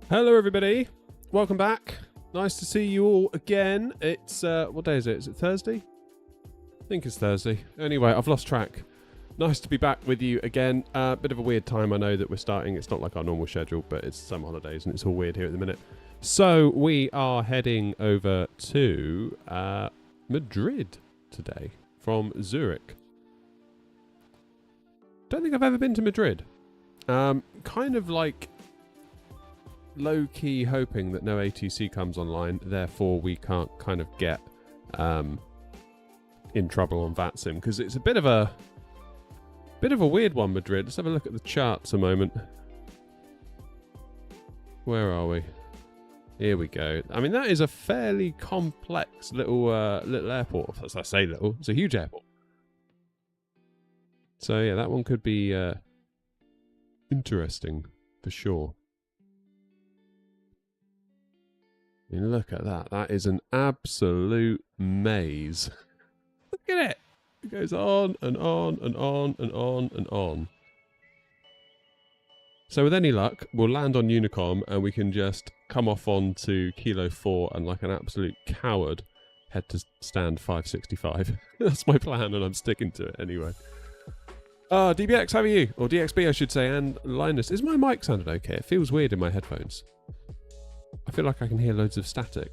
Hello everybody, welcome back. Nice to see you all again. It's, what day is it? Is it Thursday? I think it's Thursday. Anyway, I've lost track. Nice to be back with you again. Bit of a weird time, I know that we're starting. It's not like our normal schedule, but it's summer holidays and it's all weird here at the minute. So we are heading over to Madrid today from Zurich. Don't think I've ever been to Madrid. Kind of like low-key hoping that no ATC comes online, therefore we can't kind of get in trouble on VATSIM, because it's a bit of a weird one, Madrid. Let's have a look at the charts a moment. Where are we? Here we go. I mean, that is a fairly complex little airport. As I say little, it's a huge airport. So yeah, that one could be interesting for sure. I mean, look at that. That is an absolute maze. Look at it. It goes on and on and on and on and on. So with any luck, we'll land on Unicom and we can just come off on to Kilo 4 and like an absolute coward head to stand 565. That's my plan and I'm sticking to it anyway. DBX, how are you? Or DXB I should say, and Linus. Is my mic sounding okay? It feels weird in my headphones. I feel like I can hear loads of static.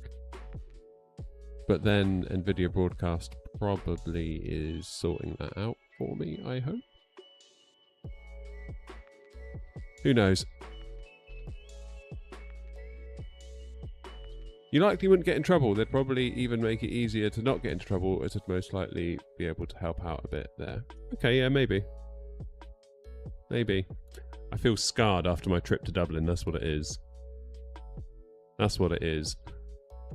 But then NVIDIA Broadcast probably is sorting that out for me, I hope. Who knows? You likely wouldn't get in trouble. They'd probably even make it easier to not get into trouble, as it'd most likely be able to help out a bit there. Okay, yeah, maybe. Maybe. I feel scarred after my trip to Dublin, that's what it is. That's what it is.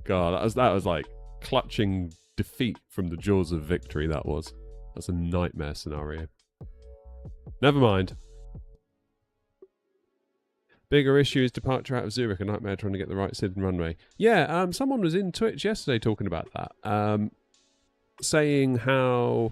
God, that was like clutching defeat from the jaws of victory, that was. That's a nightmare scenario. Never mind. Bigger issue is departure out of Zurich, a nightmare trying to get the right SID and runway. Yeah, someone was in Twitch yesterday talking about that. Saying how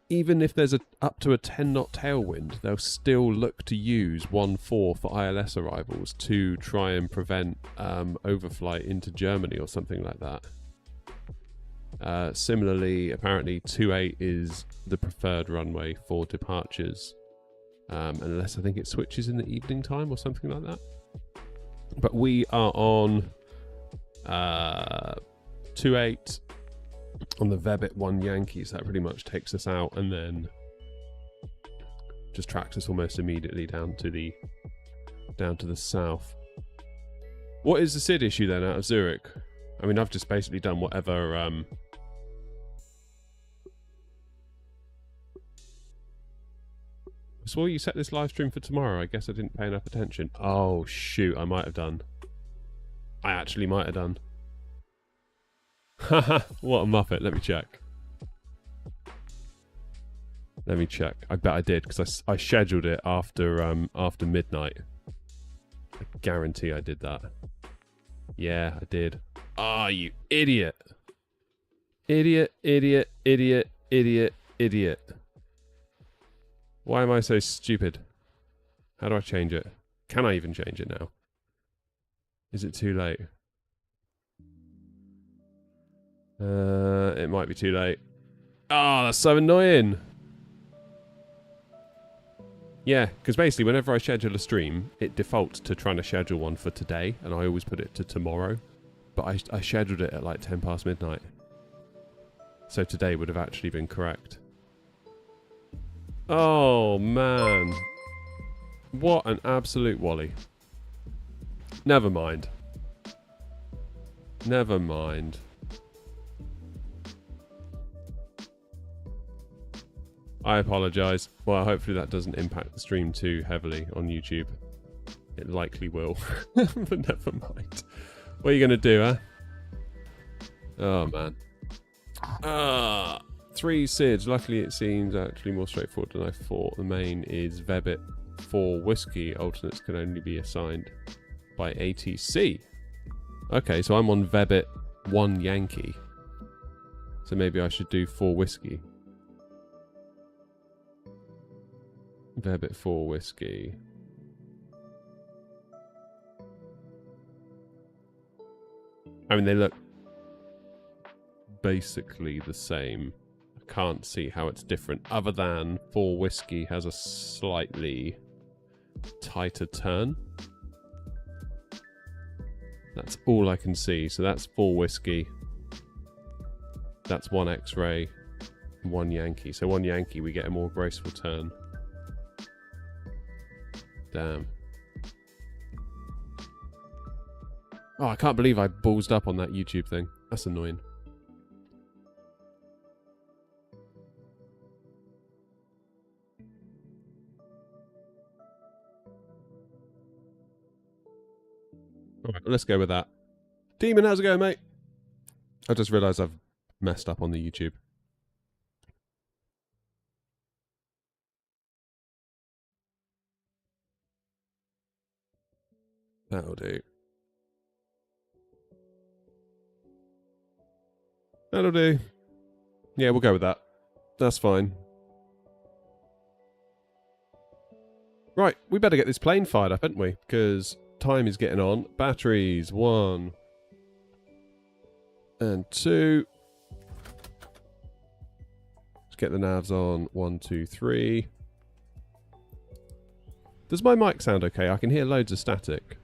even if there's up to a 10-knot tailwind, they'll still look to use 1-4 for ILS arrivals to try and prevent overflight into Germany or something like that. Similarly, apparently 2-8 is the preferred runway for departures, unless I think it switches in the evening time or something like that. But we are on 2-8 on the Vebit 1 Yankees. That pretty much takes us out and then just tracks us almost immediately down to the south. What is the SID issue then out of Zurich? I mean, I've just basically done whatever so you set this live stream for tomorrow. I guess I didn't pay enough attention. Oh shoot, I might have done. I actually might have done. Haha, what a muppet. Let me check. Let me check. I bet I did, because I scheduled it after midnight. I guarantee I did that. Yeah, I did. Ah, you idiot. Idiot, idiot, idiot, idiot, idiot. Why am I so stupid? How do I change it? Can I even change it now? Is it too late? It might be too late. Oh, that's so annoying. Yeah, because basically whenever I schedule a stream, it defaults to trying to schedule one for today, and I always put it to tomorrow. But I scheduled it at like 10 past midnight. So today would have actually been correct. Oh, man. What an absolute wally. Never mind. Never mind. I apologise. Well, hopefully that doesn't impact the stream too heavily on YouTube. It likely will. But never mind. What are you going to do, huh? Oh, man. 3 SIDs. Luckily, it seems actually more straightforward than I thought. The main is Vebit 4 Whiskey. Alternates can only be assigned by ATC. Okay, so I'm on Vebit 1 Yankee. So maybe I should do 4 Whiskey. Vebit 4 Whiskey. I mean, they look basically the same. I can't see how it's different, other than 4 Whiskey has a slightly tighter turn. That's all I can see. So that's 4 Whiskey. That's 1 X-ray, 1 Yankee. So 1 Yankee, we get a more graceful turn. Damn. Oh, I can't believe I ballsed up on that YouTube thing. That's annoying. Alright, let's go with that. Demon, how's it going, mate? I just realised I've messed up on the YouTube. That'll do. That'll do. Yeah, we'll go with that. That's fine. Right, we better get this plane fired up, haven't we? Because time is getting on. Batteries, 1 and 2. Let's get the navs on. 1, 2, 3. Does my mic sound okay? I can hear loads of static.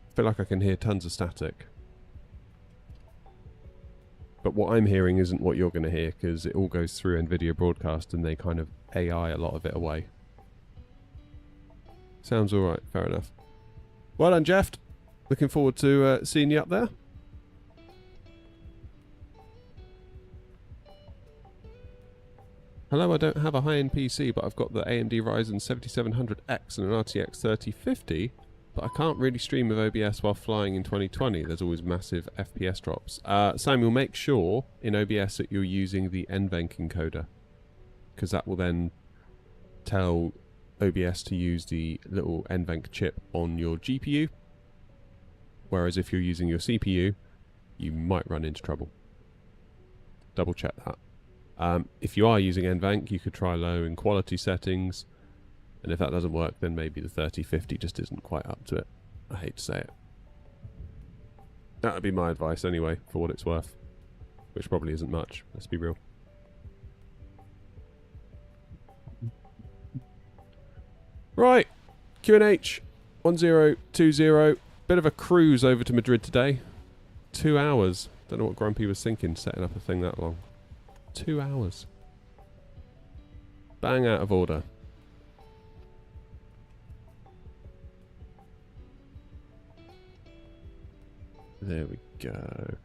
I feel like I can hear tons of static. But what I'm hearing isn't what you're going to hear, because it all goes through NVIDIA Broadcast and they kind of AI a lot of it away. Sounds alright, fair enough. Well done, Jeff. Looking forward to seeing you up there. Hello, I don't have a high-end PC, but I've got the AMD Ryzen 7700X and an RTX 3050. But I can't really stream with OBS while flying in 2020. There's always massive FPS drops. Samuel, make sure in OBS that you're using the NVENC encoder, because that will then tell OBS to use the little NVENC chip on your GPU. Whereas if you're using your CPU, you might run into trouble. Double check that. If you are using NVENC, you could try low in quality settings. And if that doesn't work, then maybe the 3050 just isn't quite up to it. I hate to say it. That would be my advice anyway, for what it's worth. Which probably isn't much, let's be real. Right, QNH 1020. Bit of a cruise over to Madrid today. 2 hours. Don't know what Grumpy was thinking, setting up a thing that long. 2 hours. Bang out of order. There we go.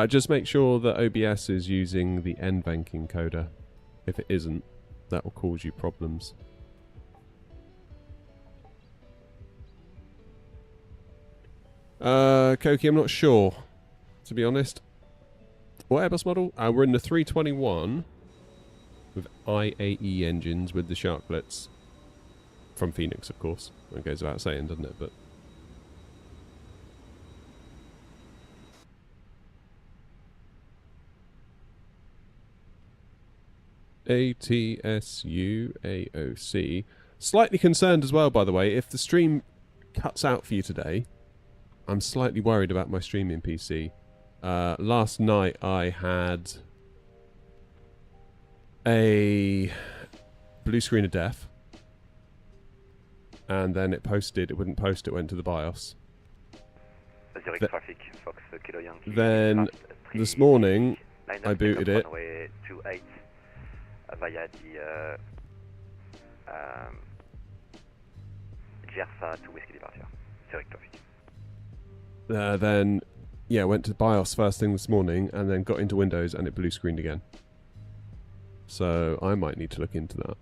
Just make sure that OBS is using the NVENC encoder. If it isn't, that will cause you problems. Koki, I'm not sure, to be honest. What Airbus model? We're in the 321 with IAE engines with the Sharkblitz. From Fenix, of course. That goes without saying, doesn't it? But ATSU AOC. Slightly concerned as well, by the way. If the stream cuts out for you today, I'm slightly worried about my streaming PC. Last night I had a blue screen of death. And then it posted, it wouldn't post, it went to the BIOS. Zurich traffic, Fox Kilo Yankee. Then this morning I booted it. Runway 28 via the Gersa to Whiskey departure. Zurich traffic. Then, yeah, went to BIOS first thing this morning and then got into Windows and it blue screened again. So I might need to look into that.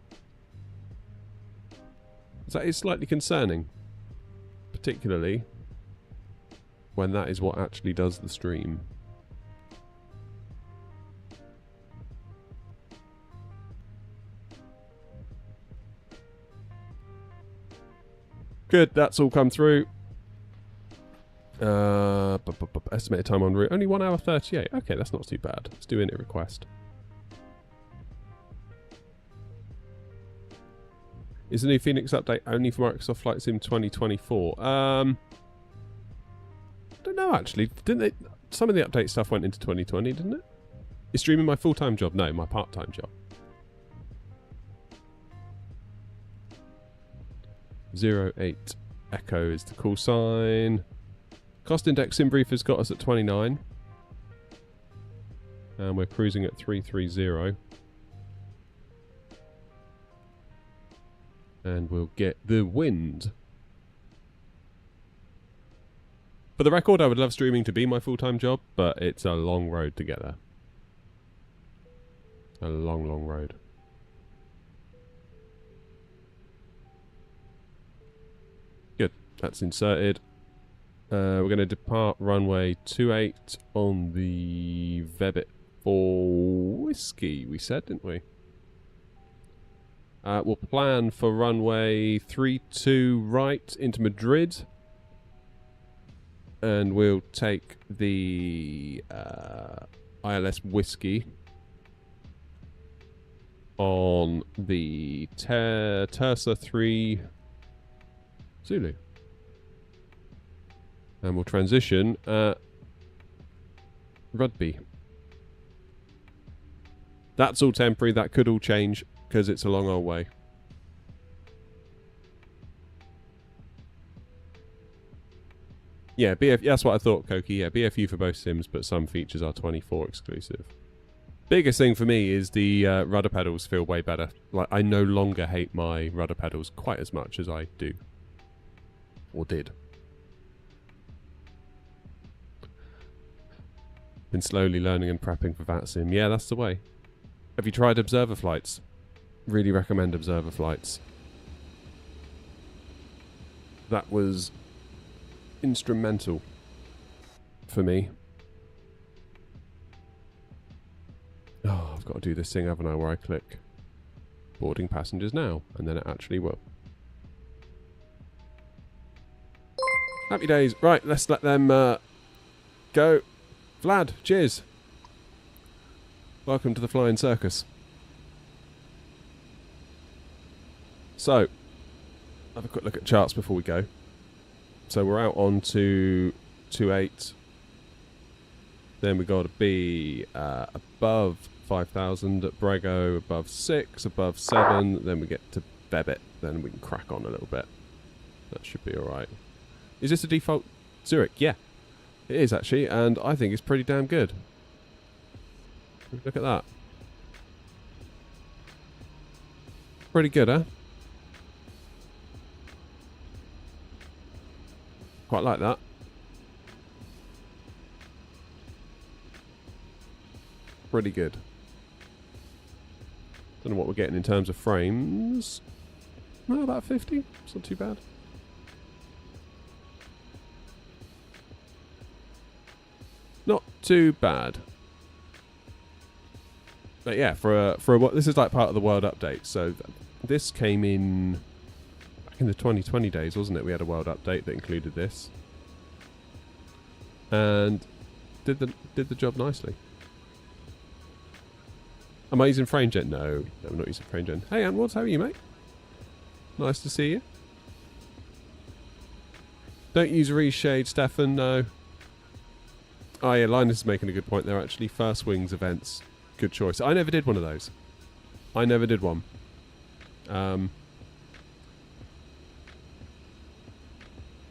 So that is slightly concerning. Particularly when that is what actually does the stream. Good, that's all come through. Estimated time en route, only 1 hour 38. Okay, that's not too bad. Let's do init request. Is the new Fenix update only for Microsoft Flight Sim 2024? I don't know actually. Didn't they? Some of the update stuff went into 2020, didn't it? Is streaming my full-time job? No, my part-time job. 08 Echo is the call sign. Cost index SimBrief has got us at 29. And we're cruising at 330. And we'll get the wind. For the record, I would love streaming to be my full-time job, but it's a long road to get there. A long, long road. Good. That's inserted. We're going to depart runway 28 on the Vebit for Whiskey, we said, didn't we? We'll plan for runway 32 right into Madrid. And we'll take the ILS Whiskey on the Tersa 3 Zulu. And we'll transition at Rugby. That's all temporary. That could all change because it's a long old way. Yeah, that's what I thought, Koki. Yeah, BFU for both sims, but some features are 24 exclusive. Biggest thing for me is the rudder pedals feel way better. Like, I no longer hate my rudder pedals quite as much as I do. Or did. Been slowly learning and prepping for VATSIM. Yeah, that's the way. Have you tried observer flights? Really recommend observer flights. That was instrumental for me. Oh, I've got to do this thing, haven't I, where I click boarding passengers now, and then it actually will. Happy days. Right, let's let them go. Vlad, cheers. Welcome to the flying circus. So, have a quick look at charts before we go. So we're out on to 28. Then we got to be above 5,000 at Brego, above 6, above 7. Then we get to Bebit. Then we can crack on a little bit. That should be alright. Is this a default Zurich? Yeah, it is actually, and I think it's pretty damn good. Look at that. Pretty good, huh? Quite like that. Pretty good. Don't know what we're getting in terms of frames. Well, about 50. It's not too bad. Not too bad. But yeah, for what this is like part of the world update. So this came in back in the 2020 days, wasn't it? We had a world update that included this, and did the job nicely. Am I using FrameGen? No, I'm not using FrameGen. Hey, Anwards, how are you, mate? Nice to see you. Don't use reshade, Stefan. No. Oh yeah, Linus is making a good point there. Actually, first wings events. Good choice. I never did one of those. I never did one.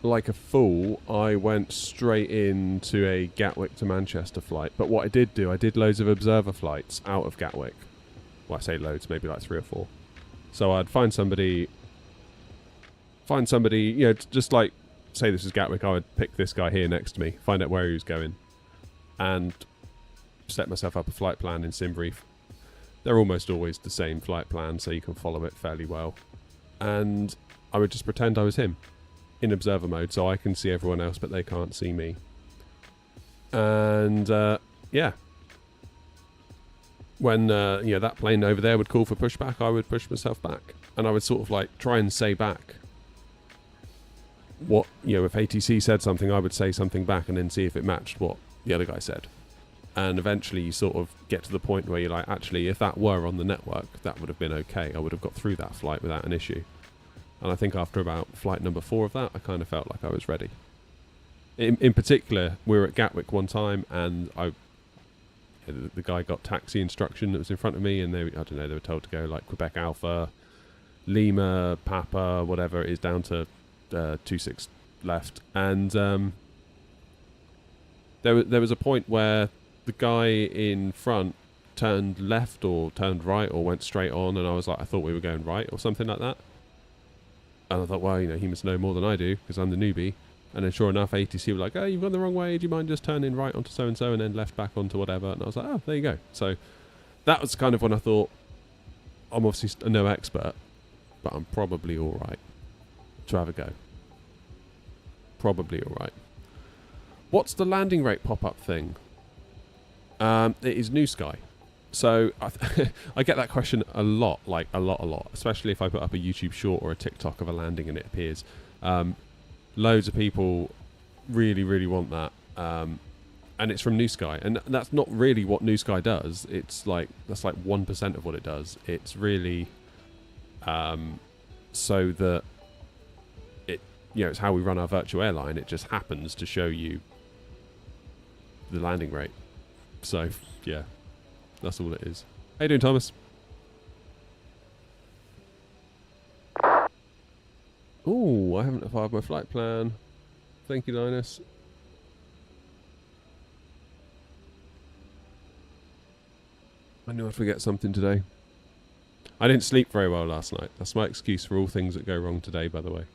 Like a fool, I went straight into a Gatwick to Manchester flight. But what I did do, I did loads of observer flights out of Gatwick. Well, I say loads, maybe like 3 or 4. So I'd find somebody, you know, just like, say this is Gatwick, I would pick this guy here next to me, find out where he was going, and set myself up a flight plan in SimBrief. They're almost always the same flight plan, so you can follow it fairly well. And I would just pretend I was him in observer mode, so I can see everyone else, but they can't see me. And yeah, when you know, that plane over there would call for pushback, I would push myself back, and I would sort of like try and say back what, you know, if ATC said something, I would say something back, and then see if it matched what the other guy said. And eventually you sort of get to the point where you're like, actually, if that were on the network, that would have been okay. I would have got through that flight without an issue. And I think after about flight number 4 of that, I kind of felt like I was ready. In particular, we were at Gatwick one time, and the guy got taxi instruction that was in front of me, and they were told to go like Quebec Alpha, Lima, Papa, whatever it is, down to 26 left. And there was a point where the guy in front turned left or turned right or went straight on, and I was like, I thought we were going right or something like that. And I thought, well, he must know more than I do because I'm the newbie. And then sure enough, ATC were like, oh, you've gone the wrong way. Do you mind just turning right onto so-and-so and then left back onto whatever? And I was like, oh, there you go. So that was kind of when I thought, I'm obviously no expert, but I'm probably all right to have a go. Probably all right. What's the landing rate pop-up thing? It is New Sky. So I get that question a lot, like a lot, especially if I put up a YouTube short or a TikTok of a landing and it appears. Loads of people really, really want that. And it's from New Sky. And that's not really what New Sky does. That's like 1% of what it does. It's really so that it's how we run our virtual airline. It just happens to show you the landing rate. So, yeah, that's all it is. How you doing, Thomas? Oh, I haven't filed my flight plan. Thank you, Linus. I knew I'd forget something today. I didn't sleep very well last night. That's my excuse for all things that go wrong today, by the way.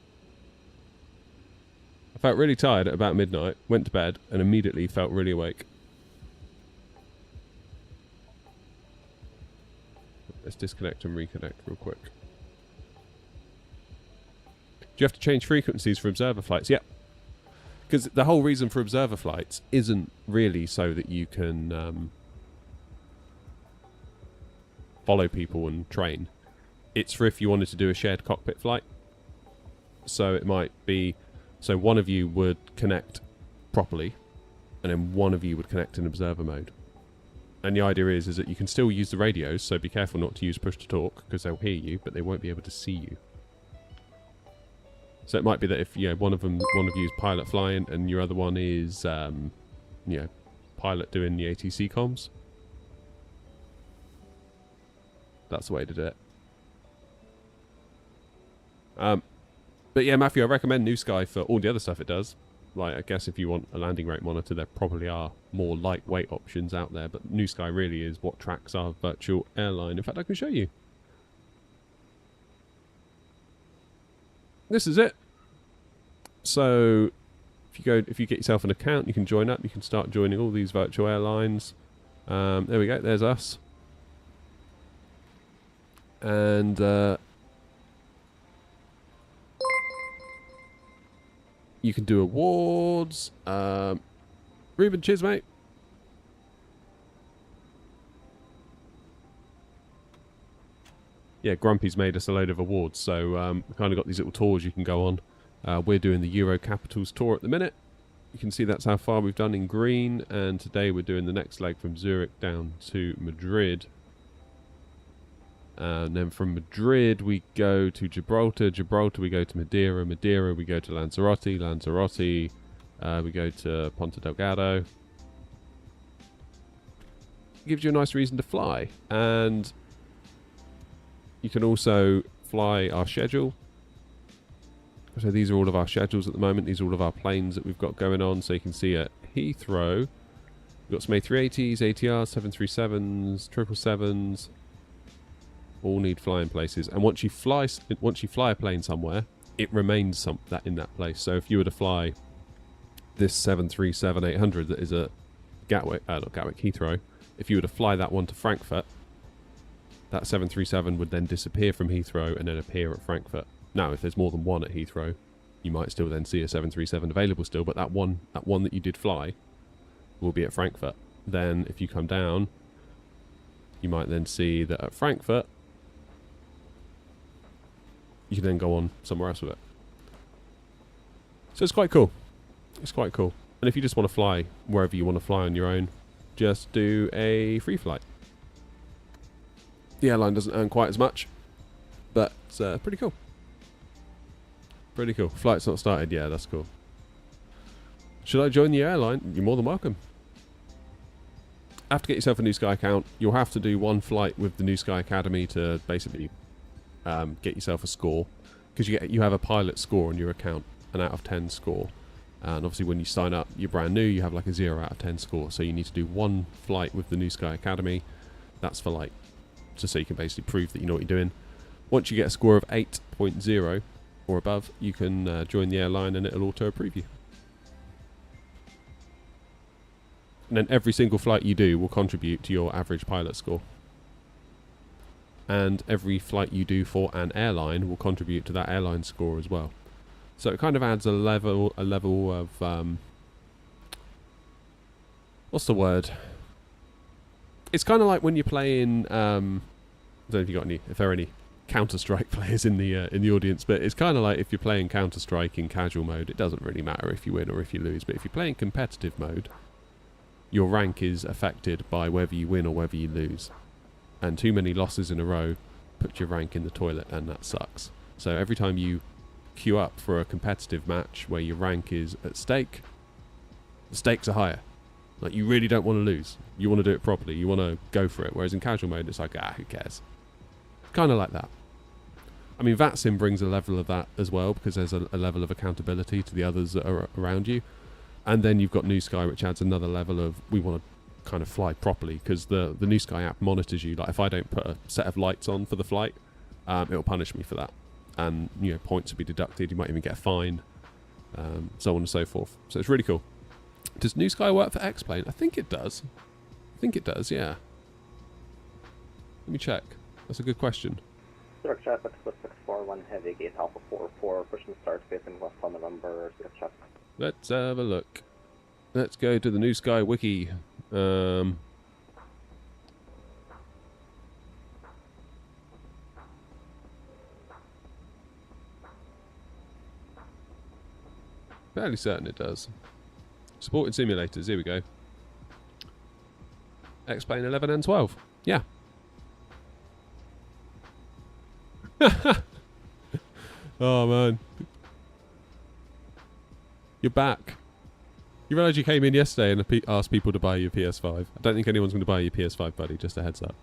I felt really tired at about midnight, went to bed, and immediately felt really awake. Let's disconnect and reconnect real quick. Do you have to change frequencies for observer flights? Yep. Because the whole reason for observer flights isn't really so that you can follow people and train. It's for if you wanted to do a shared cockpit flight. So it might be, so one of you would connect properly, and then one of you would connect in observer mode. And the idea is that you can still use the radios, so be careful not to use push to talk, because they'll hear you, but they won't be able to see you. So it might be that if one of you is pilot flying and your other one is pilot doing the ATC comms. That's the way to do it. But yeah, Matthew, I recommend New Sky for all the other stuff it does. Like, I guess if you want a landing rate monitor, there probably are more lightweight options out there, but New Sky really is what tracks our virtual airline. In fact, I can show you. This is it. So if you get yourself an account, you can join up. You can start joining all these virtual airlines. There we go. There's us. And you can do awards. Ruben, cheers, mate. Yeah, Grumpy's made us a load of awards, so we kind of got these little tours you can go on. We're doing the Euro Capitals tour at the minute. You can see that's how far we've done in green, and today we're doing the next leg from Zurich down to Madrid. And then from Madrid we go to Gibraltar, we go to Madeira, we go to Lanzarote, we go to Ponta Delgado. It gives you a nice reason to fly, and you can also fly our schedule. So these are all of our schedules at the moment. These are all of our planes that we've got going on. So you can see at Heathrow, we've got some A380s, ATRs, 737s, 777s. All need flying places. And once you fly a plane somewhere, it remains in that place. So if you were to fly this 737-800 that is at Heathrow, if you were to fly that one to Frankfurt, that 737 would then disappear from Heathrow and then appear at Frankfurt. Now, if there's more than one at Heathrow, you might still then see a 737 available still, but that one that you did fly will be at Frankfurt. Then, if you come down, you might then see that at Frankfurt, you can then go on somewhere else with it. So it's quite cool. It's quite cool. And if you just want to fly wherever you want to fly on your own, just do a free flight. The airline doesn't earn quite as much, but it's pretty cool. Pretty cool. Flight's not started. Yeah, that's cool. Should I join the airline? You're more than welcome. Have to get yourself a New Sky account. You'll have to do one flight with the New Sky Academy to basically get yourself a score, because you have a pilot score on your account, an out of 10 score. And obviously when you sign up, you're brand new, you have like a 0 out of 10 score. So you need to do one flight with the New Sky Academy. That's for like, just so you can basically prove that you know what you're doing. Once you get a score of 8.0 or above, you can join the airline and it'll auto-approve you. And then every single flight you do will contribute to your average pilot score. And every flight you do for an airline will contribute to that airline score as well. So it kind of adds a level of what's the word? It's kind of like when you're playing. I don't know if there are any Counter-Strike players in the audience, but it's kind of like if you're playing Counter-Strike in casual mode. It doesn't really matter if you win or if you lose, but if you're playing competitive mode, your rank is affected by whether you win or whether you lose. And too many losses in a row put your rank in the toilet, and that sucks. So every time you queue up for a competitive match where your rank is at stake, the stakes are higher. Like, you really don't want to lose. You want to do it properly. You want to go for it. Whereas in casual mode, it's like, who cares? Kind of like that. I mean, VATSIM brings a level of that as well, because there's a level of accountability to the others that are around you. And then you've got New Sky, which adds another level of, we want to kind of fly properly, because the New Sky app monitors you. Like, if I don't put a set of lights on for the flight, it'll punish me for that. And, you know, points will be deducted. You might even get a fine, so on and so forth. So it's really cool. Does New Sky work for X-Plane? I think it does. Yeah. Let me check. That's a good question. Zurich traffic, split 641 heavy, gate Alpha 44, pushing start, facing west on November, Zurich traffic. Let's have a look. Let's go to the New Sky wiki. Fairly certain it does. Supported simulators, here we go. X-Plane 11 and 12. Yeah. Oh man. You're back. You realise you came in yesterday and asked people to buy you a PS5. I don't think anyone's going to buy you a PS5, buddy. Just a heads up.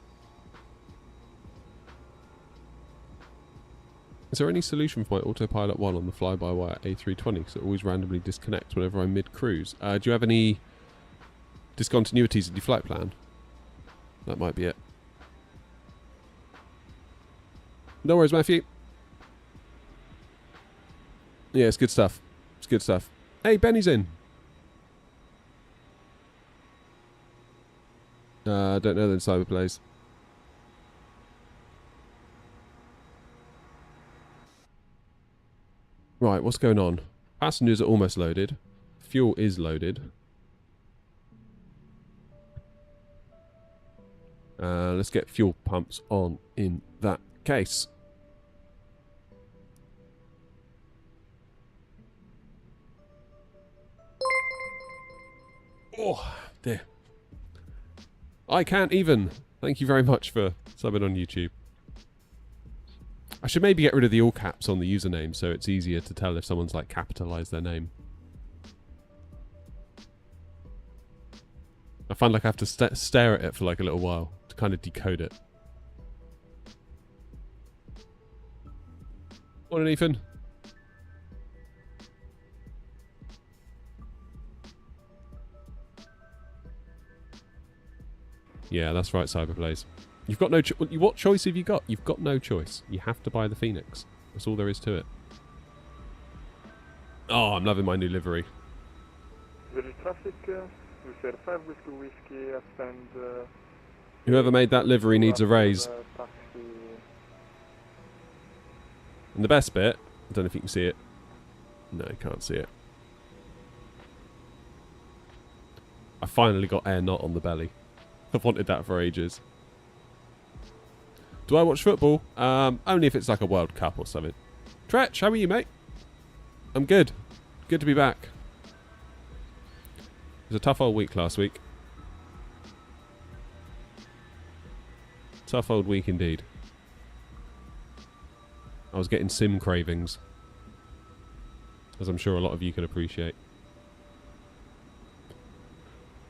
Is there any solution for my autopilot 1 on the fly-by-wire A320? Because it always randomly disconnects whenever I'm mid-cruise. Do you have any discontinuities in your flight plan? That might be it. No worries, Matthew. Yeah, it's good stuff. It's good stuff. Hey, Benny's in. I don't know then, Cyberplays. Right, what's going on? Passengers are almost loaded. Fuel is loaded. Let's get fuel pumps on in that case. Oh, dear. I can't even. Thank you very much for subbing on YouTube. I should maybe get rid of the all caps on the username so it's easier to tell if someone's like capitalized their name. I find like I have to stare at it for like a little while to kind of decode it. Morning, Ethan. Yeah, that's right, Cyberplays. You've got no what choice have you got? You've got no choice. You have to buy the Fenix. That's all there is to it. Oh, I'm loving my new livery. Zurich traffic, Reserve 5 Whiskey, ascend... Whoever made that livery needs a raise. And the best bit, I don't know if you can see it. No, you can't see it. I finally got air not on the belly. I've wanted that for ages. Do I watch football? Only if it's like a World Cup or something. Tretch, how are you, mate? I'm good. Good to be back. It was a tough old week last week. Tough old week indeed. I was getting sim cravings. as I'm sure a lot of you can appreciate.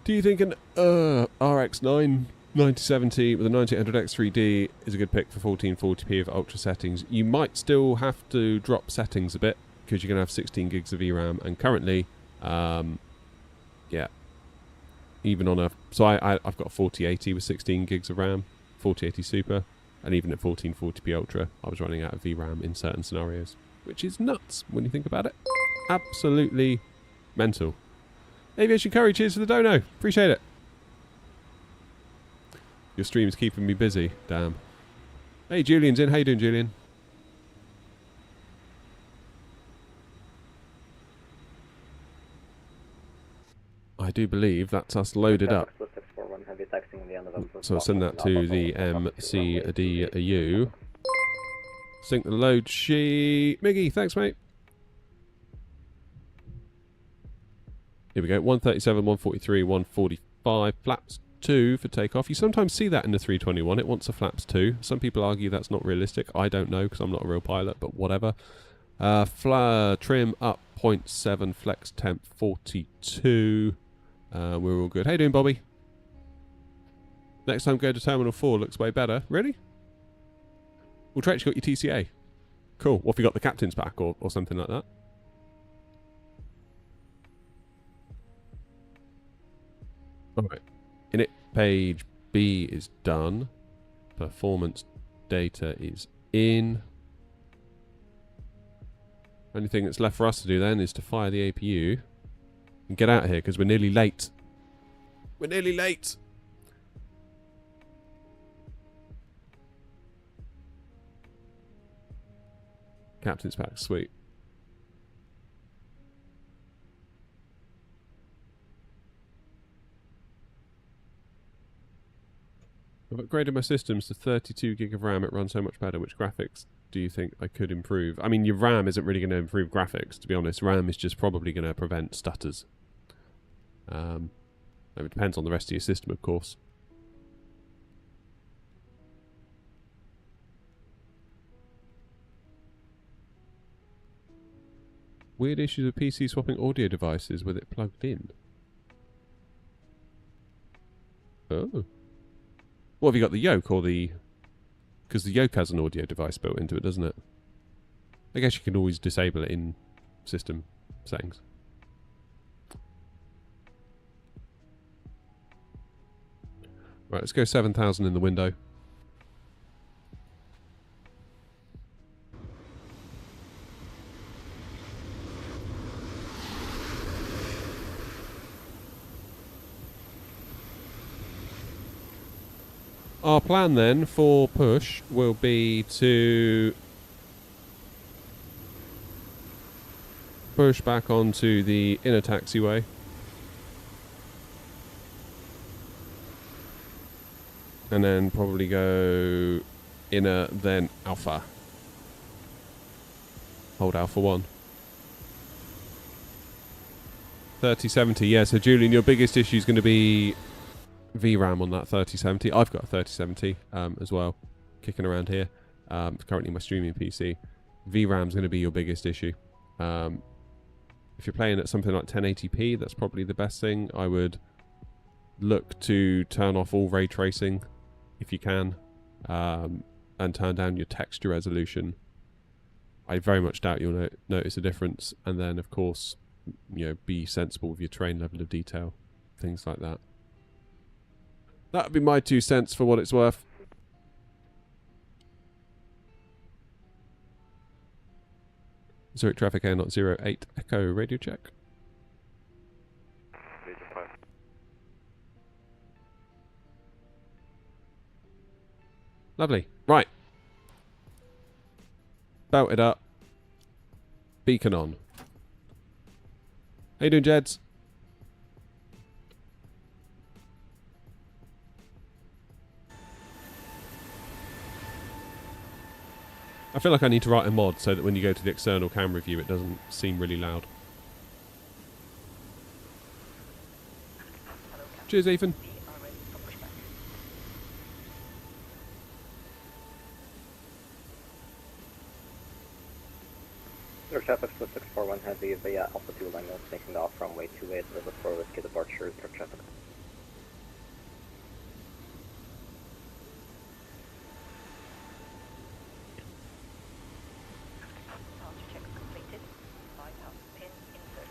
Do you think an RX-9 9070 with a 9800X3D is a good pick for 1440p of ultra settings? You might still have to drop settings a bit because you're going to have 16 gigs of VRAM, and currently, yeah, even on a... So I've got a 4080 with 16 gigs of RAM, 4080 Super, and even at 1440p Ultra, I was running out of VRAM in certain scenarios, which is nuts when you think about it. Absolutely mental. Aviation Curry, cheers for the dono. Appreciate it. Your stream's keeping me busy. Damn. Hey, Julian's in. How you doing, Julian? I do believe that's us loaded up. So I'll send that to the MCDU. Sync the load sheet. Miggy, thanks, mate. Here we go. 137, 143, 145. Flaps 2 for takeoff. You sometimes see that in the 321. It wants a flaps 2. Some people argue that's not realistic. I don't know because I'm not a real pilot, but whatever. Trim up 0.7. Flex temp 42. We're all good. How you doing, Bobby? Next time go to Terminal 4. Looks way better. Really? Well, Tretch got your TCA. Cool. What if you got the captain's pack or something like that? Alright. Init page B is done. Performance data is in. Only thing that's left for us to do then is to fire the APU and get out of here because we're nearly late. We're nearly late. Captain's pack, sweet. I've upgraded my systems to 32 gig of RAM. It runs so much better. Which graphics do you think I could improve? I mean, your RAM isn't really going to improve graphics, to be honest. RAM is just probably going to prevent stutters. It depends on the rest of your system, of course. Weird issues with PC swapping audio devices with it plugged in. Oh. What, have you got the yoke or the... Because the yoke has an audio device built into it, doesn't it? I guess you can always disable it in system settings. Right, let's go 7,000 in the window. Our plan then for push will be to push back onto the inner taxiway. And then probably go inner, then alpha. Hold alpha 1. 3070, yeah, so Julian, your biggest issue is going to be VRAM on that 3070. I've got a 3070 as well, kicking around here. It's currently my streaming PC. VRAM is going to be your biggest issue. If you're playing at something like 1080p, that's probably the best thing. I would look to turn off all ray tracing if you can, and turn down your texture resolution. I very much doubt you'll notice a difference. And then, of course, you know, be sensible with your terrain level of detail, things like that. That would be my 2 cents for what it's worth. Zurich traffic air not 08 echo radio check. Lovely. Right. Belt it up. Beacon on. How you doing, Jeds? I feel like I need to write a mod so that when you go to the external camera view it doesn't seem really loud. Cheers, Ethan. Zurich traffic split 641 Heavy via Alpha 2 line notes making off runway 28 with 4 Whiskey departure, Zurich traffic. Departure checks completed. Bypass pin inserted.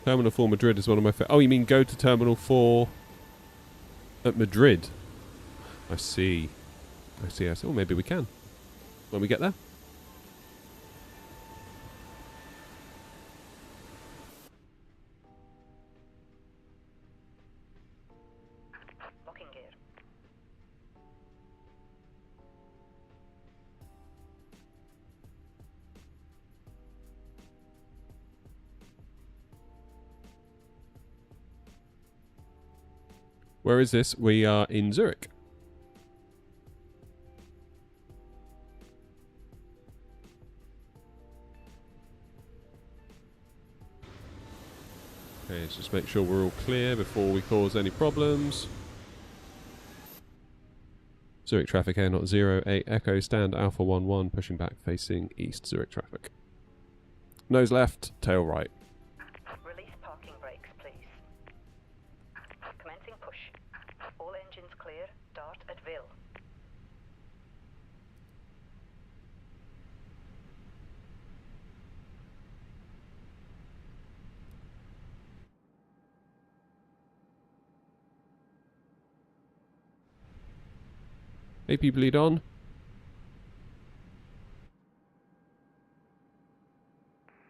Terminal 4 Madrid is one of my Oh, you mean go to Terminal 4 at Madrid? I see. I see. Oh, maybe we can. When we get there. Locking gear. Where is this? We are in Zurich. Okay, let's just make sure we're all clear before we cause any problems. Zurich traffic Air not 08 Echo stand Alpha 11 pushing back facing east Zurich traffic. Nose left, tail right. Release parking brakes, please. Commencing push. All engines clear. Start at Ville. AP bleed on.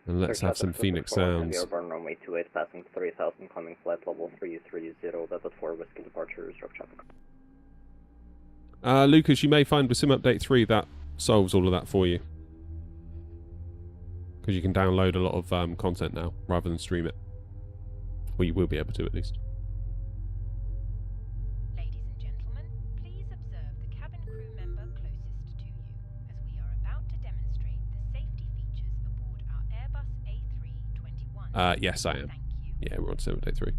And let's have some Phoenix sounds. Airborne runway 28 passing 3000 coming flight level 330 Delta 4 Whiskey departure, Zurich traffic. Lucas, you may find with Sim Update 3 that solves all of that for you. Because you can download a lot of content now, rather than stream it. Or you will be able to, at least. Ladies and gentlemen, please observe the cabin crew member closest to you, as we are about to demonstrate the safety features aboard our Airbus A321. Yes, I am. Thank you. Yeah, we're on Sim Update 3.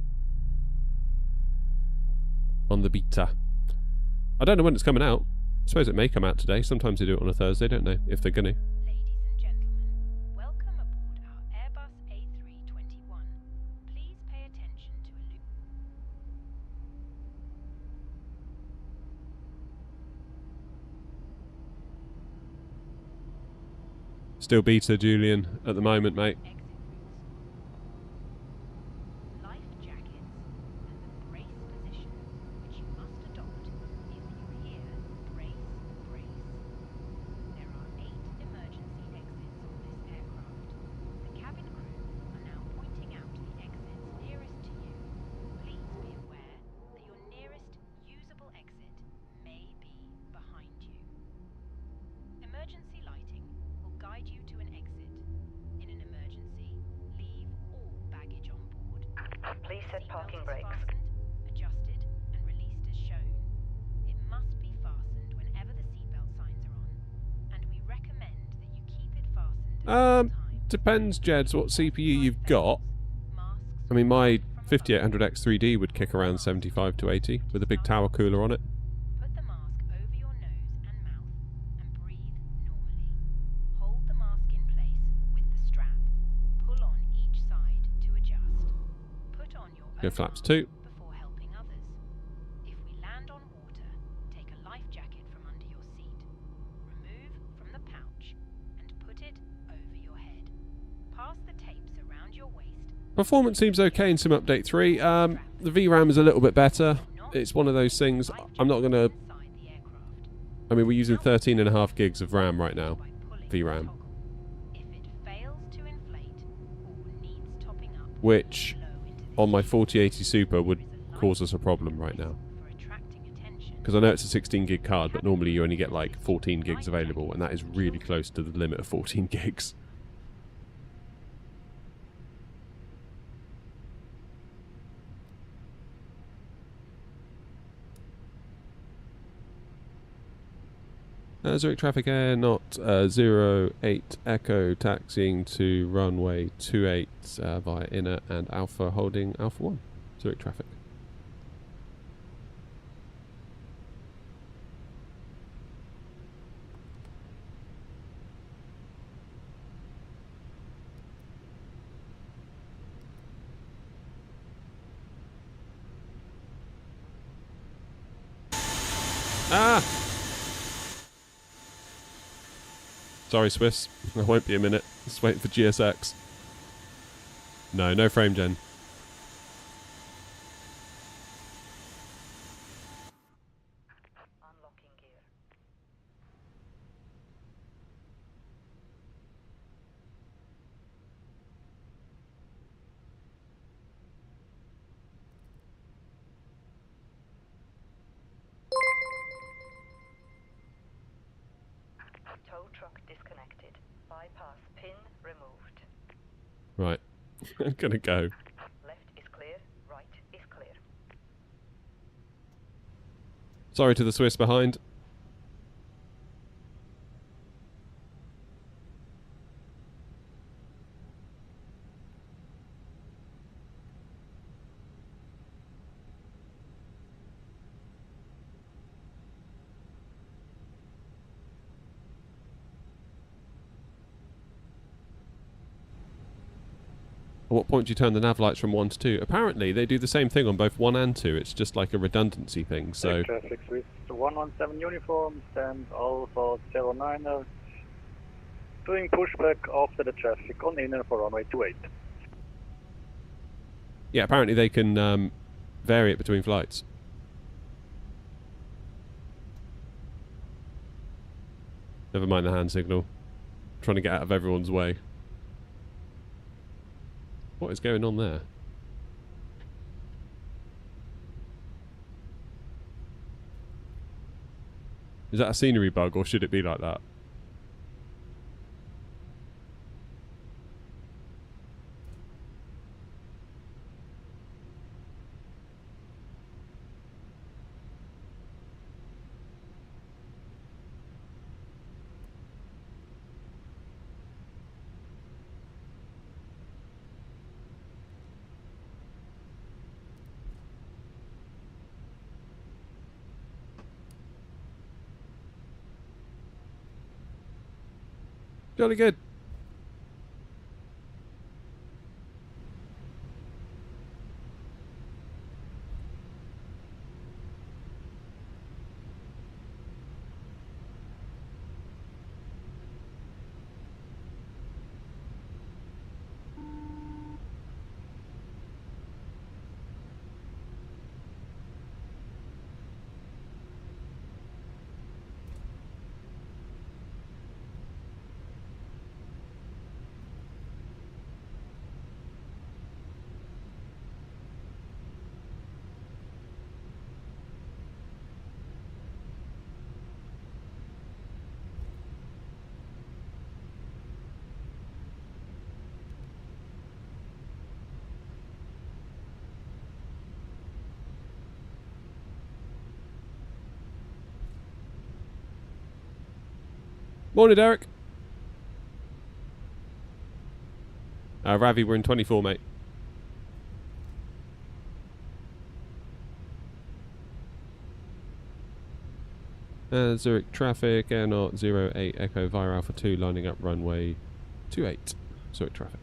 On the beta. I don't know when it's coming out. I suppose it may come out today. Sometimes they do it on a Thursday, don't they? If they're gonna. Ladies and gentlemen, welcome aboard our Airbus A321. Please pay attention to a loop. Still beta, Julian, at the moment, mate. Exit routes. Life jackets and the brace position, which you must adopt if you hear brace, brace. There are 8 emergency exits on this aircraft. The cabin crew are now pointing out the exits nearest to you. Please be aware that your nearest usable exit may be behind you. Emergency lighting will guide you to an exit. In an emergency, leave all baggage on board. Please set Seatbelt parking is brakes. fastened, adjusted, and released as shown. It must be fastened whenever the seatbelt signs are on, and we recommend that you keep it fastened at all times. Depends, Jeds, what CPU you've got. Masks I mean, my 5800X3D would kick around 75 to 80 with a big tower cooler on it. Put the mask over your nose and mouth and breathe normally. Hold the mask in place with the strap. Pull on each side to adjust. Put on your Go own flaps mask 2. before helping others. If we land on water, take a life jacket from under your seat. Remove from the pouch and put it over your head. Pass the tapes around your waist. Performance seems okay in Sim Update 3. The VRAM is a little bit better. It's one of those things. I'm not going to... Inside the aircraft. I mean, we're using 13.5 gigs of RAM right now. By pulling the VRAM. toggle. If it fails to inflate or needs topping up, Which, blow into the on my seat. 4080 Super, would cause us a problem right now. For attracting attention. Because I know it's a 16 gig card, but normally you only get like 14 gigs available, and that is really close to the limit of 14 gigs. Zurich traffic air, not 08 Echo, taxiing to runway 28 via inner and Alpha holding Alpha 1. Zurich traffic. Ah! Sorry, Swiss. I won't be a minute. Just waiting for GSX. No, no frame gen. Unlocking gear. Tow truck disconnected. Bypass pin removed. Right. I'm gonna go. Left is clear, right is clear. Sorry to the Swiss behind. At what point do you turn the nav lights from 1 to 2? Apparently, they do the same thing on both 1 and 2. It's just like a redundancy thing, so... Traffic Swiss 117 uniform, stand Alpha 09er, doing pushback after the traffic on inner for runway 28. Yeah, apparently they can vary it between flights. Never mind the hand signal. Trying to get out of everyone's way. What is going on there? Is that a scenery bug, or should it be like that? Jolly good. Morning, Derek. Ravi, we're in 24, mate. Zurich traffic, Air Knot 08 Echo via Alpha 2, lining up runway 28. Zurich traffic.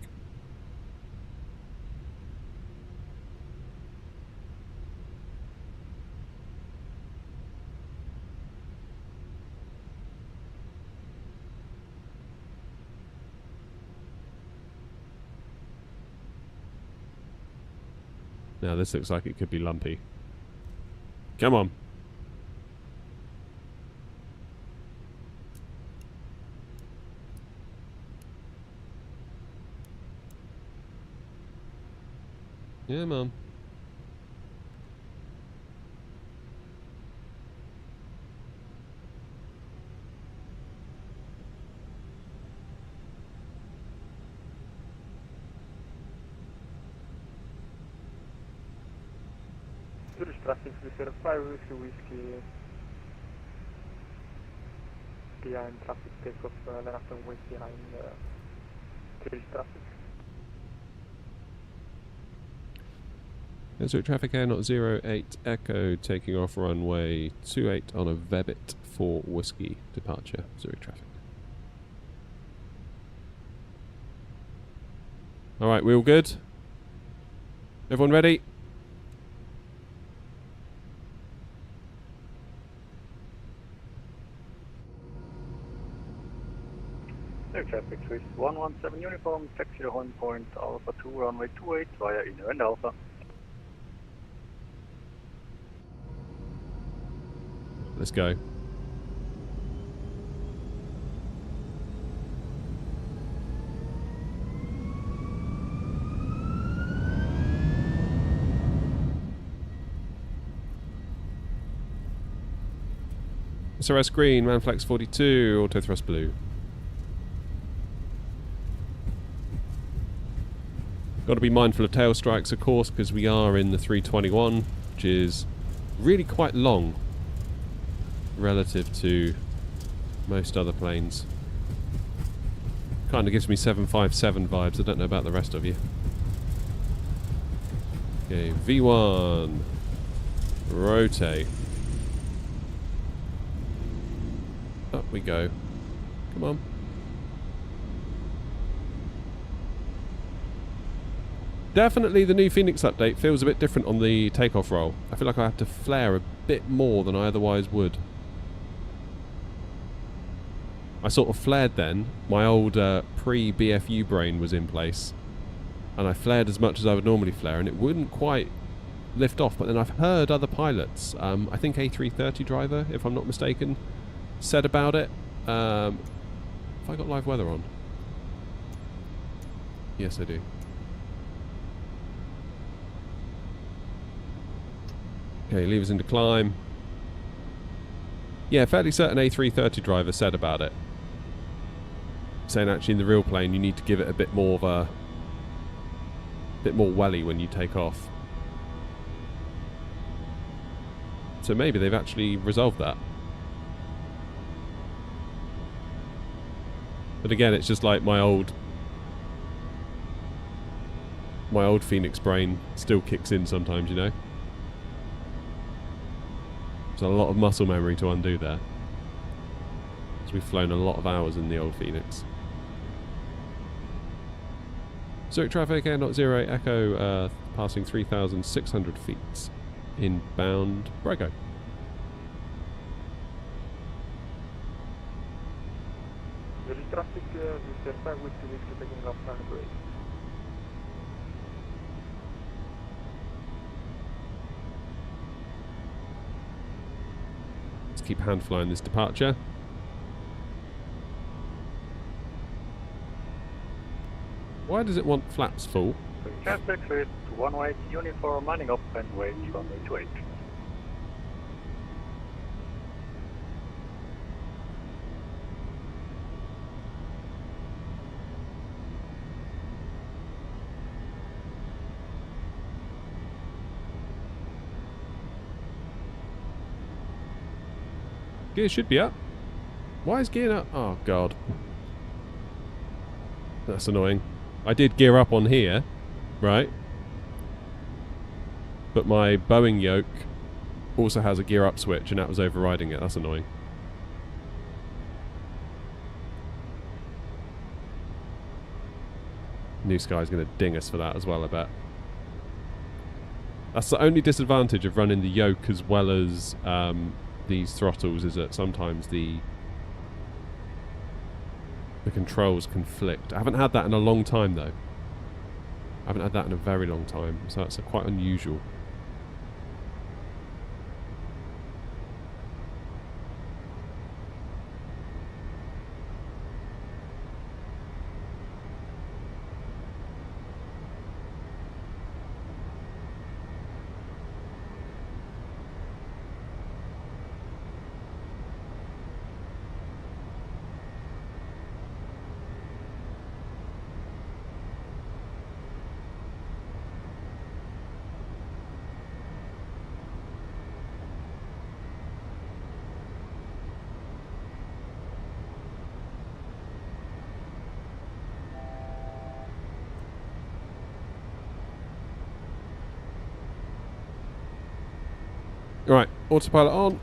Now this looks like it could be lumpy. Come on. Yeah, Mum. Zurich traffic, Swiss 5 whiskey. Behind traffic takeoff, then after wait behind Zurich traffic. Zurich traffic, Air Knot 08 Echo, taking off runway 28 on a Vebit for whiskey departure. Zurich traffic. Alright, we all good? Everyone ready? Air traffic Swiss 117 uniform, taxi to home point Alpha 2 runway 28 via Inner and Alpha. Let's go. SRS green, Manflex 42, auto thrust blue. Got to be mindful of tail strikes, of course, because we are in the 321, which is really quite long relative to most other planes. Kind of gives me 757 vibes. I don't know about the rest of you. Okay, V1. Rotate. Up we go. Come on. Definitely the new Fenix update feels a bit different on the takeoff roll. I feel like I have to flare a bit more than I otherwise would. I sort of flared then. My old pre-BFU brain was in place. And I flared as much as I would normally flare, and it wouldn't quite lift off. But then I've heard other pilots, I think A330 driver, if I'm not mistaken, said about it. Have I got live weather on? Yes, I do. Okay, levers into climb. Yeah, fairly certain A330 driver said about it. Saying actually in the real plane you need to give it a bit more of a... bit more welly when you take off. So maybe they've actually resolved that. But again, it's just like my old Fenix brain still kicks in sometimes, you know. There's a lot of muscle memory to undo there. Because we've flown a lot of hours in the old Fenix. Zurich traffic, Air.0 Echo, passing 3,600 feet. Inbound, Brago. Zurich traffic, Mr. 5 with 2 weeks taking off runway. Let's keep hand flying this departure. Why does it want flaps full? Traffic Swiss 118 uniform, lining up and wait runway 28. Gear should be up. Why is gear up? Oh god. That's annoying. I did gear up on here, right? But my Boeing yoke also has a gear up switch and that was overriding it. That's annoying. New Sky's going to ding us for that as well, I bet. That's the only disadvantage of running the yoke as well as these throttles, is that sometimes the controls conflict. I haven't had that in a long time though. I haven't had that in a very long time, so that's quite unusual. Right, autopilot on.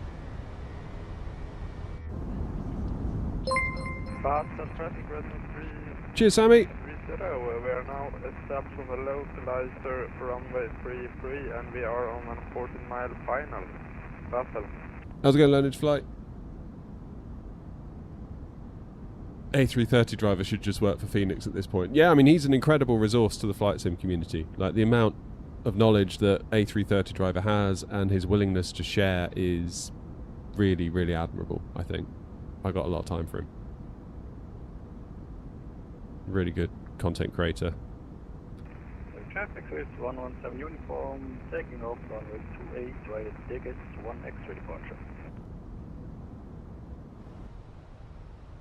Fasten traffic reading 3. Cheers, Sammy. 30, we are now established on the localizer runway 33 and we are on a 14-mile final. Battle. How's it going, Leonard flight? A330 driver should just work for Fenix at this point. Yeah, I mean, he's an incredible resource to the flight sim community. Like, the amount of knowledge that A330 driver has and his willingness to share is really, really admirable, I think. I got a lot of time for him. Really good content creator. Traffic is 117 uniform, taking off runway 28, right at tickets, 1 extra departure.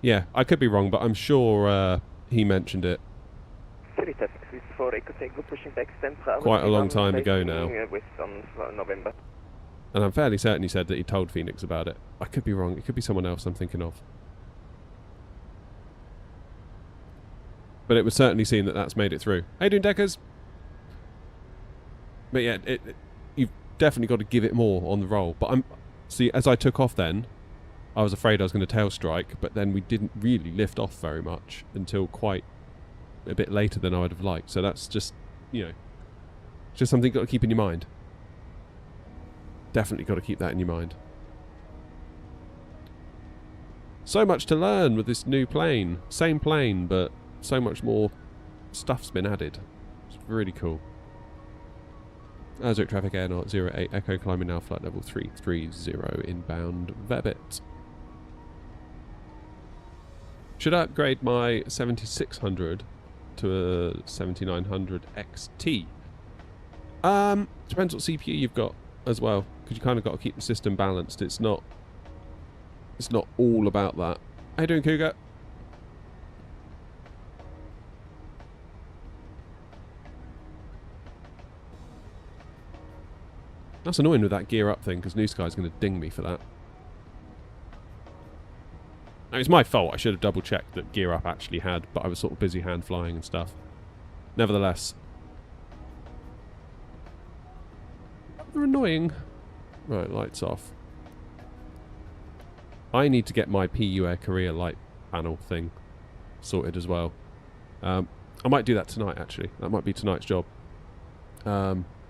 Yeah, I could be wrong, but I'm sure he mentioned it quite a long time ago now. And I'm fairly certain he said that he told Fenix about it. I could be wrong. It could be someone else I'm thinking of. But it would certainly seem that that's made it through. How you doing, Deckers? But yeah, you've definitely got to give it more on the roll. But see, as I took off then, I was afraid I was going to tail strike, but then we didn't really lift off very much until quite a bit later than I would have liked. So that's just, you know, just something you've got to keep in your mind. Definitely got to keep that in your mind. So much to learn with this new plane. Same plane, but so much more stuff's been added. It's really cool. Zurich traffic air naught 08 Echo, climbing now flight level 330 inbound Verbit. Should I upgrade my 7600 to a 7900 XT? Depends what CPU you've got as well, because you kind of got to keep the system balanced. It's not all about that. How you doing, Cougar? That's annoying with that gear up thing, because New Sky's going to ding me for that. Now, it's my fault. I should have double checked that gear up actually had, but I was sort of busy hand flying and stuff. Nevertheless, they're annoying. Right, lights off. I need to get my PU Air Korea light panel thing sorted as well. I might do that tonight, actually. That might be tonight's job.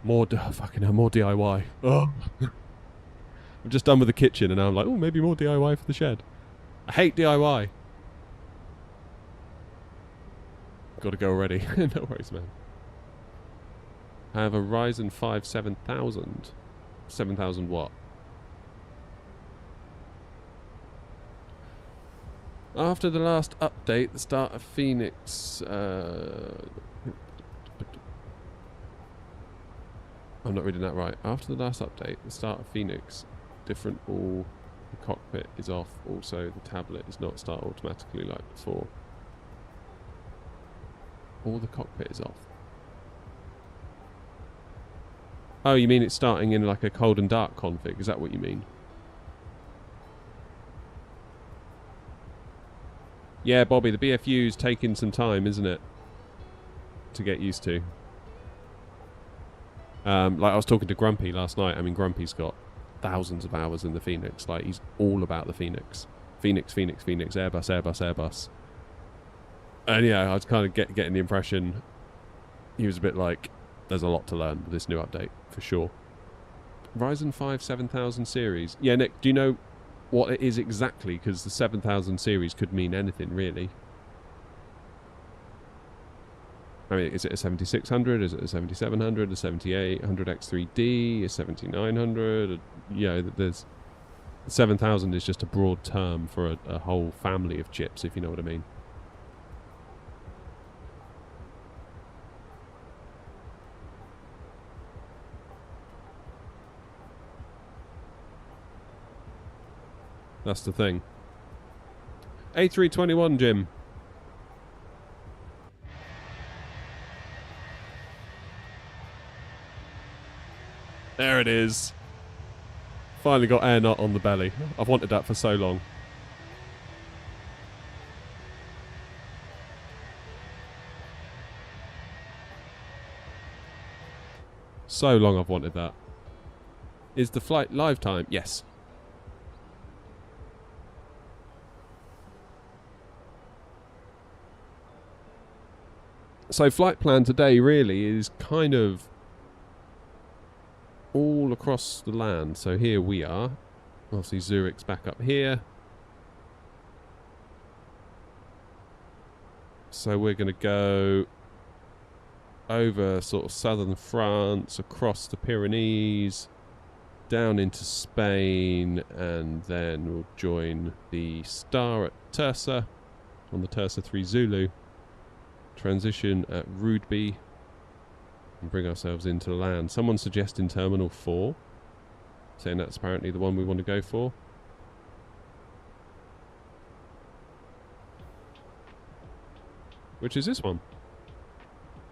More DIY. Oh. I'm just done with the kitchen and now I'm like, oh, maybe more DIY for the shed. I hate DIY. Got to go already. No worries, man. I have a Ryzen 5 7000. 7000 watt. After the last update, the start of Fenix... I'm not reading that right. After the last update, the start of Fenix, different all, the cockpit is off. Also, the tablet does not start automatically like before. All the cockpit is off. Oh, you mean it's starting in like a cold and dark config? Is that what you mean? Yeah, Bobby, the BFU's taking some time, isn't it? To get used to. Like I was talking to Grumpy last night. I mean, Grumpy's got thousands of hours in the Fenix. Like, he's all about the Fenix. Fenix, Fenix, Fenix, Airbus, Airbus, Airbus. And yeah, I was kind of getting the impression he was a bit like, there's a lot to learn with this new update, for sure. Ryzen 5 7000 series. Yeah, Nick, do you know what it is exactly? Because the 7000 series could mean anything, really. I mean, is it a 7600? Is it a 7700? A 7800 X3D? A 7900? Yeah, there's... 7000 is just a broad term for a whole family of chips, if you know what I mean. That's the thing. A321, Jim. There it is. Finally got air nut on the belly. I've wanted that for so long. So long I've wanted that. Is the flight live time? Yes. So flight plan today really is kind of all across the land. So here we are. Obviously Zurich's back up here. So we're going to go over sort of southern France, across the Pyrenees, down into Spain, and then we'll join the Star at Tersa on the Tersa 3 Zulu, transition at Rudeby, and bring ourselves into land. Someone suggesting Terminal 4, saying that's apparently the one we want to go for. Which is this one.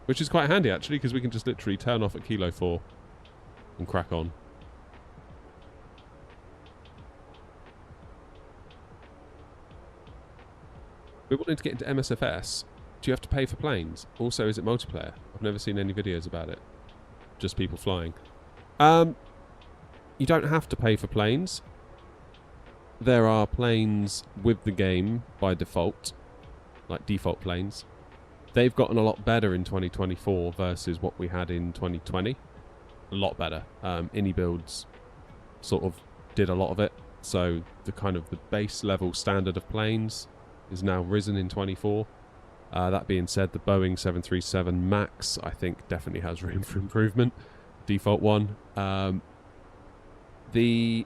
Which is quite handy actually, because we can just literally turn off at Kilo 4 and crack on. We're wanting to get into MSFS. Do you have to pay for planes? Also, is it multiplayer? I've never seen any videos about it. Just people flying. You don't have to pay for planes. There are planes with the game by default, like default planes. They've gotten a lot better in 2024 versus what we had in 2020. A lot better. Indie Builds sort of did a lot of it. So the kind of the base level standard of planes is now risen in 24. That being said, the Boeing 737 MAX, I think, definitely has room for improvement. Default one. The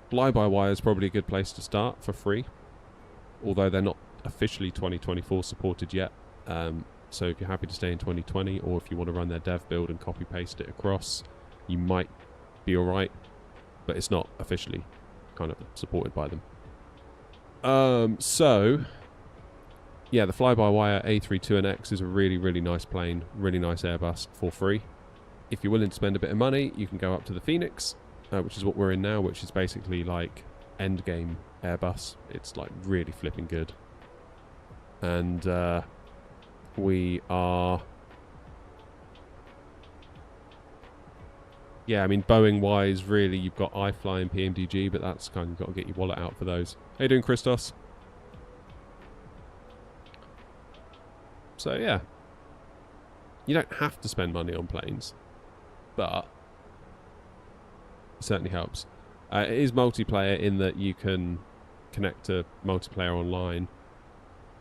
fly-by-wire is probably a good place to start for free, although they're not officially 2024 supported yet. So if you're happy to stay in 2020, or if you want to run their dev build and copy-paste it across, you might be alright, but it's not officially kind of supported by them. So yeah, the fly-by-wire A32NX is a really, really nice plane, really nice Airbus for free. If you're willing to spend a bit of money, you can go up to the Fenix, which is what we're in now, which is basically like endgame Airbus. It's like really flipping good. And we are... Yeah, I mean, Boeing-wise, really, you've got iFly and PMDG, but that's kind of got to get your wallet out for those. How you doing, Christos? So, yeah. You don't have to spend money on planes, but it certainly helps. It is multiplayer in that you can connect to multiplayer online,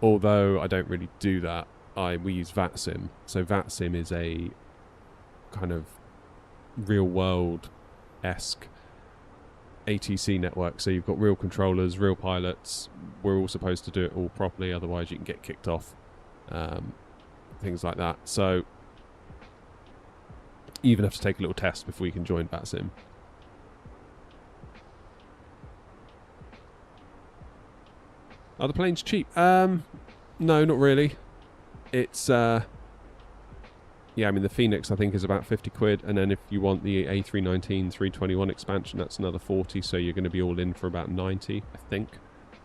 although I don't really do that. We use VATSIM. So VATSIM is a kind of real-world-esque ATC network. So you've got real controllers, real pilots. We're all supposed to do it all properly, otherwise you can get kicked off. Things like that. So you even have to take a little test before you can join VATSIM. Are the planes cheap? No, not really. It's yeah, I mean the Fenix I think is about 50 quid, and then if you want the A319 321 expansion, that's another 40, so you're going to be all in for about 90, I think.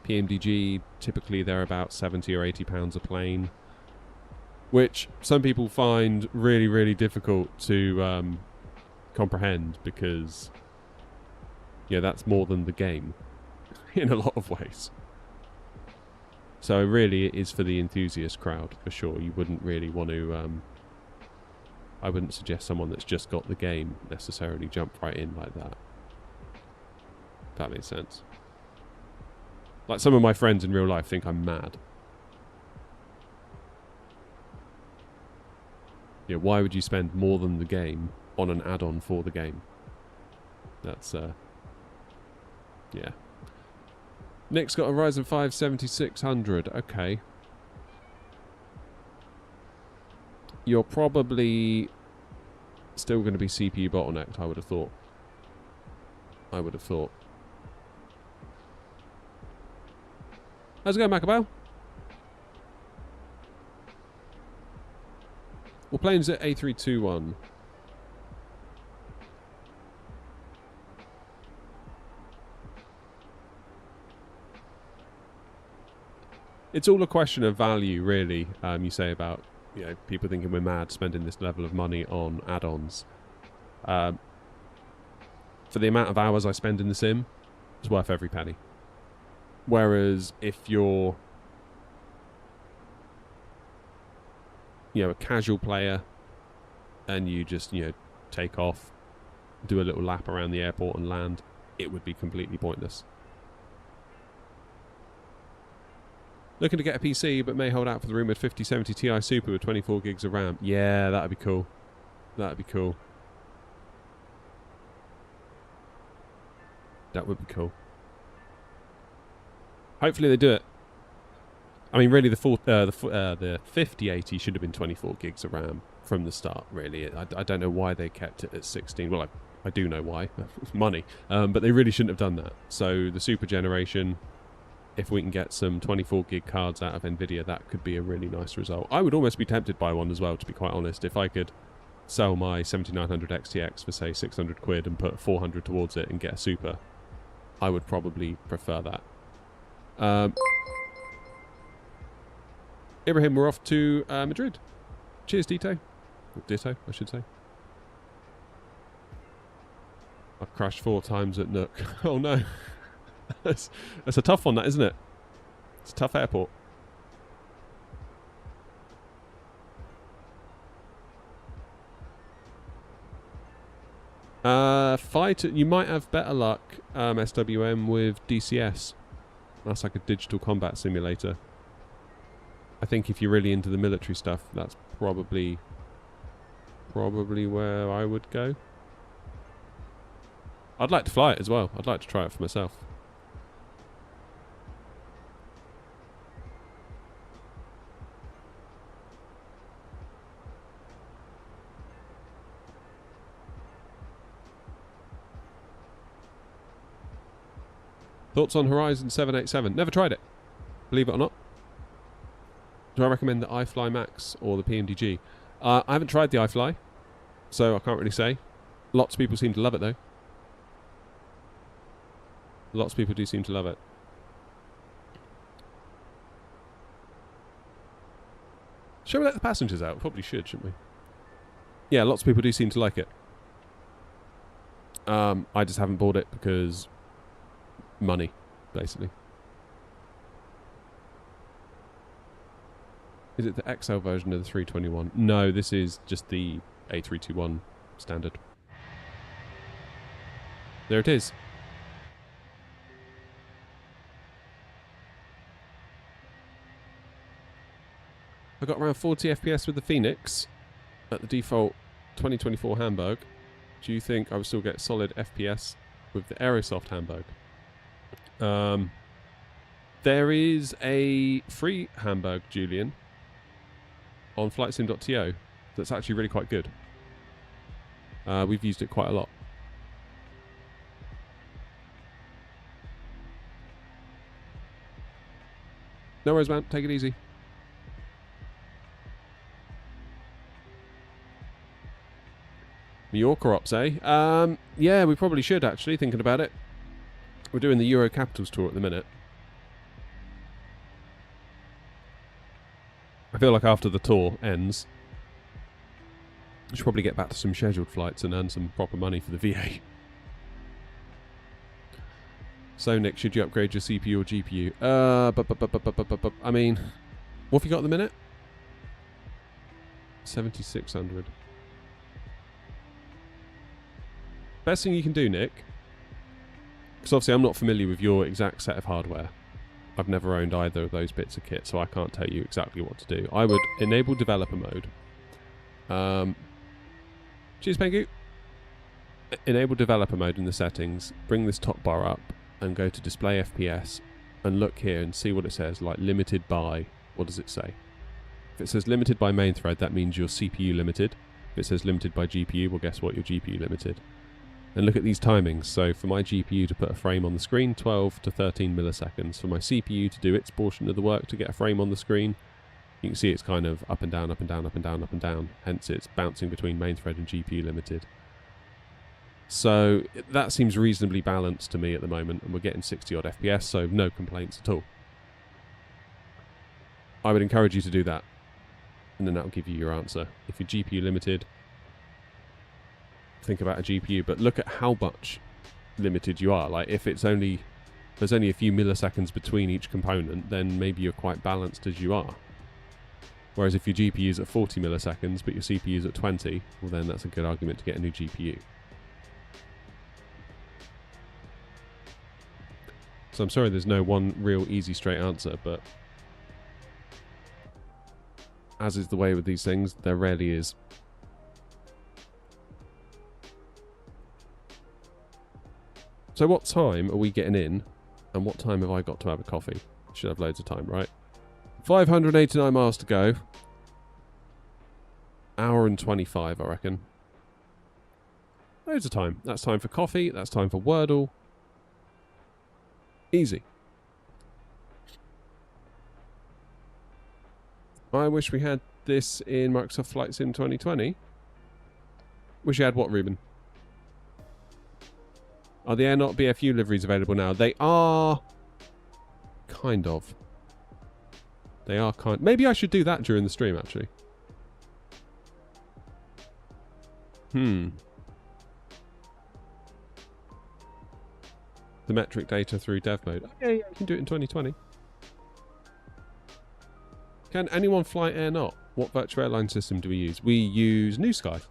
PMDG, typically they're about 70 or 80 pounds a plane, which some people find really, really difficult to comprehend, because yeah, that's more than the game in a lot of ways. So really it is for the enthusiast crowd, for sure. You wouldn't really want to... I wouldn't suggest someone that's just got the game necessarily jump right in like that. If that makes sense. Like, some of my friends in real life think I'm mad. Yeah, why would you spend more than the game on an add-on for the game? That's, yeah. Nick's got a Ryzen 5 7600. Okay. You're probably still going to be CPU bottlenecked, I would have thought. How's it going, Macabell? What plane is it? A321. It's all a question of value, really. You say about, you know, people thinking we're mad spending this level of money on add-ons. For the amount of hours I spend in the sim, it's worth every penny. Whereas if you're, you know, a casual player and you just, you know, take off, do a little lap around the airport and land, it would be completely pointless. Looking to get a PC, but may hold out for the rumoured 5070 Ti Super with 24 gigs of RAM. Yeah, that'd be cool. That'd be cool. That would be cool. Hopefully they do it. I mean, really, the 5080 should have been 24 gigs of RAM from the start, really. I don't know why they kept it at 16. Well, I do know why. Money. But they really shouldn't have done that. So the Super generation, if we can get some 24 gig cards out of NVIDIA, that could be a really nice result. I would almost be tempted by one as well, to be quite honest. If I could sell my 7900 XTX for, say, 600 quid and put 400 towards it and get a Super, I would probably prefer that. Ibrahim, we're off to Madrid. Cheers, Ditto. Ditto, I should say. I've crashed 4 times at Nook. Oh no. That's a tough one, that, isn't it? It's a tough airport. Fighter, you might have better luck, SWM, with DCS. That's like a digital combat simulator. I think if you're really into the military stuff, that's probably where I would go. I'd like to fly it as well. I'd like to try it for myself. Thoughts on Horizon 787? Never tried it, believe it or not. Do I recommend the iFly Max or the PMDG? I haven't tried the iFly, so I can't really say. Lots of people seem to love it though. Lots of people do seem to love it. Shall we let the passengers out? Probably should, shouldn't we? Yeah, lots of people do seem to like it. I just haven't bought it because money, basically. Is it the XL version of the 321? No, this is just the A321 standard. There it is. I got around 40 FPS with the Fenix at the default 2024 Hamburg. Do you think I will still get solid FPS with the Aerosoft Hamburg? There is a free Hamburg, Julian, on flightsim.to that's actually really quite good. We've used it quite a lot. No worries, man. Take it easy. Mallorca ops, eh? Yeah, we probably should, actually, thinking about it. We're doing the Euro Capitals tour at the minute. I feel like after the tour ends, we should probably get back to some scheduled flights and earn some proper money for the VA. So, Nick, should you upgrade your CPU or GPU? I mean, what have you got at the minute? 7600. Best thing you can do, Nick, because obviously I'm not familiar with your exact set of hardware. I've never owned either of those bits of kit, so I can't tell you exactly what to do. I would enable developer mode. Cheers, Pengu. Enable developer mode in the settings, bring this top bar up, and go to display FPS, and look here and see what it says, like limited by, what does it say? If it says limited by main thread, that means you're CPU limited. If it says limited by GPU, well, guess what? You're GPU limited. And look at these timings. So for my GPU to put a frame on the screen, 12 to 13 milliseconds. For my CPU to do its portion of the work to get a frame on the screen, you can see it's kind of up and down, up and down, up and down, up and down. Hence it's bouncing between main thread and GPU limited. So that seems reasonably balanced to me at the moment, and we're getting 60 odd FPS, so no complaints at all. I would encourage you to do that, and then that'll give you your answer. If you're GPU limited, think about a GPU, but look at how much limited you are. Like, if there's only a few milliseconds between each component, then maybe you're quite balanced as you are. Whereas if your GPU is at 40 milliseconds but your CPU is at 20, well, then that's a good argument to get a new GPU. So I'm sorry there's no one real easy straight answer, but as is the way with these things, there rarely is. So what time are we getting in, and what time have I got to have a coffee? Should have loads of time, right? 589 miles to go. Hour and 25, I reckon. Loads of time. That's time for coffee. That's time for Wordle. Easy. I wish we had this in Microsoft Flight Sim 2020. Wish you had what, Ruben? Are the Airnaut BFU liveries available now? They are... kind of. They are kind... Maybe I should do that during the stream, actually. The metric data through dev mode. Oh, yeah, you can do it in 2020. Can anyone fly Airnaut? What virtual airline system do we use? We use New Sky.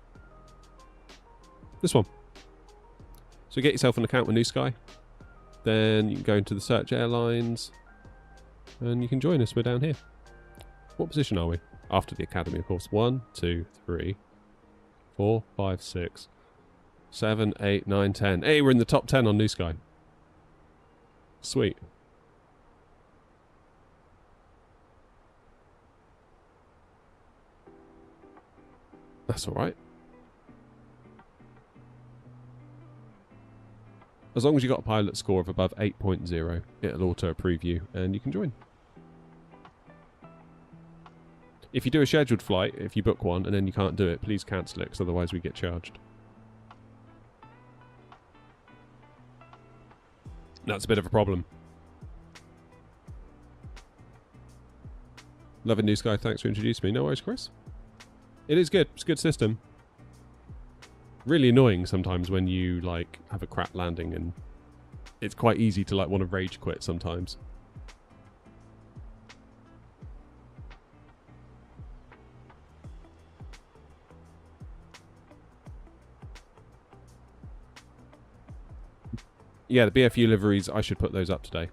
This one. So get yourself an account with New Sky. Then you can go into the search airlines. And you can join us. We're down here. What position are we? After the academy, of course. 1, 2, 3, 4, 5, 6, 7, 8, 9, 10. Hey, we're in the top 10 on New Sky. Sweet. That's alright. As long as you got a pilot score of above 8.0, it'll auto-approve you and you can join. If you do a scheduled flight, if you book one and then you can't do it, please cancel it, because otherwise we get charged. That's a bit of a problem. Loving New Sky, thanks for introducing me. No worries, Chris. It is good. It's a good system. Really annoying sometimes when you like have a crap landing, and it's quite easy to like want to rage quit sometimes. Yeah, the BFU liveries, I should put those up today.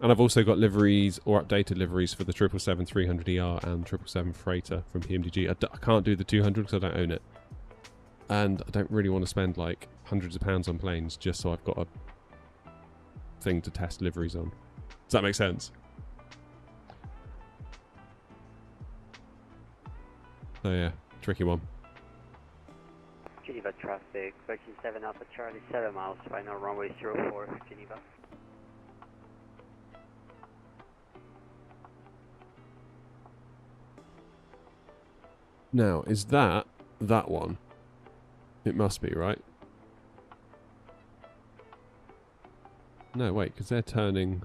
And I've also got liveries or updated liveries for the 777-300ER and 777 Freighter from PMDG. I can't do the 200 because I don't own it. And I don't really want to spend like hundreds of pounds on planes just so I've got a thing to test liveries on. Does that make sense? So yeah, tricky one. Geneva traffic, 37 Alpha Charlie, 7 miles, final runway 04, Geneva. Now, is that one? It must be, right? No, wait, because they're turning...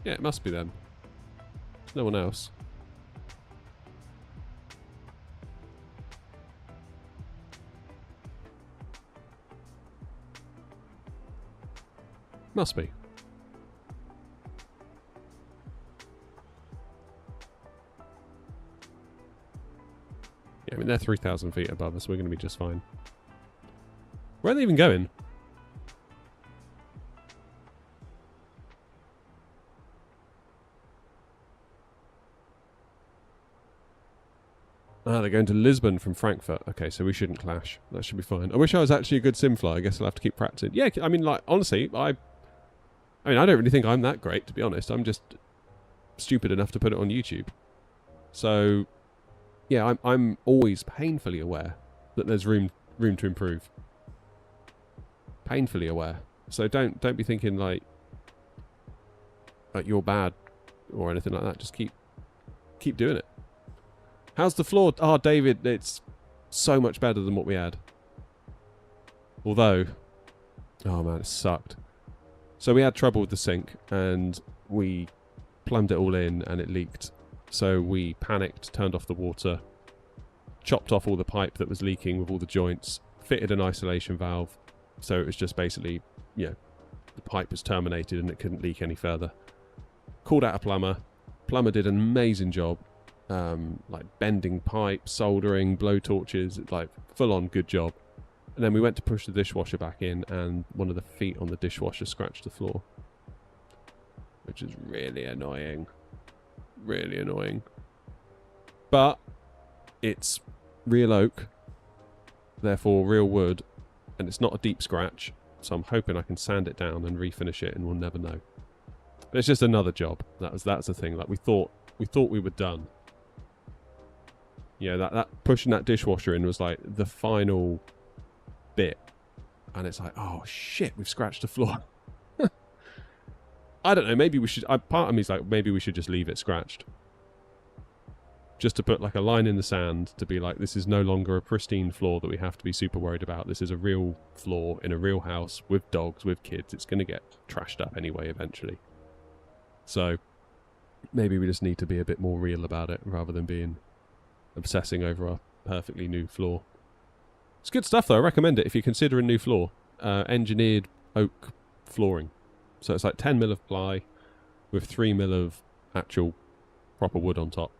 Yeah, it must be them. There's no one else. Must be. Yeah, I mean, they're 3,000 feet above us. We're going to be just fine. Where are they even going? Ah, they're going to Lisbon from Frankfurt. Okay, so we shouldn't clash. That should be fine. I wish I was actually a good sim flyer. I guess I'll have to keep practicing. Yeah, I mean, like, honestly, I don't really think I'm that great, to be honest. I'm just stupid enough to put it on YouTube. So... yeah, I'm always painfully aware that there's room to improve. Painfully aware. So don't be thinking like you're bad or anything like that. Just keep doing it. How's the floor? Oh, David, it's so much better than what we had. Although, oh man, it sucked. So we had trouble with the sink and we plumbed it all in and it leaked. So we panicked, turned off the water, chopped off all the pipe that was leaking with all the joints, fitted an isolation valve. So it was just basically, you know, the pipe was terminated and it couldn't leak any further. Called out a plumber. Plumber did an amazing job. Like bending pipe, soldering, blow torches, like full on good job. And then we went to push the dishwasher back in, and one of the feet on the dishwasher scratched the floor. Which is really annoying. Really annoying. But it's real oak, therefore real wood, and it's not a deep scratch, so I'm hoping I can sand it down and refinish it, and we'll never know. But it's just another job. That's the thing. Like we thought we were done. Yeah, that pushing that dishwasher in was like the final bit, and it's like, oh shit, we've scratched the floor. I don't know. Maybe we should. Part of me's like, maybe we should just leave it scratched, just to put like a line in the sand to be like, this is no longer a pristine floor that we have to be super worried about. This is a real floor in a real house with dogs, with kids. It's going to get trashed up anyway eventually. So maybe we just need to be a bit more real about it rather than being obsessing over our perfectly new floor. It's good stuff though. I recommend it if you consider a new floor. Engineered oak flooring. So it's like 10 mil of ply with 3 mil of actual proper wood on top.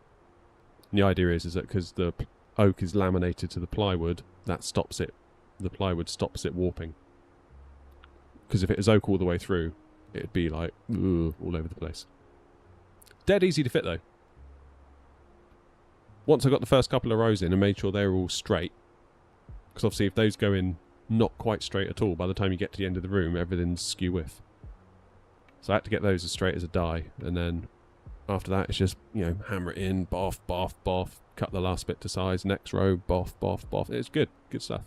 And the idea is that because the oak is laminated to the plywood, that stops it. The plywood stops it warping. Because if it is oak all the way through, it'd be like all over the place. Dead easy to fit though. Once I got the first couple of rows in and made sure they were all straight, because obviously if those go in not quite straight at all, by the time you get to the end of the room, everything's skew with. So I had to get those as straight as a die, and then after that it's just, you know, hammer it in, boff, boff, boff, cut the last bit to size, next row, boff, boff, boff. It's good stuff.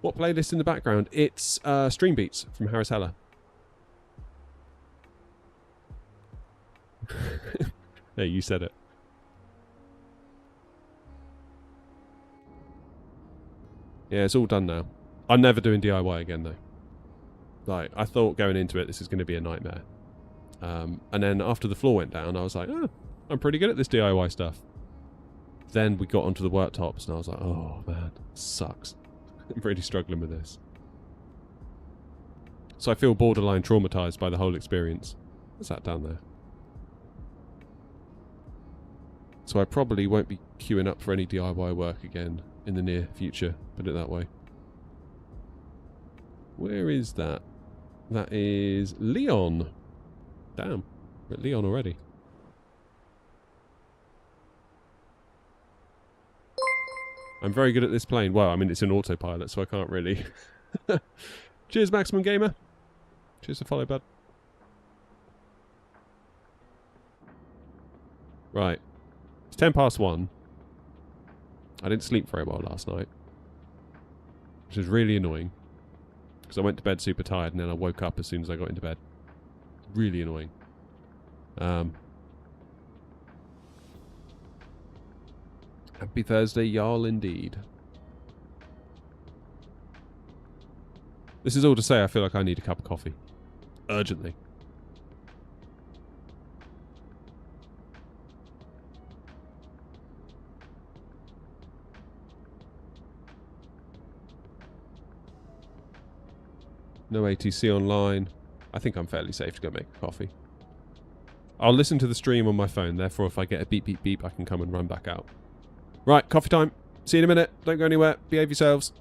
What playlist in the background? It's Stream Beats from Harris Heller. Hey, you said it. Yeah, it's all done now. I'm never doing DIY again though. Like, I thought going into it, this is going to be a nightmare. And then after the floor went down, I was like, oh, I'm pretty good at this DIY stuff. Then we got onto the worktops, and I was like, oh, man, sucks. I'm really struggling with this. So I feel borderline traumatized by the whole experience. What's that down there? So I probably won't be queuing up for any DIY work again in the near future, put it that way. Where is that? That is Leon. Damn, we're at Leon already. I'm very good at this plane. Well, I mean, it's an autopilot, so I can't really. Cheers, Maximum Gamer. Cheers to follow, bud. Right. It's 1:10. I didn't sleep very well last night, which is really annoying. Because I went to bed super tired and then I woke up as soon as I got into bed. Really annoying. Happy Thursday, y'all, indeed. This is all to say I feel like I need a cup of coffee. Urgently. No ATC online. I think I'm fairly safe to go make a coffee. I'll listen to the stream on my phone, therefore if I get a beep beep beep I can come and run back out. Right, coffee time. See you in a minute. Don't go anywhere. Behave yourselves.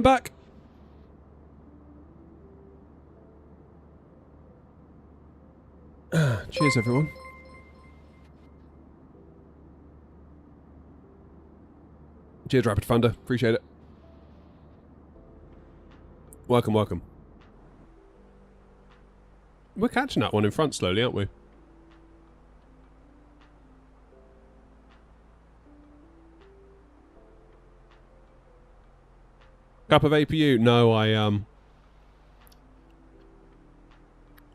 I'm back. Cheers, everyone. Cheers, Rapid Thunder. Appreciate it. Welcome, welcome. We're catching that one in front slowly, aren't we? Cup of APU? No, I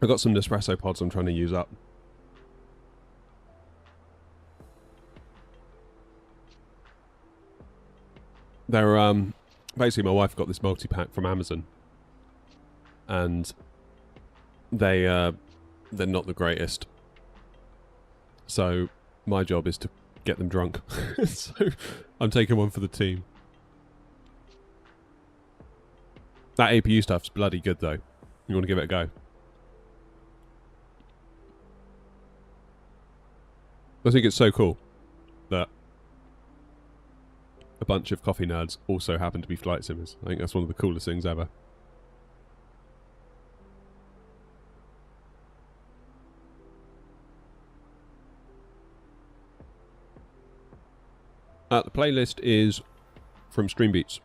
got some Nespresso pods I'm trying to use up. They're basically, my wife got this multi-pack from Amazon, and they're not the greatest. So my job is to get them drunk. So I'm taking one for the team. That APU stuff's bloody good though. You want to give it a go? I think it's so cool that a bunch of coffee nerds also happen to be flight simmers. I think that's one of the coolest things ever. The playlist is from Stream Beats.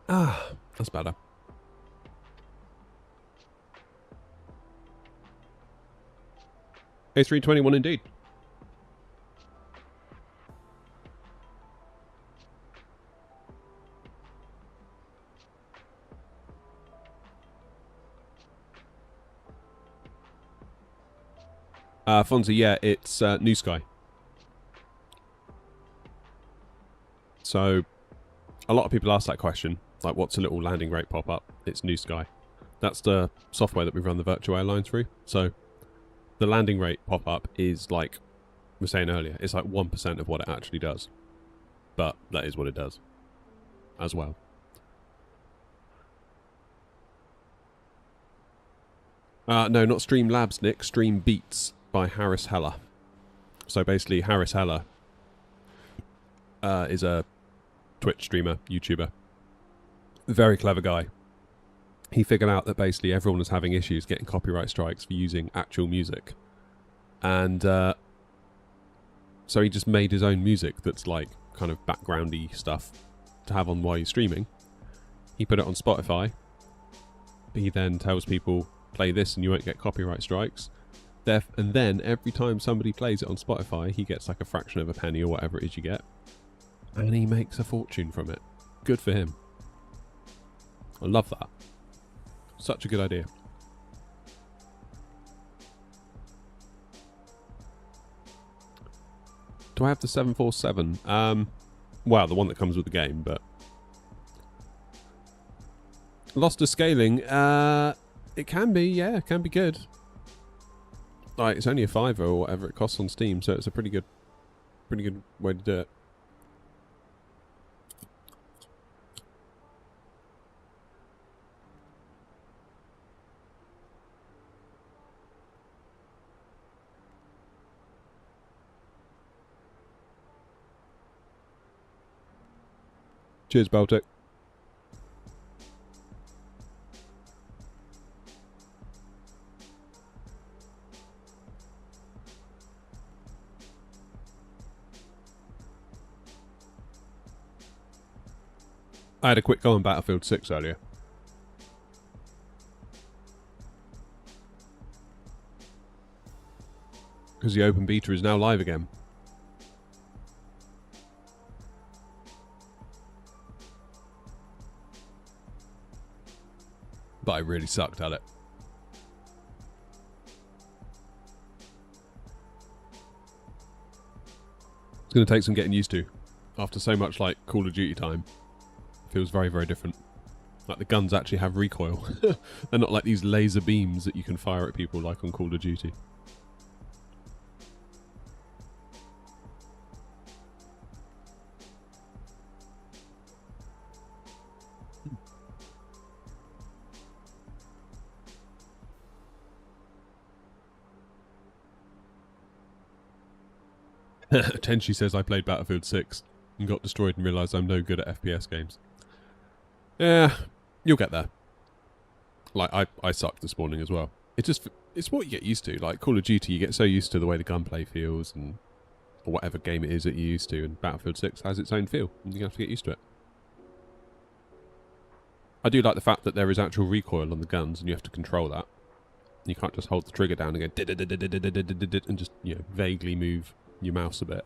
Ah, that's better. A321 indeed. Fonzie, yeah, it's New Sky. So, a lot of people ask that question, like what's a little landing rate pop-up? It's New Sky. That's the software that we run the virtual airline through. So, the landing rate pop-up is like we were saying earlier, it's like 1% of what it actually does. But that is what it does as well. No, not Stream Labs, Nick. Stream Beats by Harris Heller. So basically, Harris Heller is a Twitch streamer, YouTuber. Very clever guy. He figured out that basically everyone was having issues getting copyright strikes for using actual music. And so he just made his own music that's like kind of backgroundy stuff to have on while you're streaming. He put it on Spotify. He then tells people, play this and you won't get copyright strikes. And then every time somebody plays it on Spotify, he gets like a fraction of a penny or whatever it is you get. And he makes a fortune from it. Good for him. I love that. Such a good idea. Do I have the 747? Well, the one that comes with the game, but... Lost to scaling. It can be, yeah, it can be good. Like, it's only a $5 or whatever it costs on Steam, so it's a pretty good way to do it. Cheers, Baltic. I had a quick go on Battlefield 6 earlier. Because the open beta is now live again. But I really sucked at it. It's going to take some getting used to. After so much like Call of Duty time. Feels very, very different. Like the guns actually have recoil. They're not like these laser beams that you can fire at people like on Call of Duty. Tenchi says I played Battlefield 6 and got destroyed and realised I'm no good at FPS games. Yeah, you'll get there. Like, I sucked this morning as well. It's what you get used to. Like, Call of Duty, you get so used to the way the gunplay feels and or whatever game it is that you're used to, and Battlefield 6 has its own feel, and you have to get used to it. I do like the fact that there is actual recoil on the guns, and you have to control that. You can't just hold the trigger down and go and just, you know, vaguely move your mouse a bit.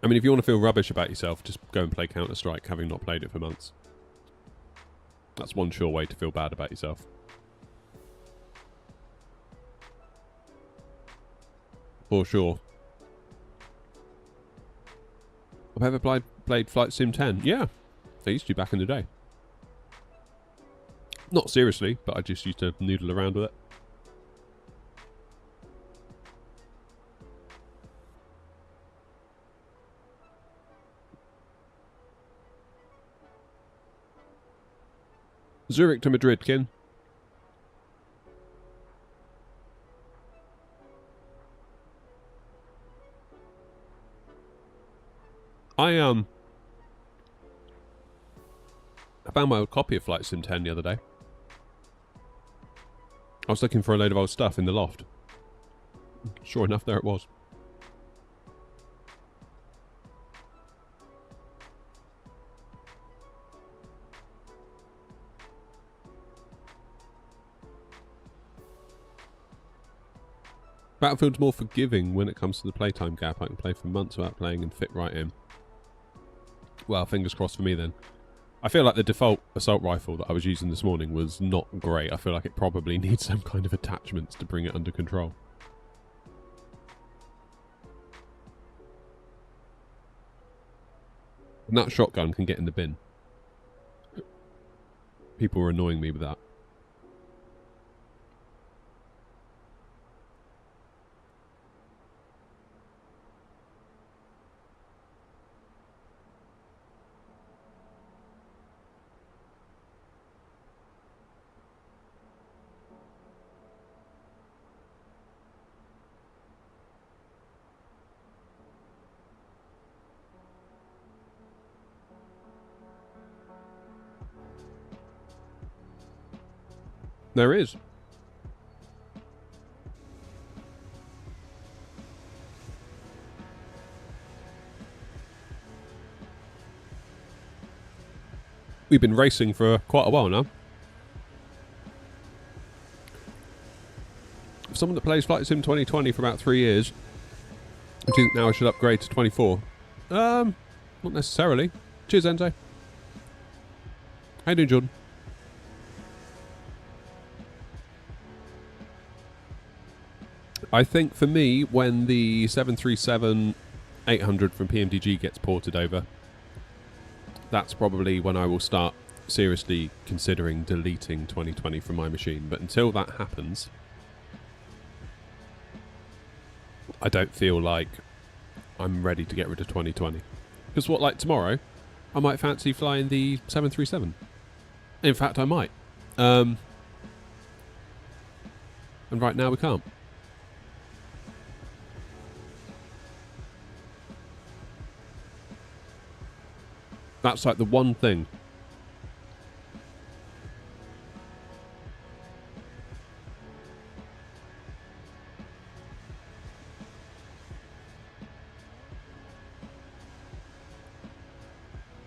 I mean, if you want to feel rubbish about yourself, just go and play Counter-Strike, having not played it for months. That's one sure way to feel bad about yourself. For sure. Have I ever played Flight Sim 10? Yeah, I used to back in the day. Not seriously, but I just used to noodle around with it. Zurich to Madrid, Kin. I found my old copy of Flight Sim 10 the other day. I was looking for a load of old stuff in the loft. Sure enough, there it was. Battlefield's more forgiving when it comes to the playtime gap. I can play for months without playing and fit right in. Well, fingers crossed for me then. I feel like the default assault rifle that I was using this morning was not great. I feel like it probably needs some kind of attachments to bring it under control. And that shotgun can get in the bin. People were annoying me with that. There is. We've been racing for quite a while now. For someone that plays Flight Sim 2020 for about 3 years, I think now I should upgrade to 24. Not necessarily. Cheers, Enzo. How you doing, Jordan? I think for me, when the 737-800 from PMDG gets ported over, that's probably when I will start seriously considering deleting 2020 from my machine. But until that happens, I don't feel like I'm ready to get rid of 2020. Because what, like tomorrow, I might fancy flying the 737. In fact, I might. And right now we can't. That's like the one thing.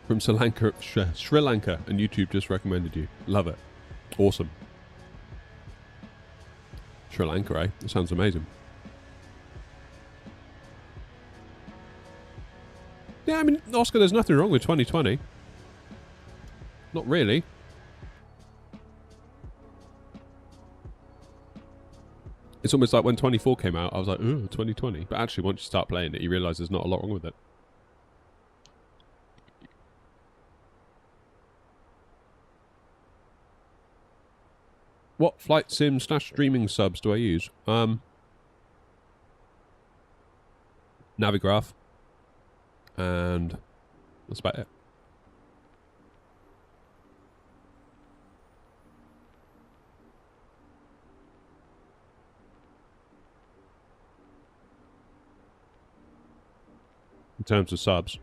From Sri Lanka, and YouTube just recommended you. Love it. Awesome. Sri Lanka, eh? That sounds amazing. Yeah, I mean, Oscar, there's nothing wrong with 2020. Not really. It's almost like when 24 came out, I was like, ooh, 2020. But actually, once you start playing it, you realise there's not a lot wrong with it. What flight sim / streaming subs do I use? Navigraph. And that's about it. terms of subs.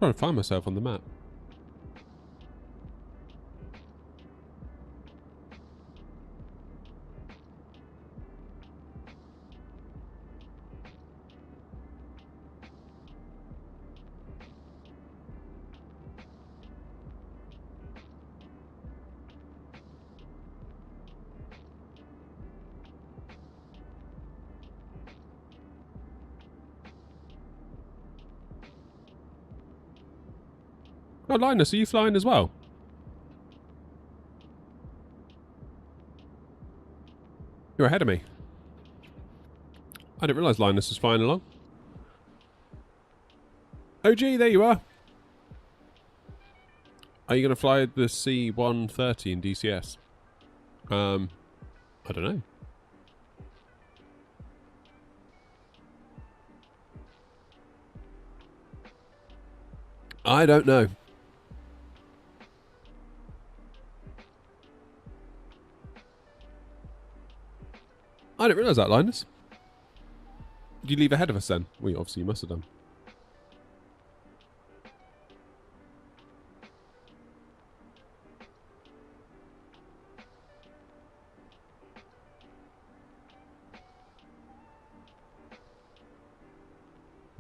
I'm trying to find myself on the map. Oh, Linus, are you flying as well? You're ahead of me. I didn't realise Linus was flying along. Oh, gee, there you are. Are you going to fly the C-130 in DCS? I don't know. I don't know. I didn't realise that, Linus. Did you leave ahead of us then? Well, obviously you must have done.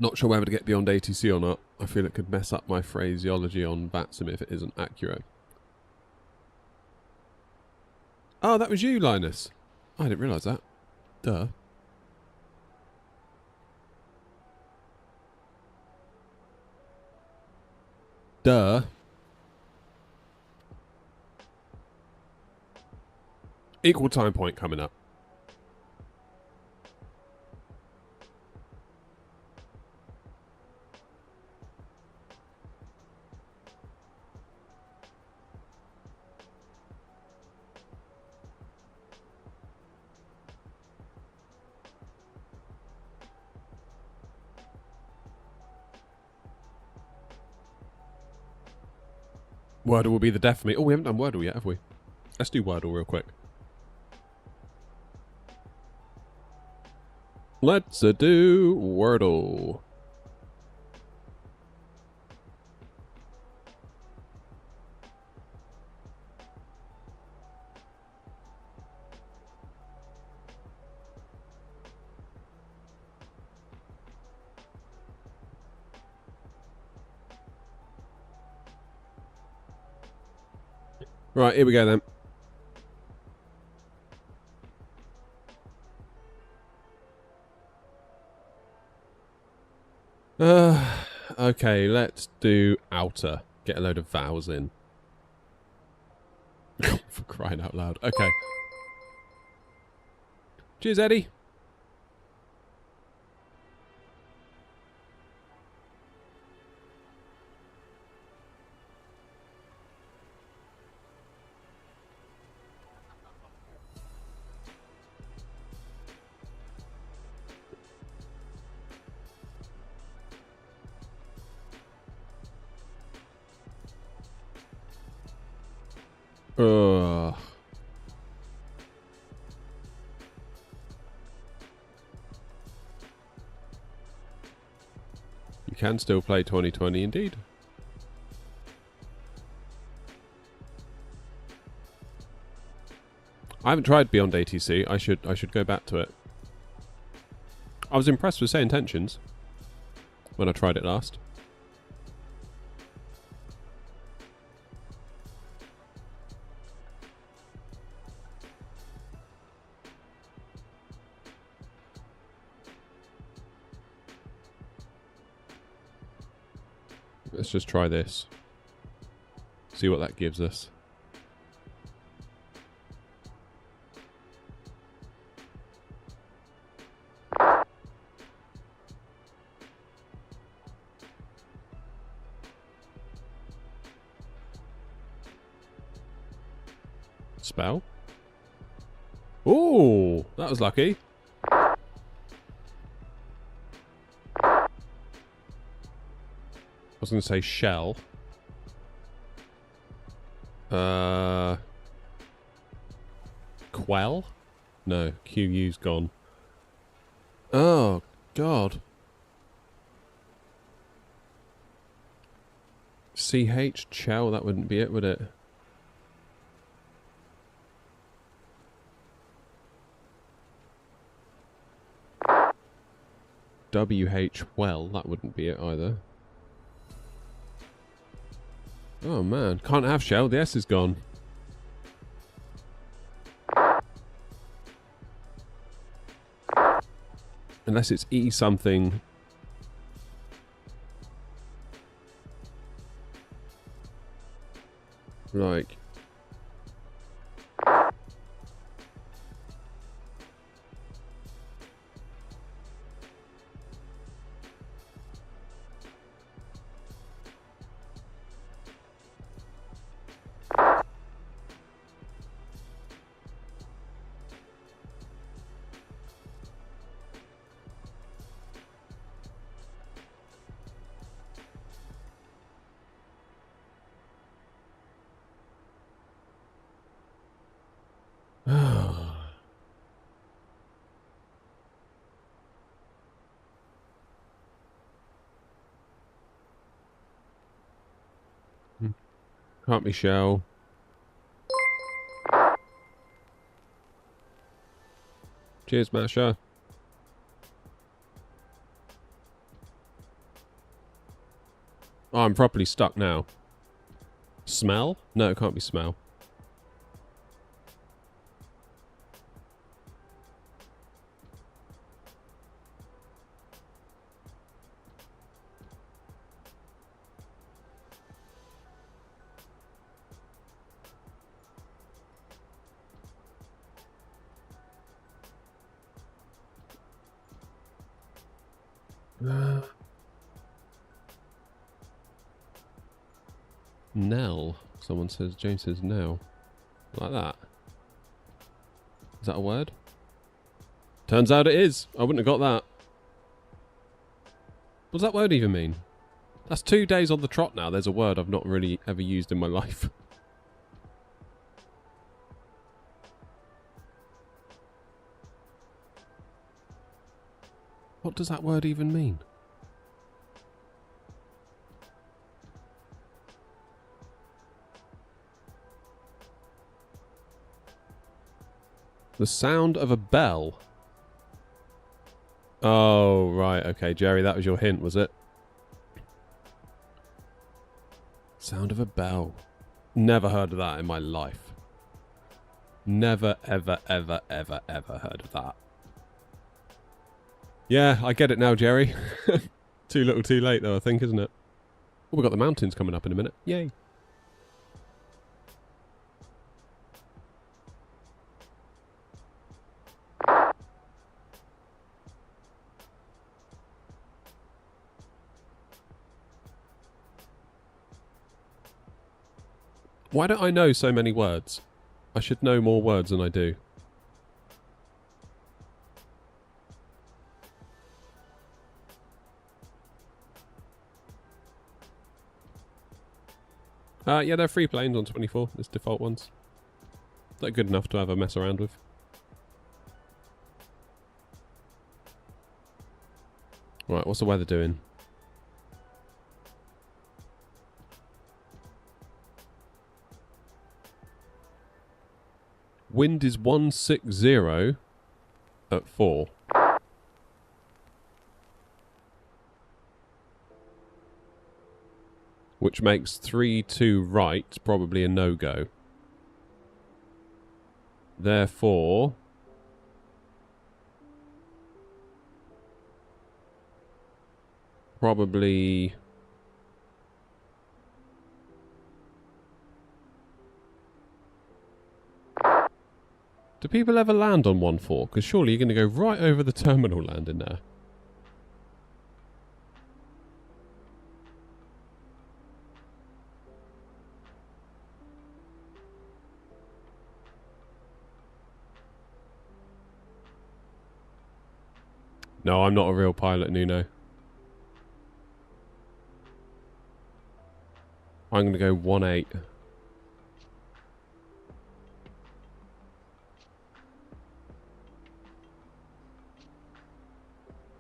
Not sure whether to get beyond ATC or not. I feel it could mess up my phraseology on VATSIM if it isn't accurate. Oh, that was you, Linus. I didn't realise that. Duh. Duh. Equal time point coming up. Wordle will be the death of me. Oh, we haven't done Wordle yet, have we? Let's do Wordle real quick. Let's do Wordle. Right, here we go then. Okay, let's do outer. Get a load of vowels in. For crying out loud. Okay. Cheers, Eddie. Ugh. You can still play 2020 indeed. I haven't tried Beyond ATC. I should go back to it. I was impressed with Say Intentions when I tried it last. Let's just try this. See what that gives us. spell. Ooh, that was lucky. I was going to say shell. Quell? No, QU's gone. Oh, God. CH? Chell? That wouldn't be it, would it? WH well, that wouldn't be it either. Oh man, can't have shell, the S is gone. Unless it's E something. Like. Can't be shell. Cheers, Masha. Oh, I'm properly stuck now. Smell? No, it can't be smell. Nell. Someone says, James says Nell. Like that. Is that a word? Turns out it is. I wouldn't have got that. What does that word even mean? That's 2 days on the trot now. There's a word I've not really ever used in my life. What does that word even mean? The sound of a bell. Oh, right. Okay, Jerry, that was your hint, was it? Sound of a bell. Never heard of that in my life. Never, ever, ever, ever, ever heard of that. Yeah, I get it now, Jerry. Too little, too late, though, I think, isn't it? Oh, we've got the mountains coming up in a minute. Yay. Why don't I know so many words? I should know more words than I do. Yeah, they're free planes on 24. It's default ones. They're good enough to have a mess around with. Right, what's the weather doing? Wind is 160 at 4. Which makes 3-2 right probably a no-go. Therefore, probably do people ever land on 1-4? Because surely you're going to go right over the terminal landing there. No, I'm not a real pilot, Nuno. I'm going to go 18.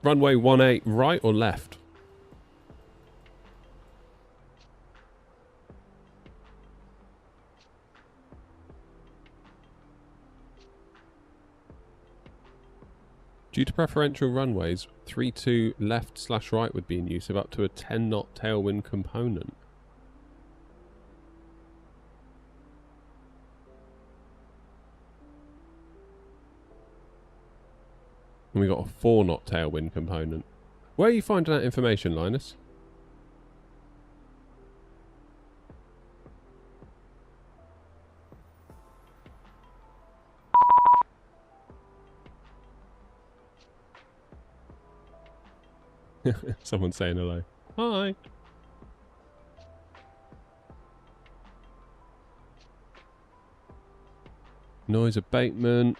Runway 18, right or left? Due to preferential runways, 32 left/right would be in use of up to a 10 knot tailwind component. And we got a 4 knot tailwind component. Where are you finding that information, Linus? Someone saying hello. Hi. Noise abatement.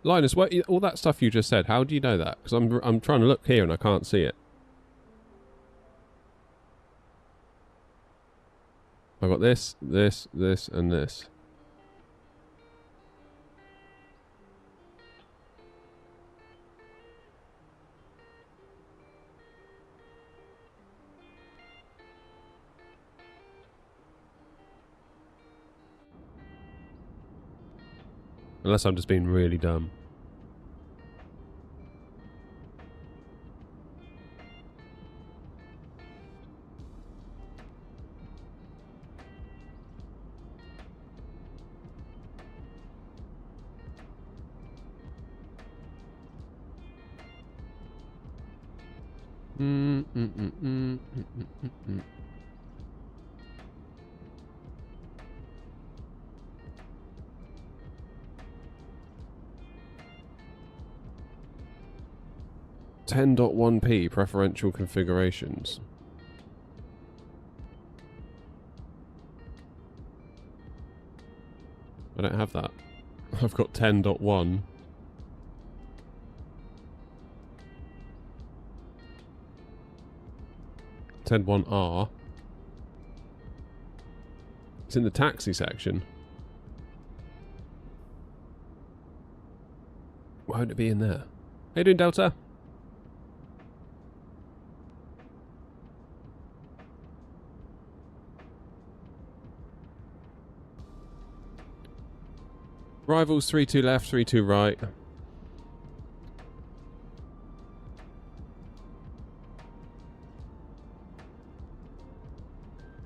Linus, what, all that stuff you just said, how do you know that? Because I'm trying to look here and I can't see it. I've got this, this, this, and this. Unless I'm just being really dumb. Mm. 10.1p preferential configurations. I don't have that. I've got 10.1. R. It's in the taxi section. Why would it be in there? How you doing, Delta? Rivals 32 left, 32 right.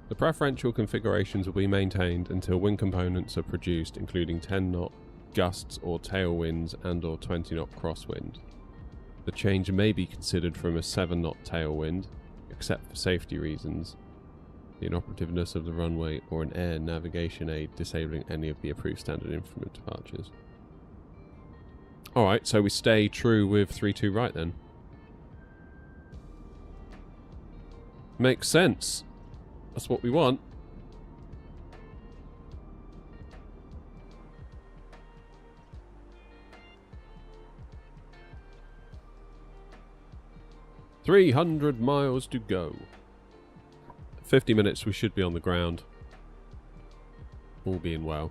The preferential configurations will be maintained until wind components are produced, including 10 knot gusts or tailwinds and or 20 knot crosswind. The change may be considered from a 7 knot tailwind, except for safety reasons, the inoperativeness of the runway or an air navigation aid disabling any of the approved standard instrument departures. Alright, so we stay true with 32 right then. Makes sense. That's what we want. $300 miles to go. 50 minutes we should be on the ground. All being well.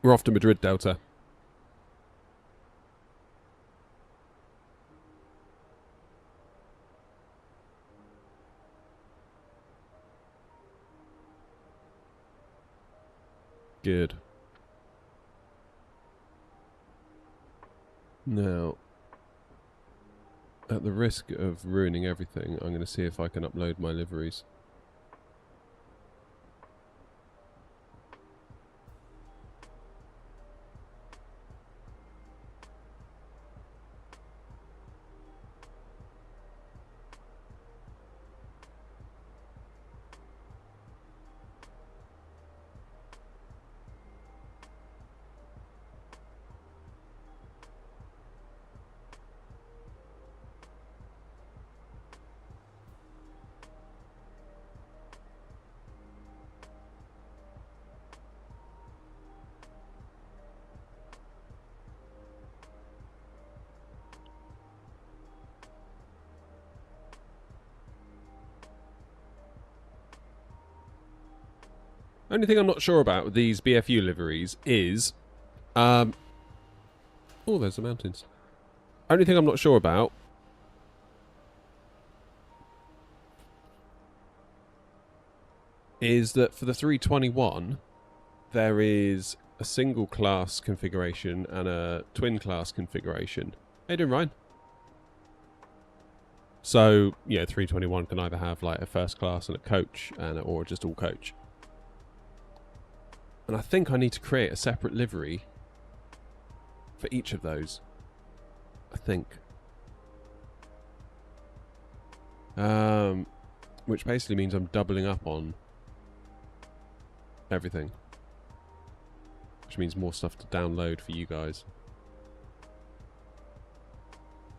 We're off to Madrid, Delta. Good. Now, At the risk of ruining everything, I'm going to see if I can upload my liveries. Only thing I'm not sure about with these BFU liveries is... oh, there's the mountains. Only thing I'm not sure about... is that for the 321, there is a single class configuration and a twin class configuration. How you doing, Ryan? So, yeah, 321 can either have like a first class and a coach, or just all coach. And I think I need to create a separate livery for each of those. I think. Which basically means I'm doubling up on everything. Which means more stuff to download for you guys.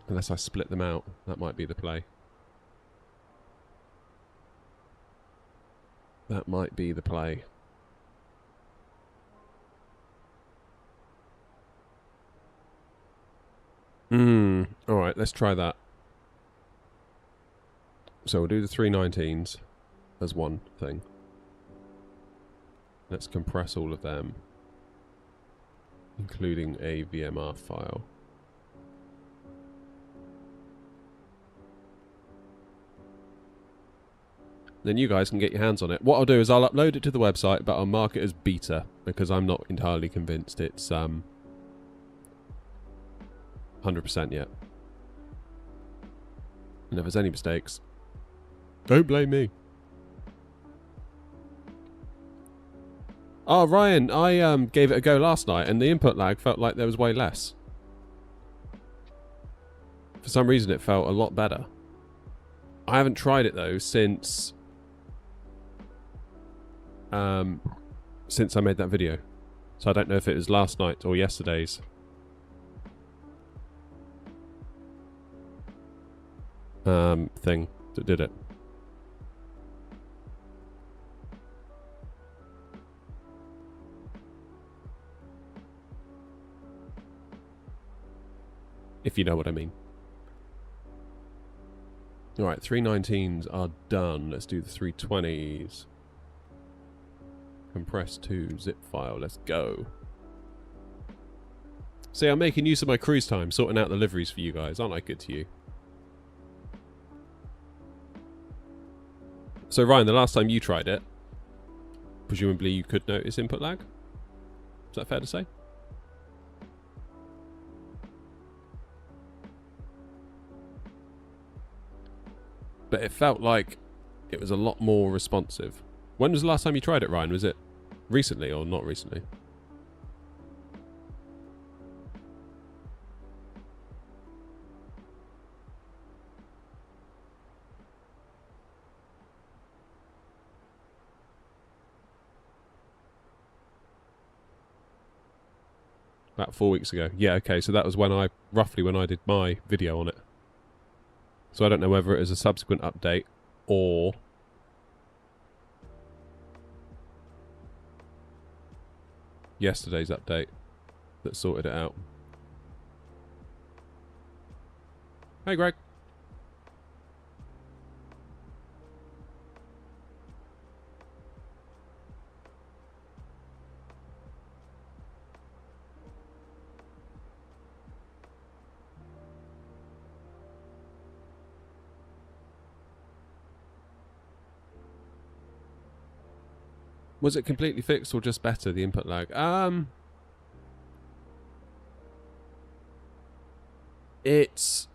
Unless I split them out, that might be the play. That might be the play. Alright, let's try that. So we'll do the 319s as one thing. Let's compress all of them, including a VMR file. Then you guys can get your hands on it. What I'll do is I'll upload it to the website, but I'll mark it as beta, because I'm not entirely convinced it's 100% yet. And if there's any mistakes, don't blame me. Oh, Ryan, I gave it a go last night, and the input lag felt like there was way less. For some reason, it felt a lot better. I haven't tried it though since I made that video, so I don't know if it was last night or yesterday's. Thing that did it. If you know what I mean. Alright, 319s are done. Let's do the 320s. Compress to zip file. Let's go. See, I'm making use of my cruise time, sorting out the liveries for you guys. Aren't I good to you? So Ryan, the last time you tried it, presumably you could notice input lag? Is that fair to say? But it felt like it was a lot more responsive. When was the last time you tried it, Ryan? Was it recently or not recently? About 4 weeks ago. Yeah, okay, so that was when roughly when I did my video on it. So I don't know whether it was a subsequent update or yesterday's update that sorted it out. Hey, Greg. Was it completely fixed or just better, the input lag? It's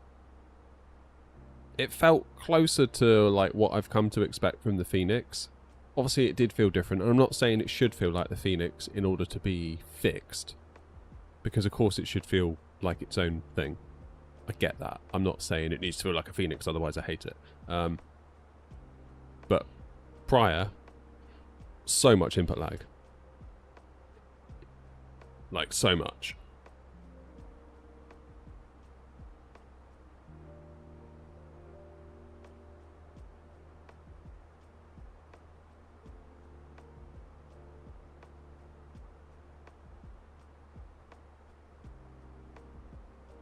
it felt closer to like what I've come to expect from the Fenix. Obviously it did feel different, and I'm not saying it should feel like the Fenix in order to be fixed, because of course it should feel like its own thing. I get that. I'm not saying it needs to feel like a Fenix, otherwise I hate it. But prior, so much input lag. Like, so much.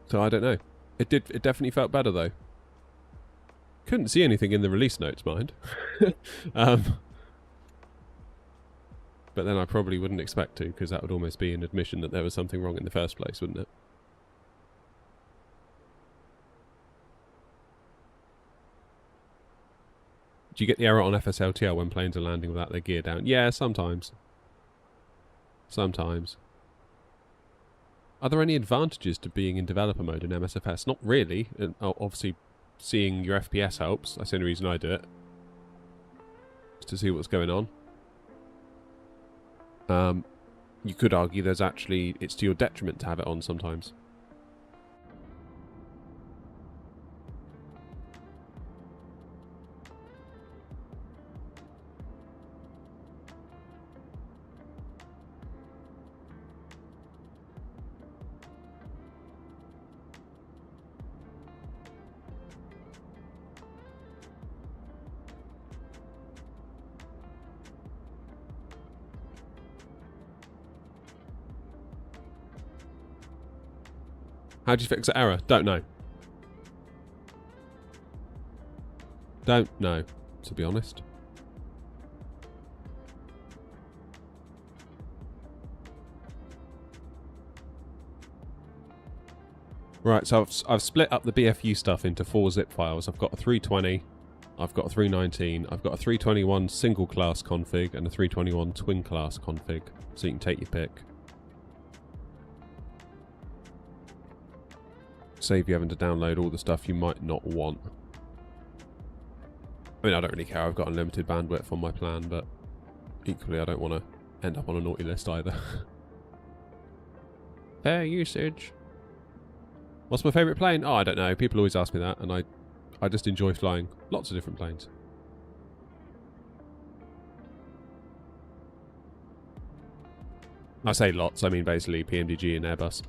So I don't know. It definitely felt better though. Couldn't see anything in the release notes, mind. But then I probably wouldn't expect to, because that would almost be an admission that there was something wrong in the first place, wouldn't it? Do you get the error on FSLTL when planes are landing without their gear down? Yeah, sometimes. Sometimes. Are there any advantages to being in developer mode in MSFS? Not really. And obviously, seeing your FPS helps. That's the only reason I do it. Just to see what's going on. You could argue it's to your detriment to have it on sometimes. How do you fix the error? Don't know. Don't know, to be honest. Right, so I've split up the BFU stuff into 4 zip files. I've got a 320, I've got a 319, I've got a 321 single class config and a 321 twin class config, so you can take your pick. Save you having to download all the stuff you might not want. I mean, I don't really care. I've got unlimited bandwidth on my plan, but equally I don't want to end up on a naughty list either. Fair usage. What's my favourite plane? Oh, I don't know. People always ask me that, and I just enjoy flying lots of different planes. I say lots, I mean basically PMDG and Airbus.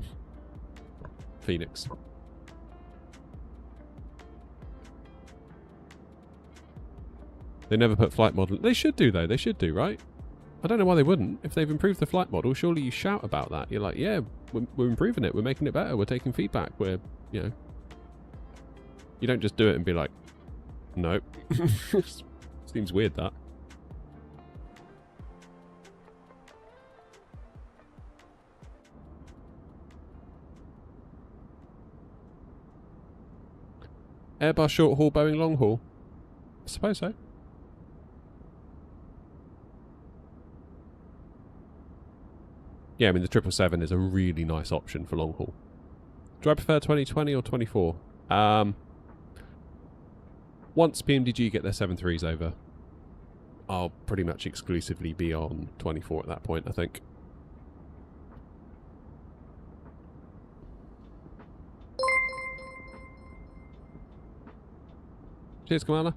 Fenix. They never put flight model. They should do though. They should do, right? I don't know why they wouldn't. If they've improved the flight model, surely you shout about that. You're like, yeah, we're improving it. We're making it better. We're taking feedback. We're, you know. You don't just do it and be like, nope. Seems weird, that. Airbus short haul, Boeing long haul? I suppose so. Yeah, I mean the 777 is a really nice option for long haul. Do I prefer 2020 or 24? Once PMDG get their 7.3s over, I'll pretty much exclusively be on 24 at that point, I think. Cheers, Commander.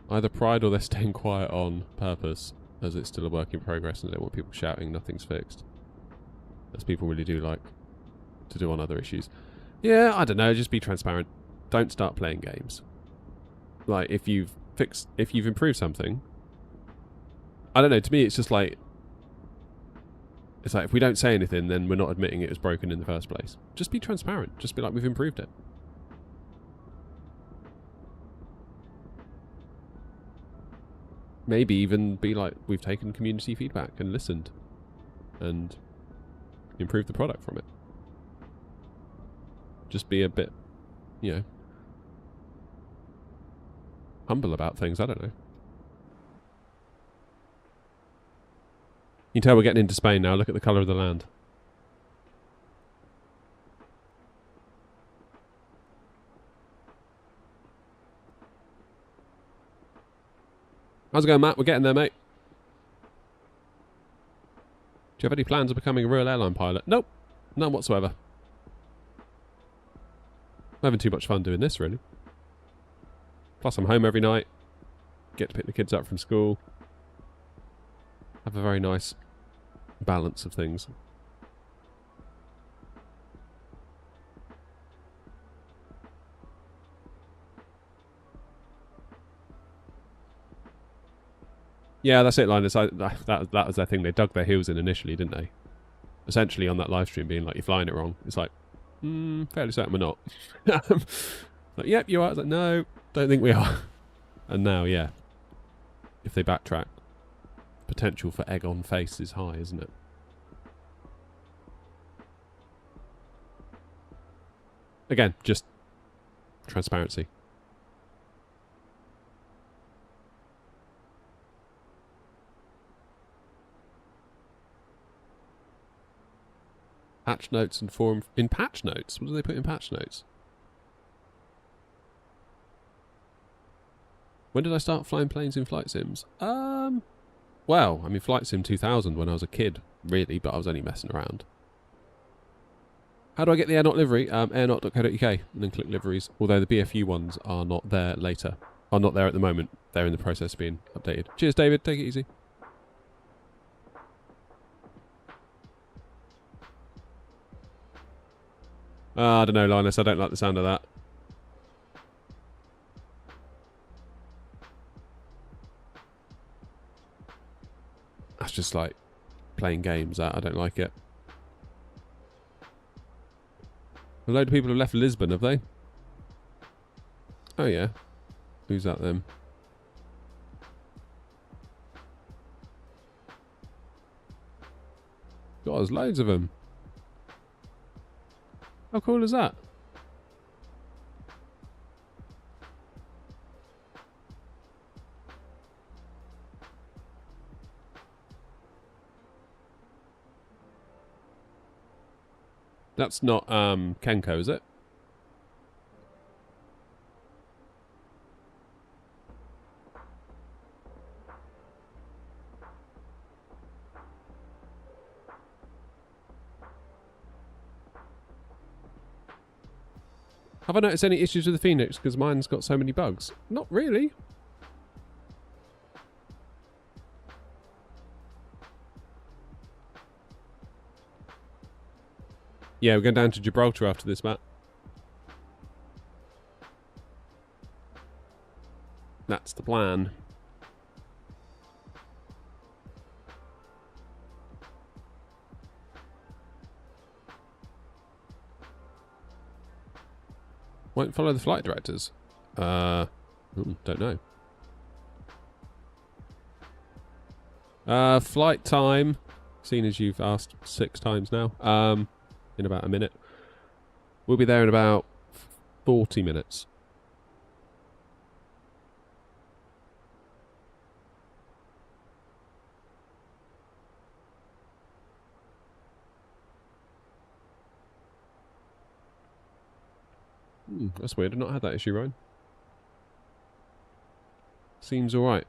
Either pride or they're staying quiet on purpose, as it's still a work in progress and they don't want people shouting nothing's fixed. As people really do like to do on other issues. Yeah, I don't know, just be transparent. Don't start playing games. Like, if you've improved something, I don't know, to me it's just like, it's like if we don't say anything, then we're not admitting it was broken in the first place. Just be transparent. Just be like, we've improved it. Maybe even be like, we've taken community feedback and listened and improved the product from it. Just be a bit, you know, humble about things, I don't know. You can tell we're getting into Spain now. Look at the colour of the land. How's it going, Matt? We're getting there, mate. Do you have any plans of becoming a real airline pilot? Nope. None whatsoever. I'm having too much fun doing this, really. Plus, I'm home every night. Get to pick the kids up from school. Have a very nice balance of things. Yeah, that's it, Linus. That was their thing. They dug their heels in initially, didn't they? Essentially on that live stream being like, you're flying it wrong. It's like, fairly certain we're not. Like, yep, you are. I was like, no, don't think we are. And now, yeah. If they backtrack, potential for egg on face is high, isn't it? Again, just transparency. Patch notes and forum in patch notes. What do they put in patch notes? When did I start flying planes in flight sims? Well, I mean, Flight Sim 2000 when I was a kid, really, but I was only messing around. How do I get the airnaut livery? Airnaut.co.uk and then click liveries. Although the BFU ones are not there later. Are not there at the moment. They're in the process of being updated. Cheers, David. Take it easy. I don't know, Linus. I don't like the sound of that. That's just like playing games. I don't like it. A load of people have left Lisbon, have they? Oh, yeah. Who's that then? God, there's loads of them. How cool is that? That's not Kenko, is it? Have I noticed any issues with the Fenix because mine's got so many bugs? Not really. Yeah, we're going down to Gibraltar after this, Matt. That's the plan. Won't follow the flight directors. Don't know. Flight time, seeing as you've asked 6 times now, in about a minute. We'll be there in about 40 minutes. That's weird. I've not had that issue, Ryan. Seems alright.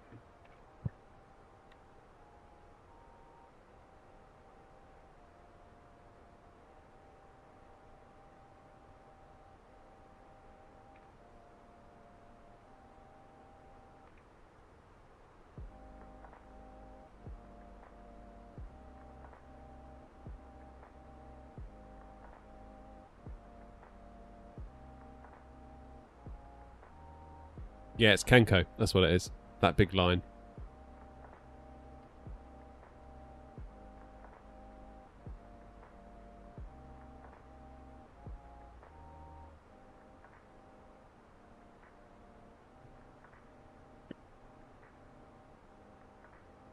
Yeah, it's Kenko. That's what it is. That big line.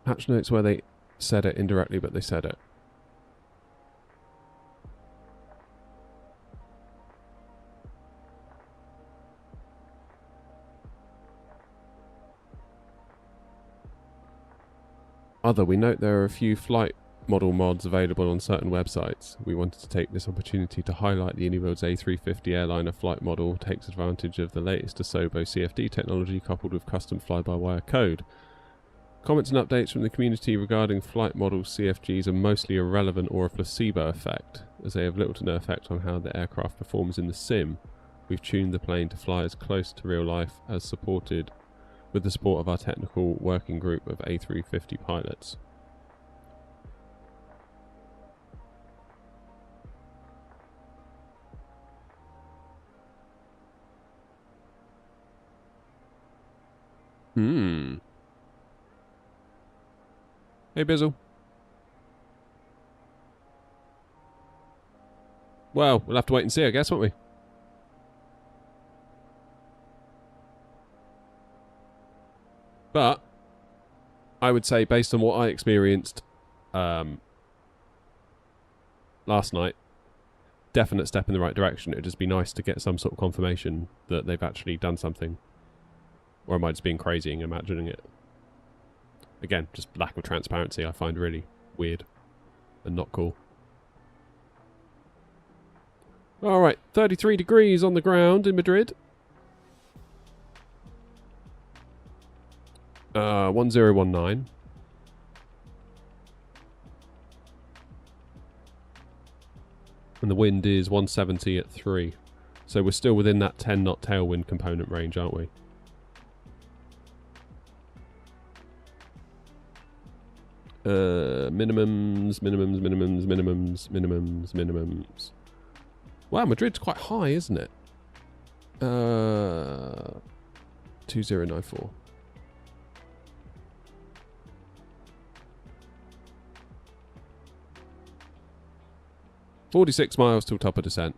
Patch notes where they said it indirectly, but they said it. We note there are a few flight model mods available on certain websites. We wanted to take this opportunity to highlight the Uniworld's A350 airliner flight model takes advantage of the latest Asobo CFD technology coupled with custom fly-by-wire code. Comments and updates from the community regarding flight model CFGs are mostly irrelevant or a placebo effect, as they have little to no effect on how the aircraft performs in the sim. We've tuned the plane to fly as close to real life as supported with the support of our technical working group of A350 pilots. Hey, Bizzle. Well, we'll have to wait and see, I guess, won't we? But I would say, based on what I experienced last night, definite step in the right direction. It'd just be nice to get some sort of confirmation that they've actually done something. Or am I just being crazy and imagining it? Again, just lack of transparency I find really weird and not cool. Alright, 33 degrees on the ground in Madrid. 1019. And the wind is 170 at 3. So we're still within that 10 knot tailwind component range, aren't we? Minimums. Wow, Madrid's quite high, isn't it? 2094. $46 miles till top of descent.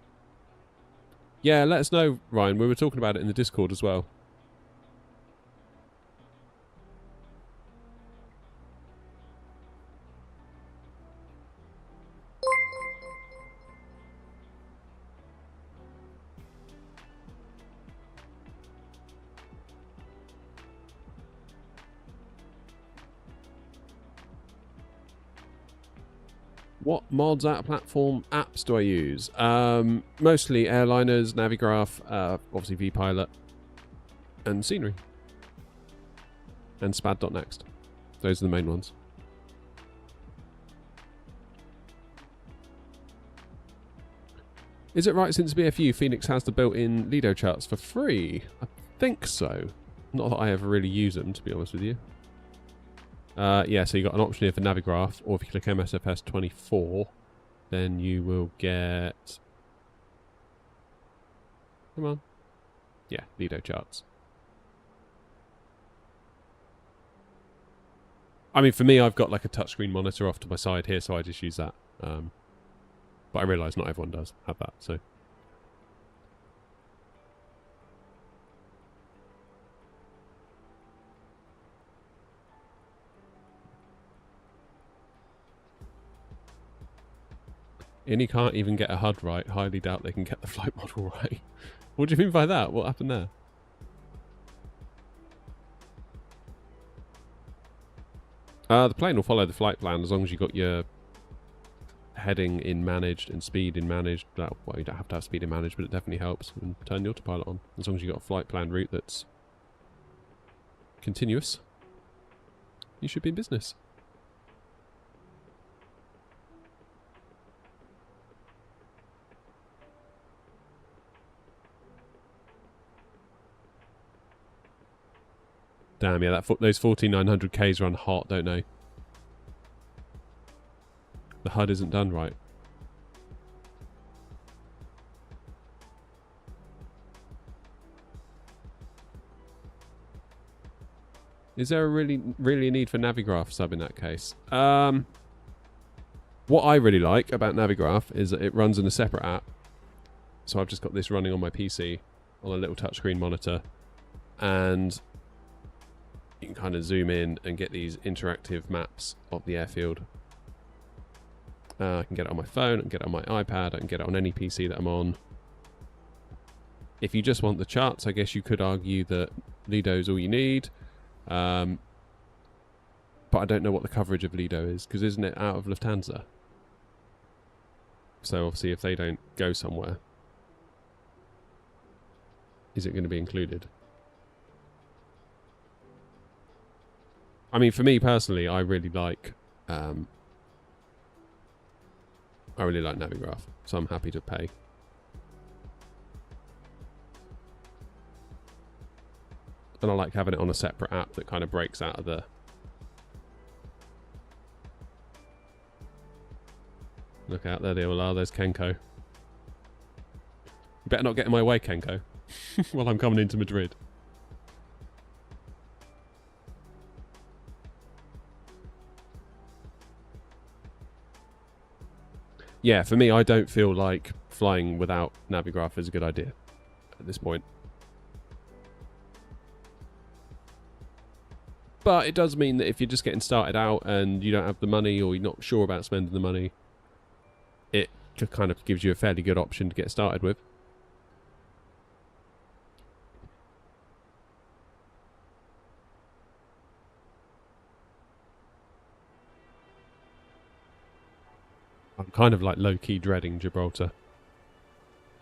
Yeah, let us know, Ryan. We were talking about it in the Discord as well. What mods, platform apps do I use? Mostly airliners, Navigraph, obviously vPilot, and Scenery. And spad.next. Those are the main ones. Is it right since BFU, Fenix has the built-in Lido charts for free? I think so. Not that I ever really use them, to be honest with you. Yeah, so you got an option here for Navigraph, or if you click MSFS 24, then you will get... Come on. Yeah, Lido charts. I mean, for me, I've got like a touchscreen monitor off to my side here, so I just use that. But I realise not everyone does have that, so... And he can't even get a HUD right. Highly doubt they can get the flight model right. What do you mean by that? What happened there? The plane will follow the flight plan as long as you got your heading in managed and speed in managed. Well, you don't have to have speed in managed, but it definitely helps. And turn the autopilot on. As long as you got a flight plan route that's continuous, you should be in business. Damn, yeah, those 14900Ks run hot, don't they? The HUD isn't done right. Is there really a need for Navigraph sub in that case? What I really like about Navigraph is that it runs in a separate app. So I've just got this running on my PC on a little touchscreen monitor, and you can kind of zoom in and get these interactive maps of the airfield. I can get it on my phone, I can get it on my iPad, I can get it on any PC that I'm on. If you just want the charts, I guess you could argue that Lido's all you need. But I don't know what the coverage of Lido is, because isn't it out of Lufthansa? So obviously if they don't go somewhere, is it going to be included? I mean, for me personally, I really like Navigraph, so I'm happy to pay. And I like having it on a separate app that kind of breaks out of the... Look out, there they all are. There's Kenko. You better not get in my way, Kenko, while I'm coming into Madrid. Yeah, for me, I don't feel like flying without Navigraph is a good idea at this point. But it does mean that if you're just getting started out and you don't have the money or you're not sure about spending the money, it just kind of gives you a fairly good option to get started with. I'm kind of like low-key dreading Gibraltar.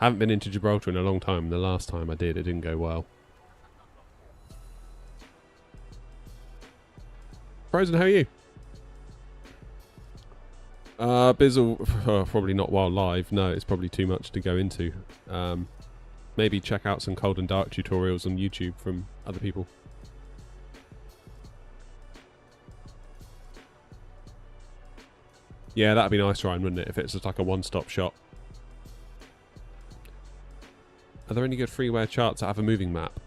I haven't been into Gibraltar in a long time, and the last time I did, it didn't go well. Frozen, how are you? Bizzle, probably not while live. No, it's probably too much to go into. Maybe check out some cold and dark tutorials on YouTube from other people. Yeah, that'd be nice, Ryan, wouldn't it? If it's just like a one-stop shop. Are there any good freeware charts that have a moving map?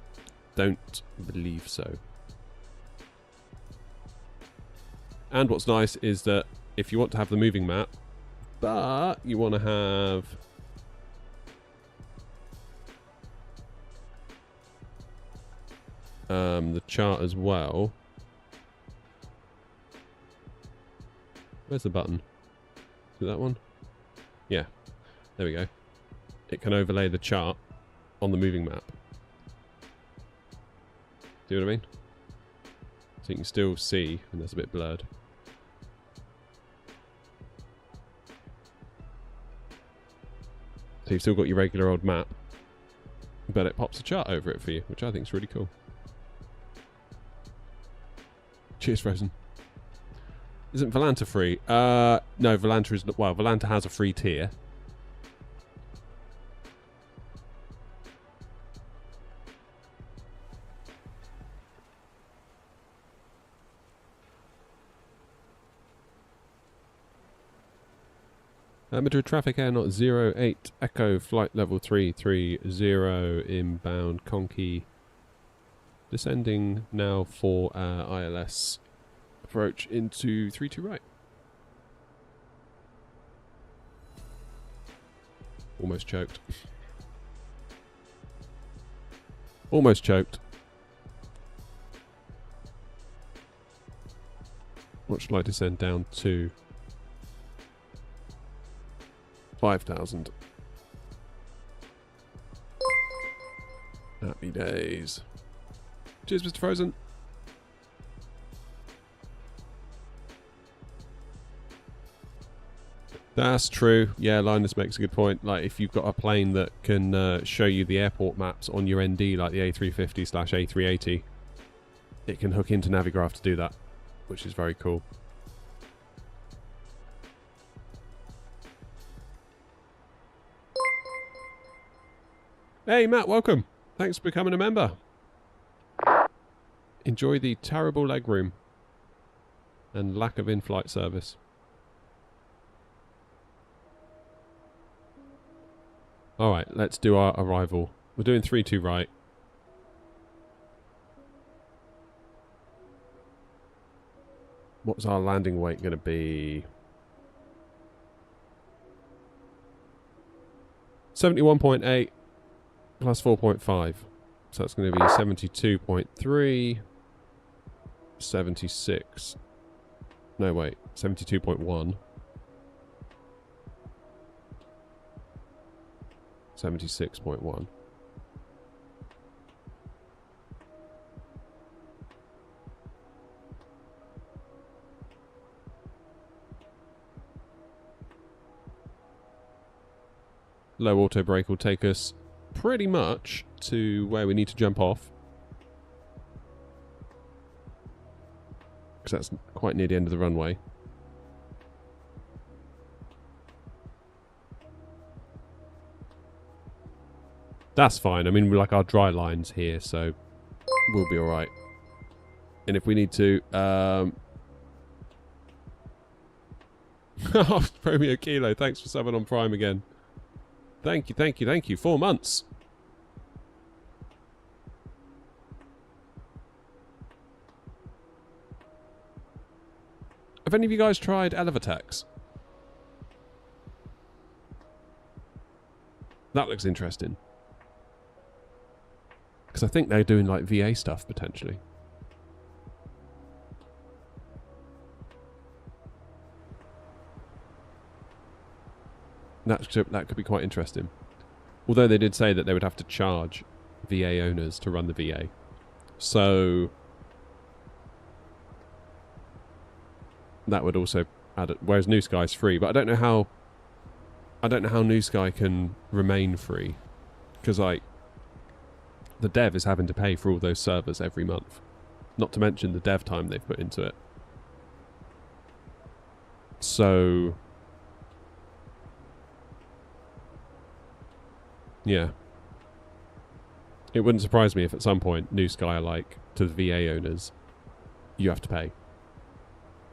Don't believe so. And what's nice is that if you want to have the moving map, but you want to have the chart as well. Where's the button? Is it that one? Yeah, there we go. It can overlay the chart on the moving map. See what I mean? So you can still see, and that's a bit blurred. So you've still got your regular old map, but it pops a chart over it for you, which I think is really cool. Cheers, Frozen. Isn't Volanta free? No, Volanta is not. Well, Volanta has a free tier. Madrid traffic air not 08 Echo flight level 330 inbound Conky. Descending now for ILS. Approach into 32 right. Almost choked. Almost choked. What shall I descend down to? 5,000. Happy days. Cheers, Mr. Frozen. That's true. Yeah, Linus makes a good point. Like, if you've got a plane that can show you the airport maps on your ND, like the A350/A380, it can hook into Navigraph to do that, which is very cool. Hey, Matt, welcome. Thanks for becoming a member. Enjoy the terrible legroom and lack of in-flight service. Alright, let's do our arrival. We're doing 3-2 right. What's our landing weight going to be? 71.8 plus 4.5. So that's going to be 72.3. 76. No, wait. 72.1. 76.1. Low auto brake will take us pretty much to where we need to jump off. because that's quite near the end of the runway. That's fine. I mean, we like our dry lines here, so we'll be all right. And if we need to, Romeo Kilo, thanks for subbing on Prime again. Thank you, thank you, thank you. 4 months. Have any of you guys tried Elevatex? That looks interesting. Because I think they're doing like VA stuff potentially. That could be quite interesting. Although they did say that they would have to charge VA owners to run the VA. So that would also add it. Whereas New Sky's free, but I don't know how New Sky can remain free. Because like the dev is having to pay for all those servers every month. Not to mention the dev time they've put into it. So yeah. It wouldn't surprise me if at some point New Sky are like, to the VA owners, you have to pay.